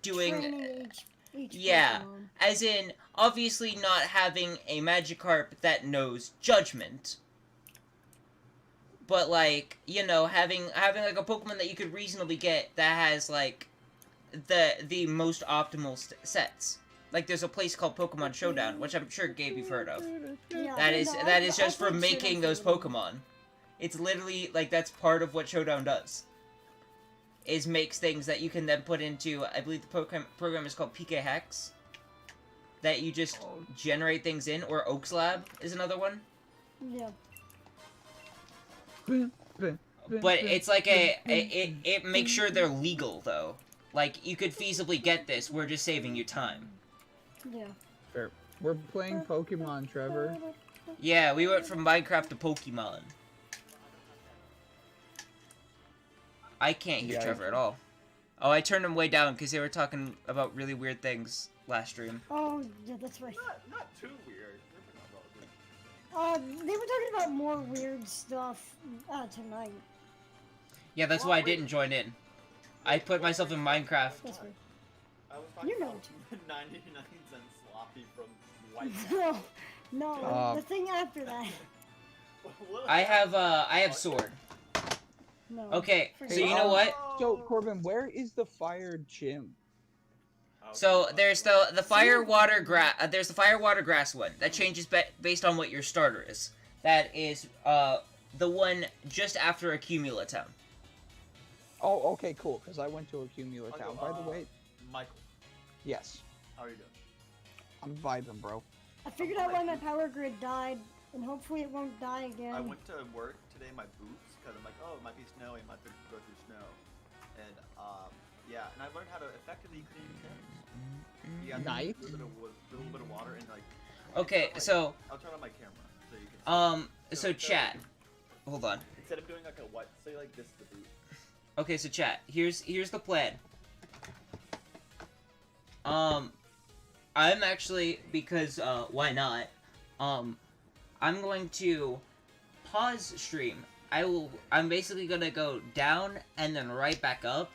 doing. Training each Yeah. Pokemon. As in, obviously not having a Magikarp that knows Judgment. But, like, you know, having like, a Pokemon that you could reasonably get that has, like, the most optimal sets. Like, there's a place called Pokemon Showdown, which I'm sure, Gabe, you've heard of. Yeah, That is no, just for played making Showdown those for a little bit. Pokemon. It's literally, like, that's part of what Showdown does. Is makes things that you can then put into, I believe the program is called PK Hex. That you just generate things in, or Oaks Lab is another one. Yeah. But it's like it makes sure they're legal, though. Like, you could feasibly get this, we're just saving you time. Yeah. Fair. We're playing Pokemon, Trevor. Yeah, we went from Minecraft to Pokemon. I can't hear Yeah. Trevor at all. Oh, I turned him way down because they were talking about really weird things last stream. Oh, yeah, that's right. Not too weird. We're talking about They were talking about more weird stuff tonight. Yeah, that's why I didn't join in. I put myself in Minecraft. That's weird. I was talking You know about 99 cent sloppy from White. No, the thing after that. I have sword. No. Okay, so forget you it. know what? So, Corbin, where is the fire gym? So there's the fire water grass. There's the fire water grass one that changes based on what your starter is. That is the one just after a Cumula Town. Oh, okay, cool. Because I went to a Cumula Town. By the way, Michael, yes, how are you doing? I'm vibing, bro. I figured out why my power grid died, and hopefully it won't die again. I went to work today in my boots because I'm like, oh, it might be snowy, I might have to go through snow. And, yeah, and I learned how to effectively clean things. Yeah, Nice. a little bit of water and, like... Okay, like, so I'll turn on my camera so you can see. so chat. Hold on. Instead of doing, like, a what? Say, like, this is the boot. Okay, so chat. Here's the plan. I'm actually, because why not? I'm going to pause stream. I'm basically gonna go down and then right back up.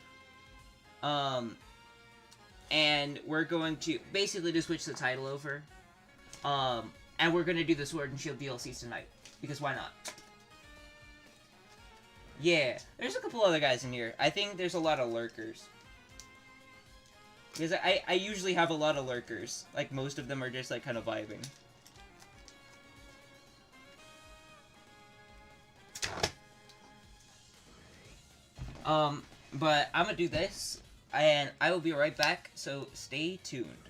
And we're going to basically just switch the title over. And we're gonna do the Sword and Shield DLCs tonight. Because why not? Yeah, there's a couple other guys in here. I think there's a lot of lurkers. Because I usually have a lot of lurkers. Like, most of them are just, like, kind of vibing. But I'm gonna do this, and I will be right back, so stay tuned.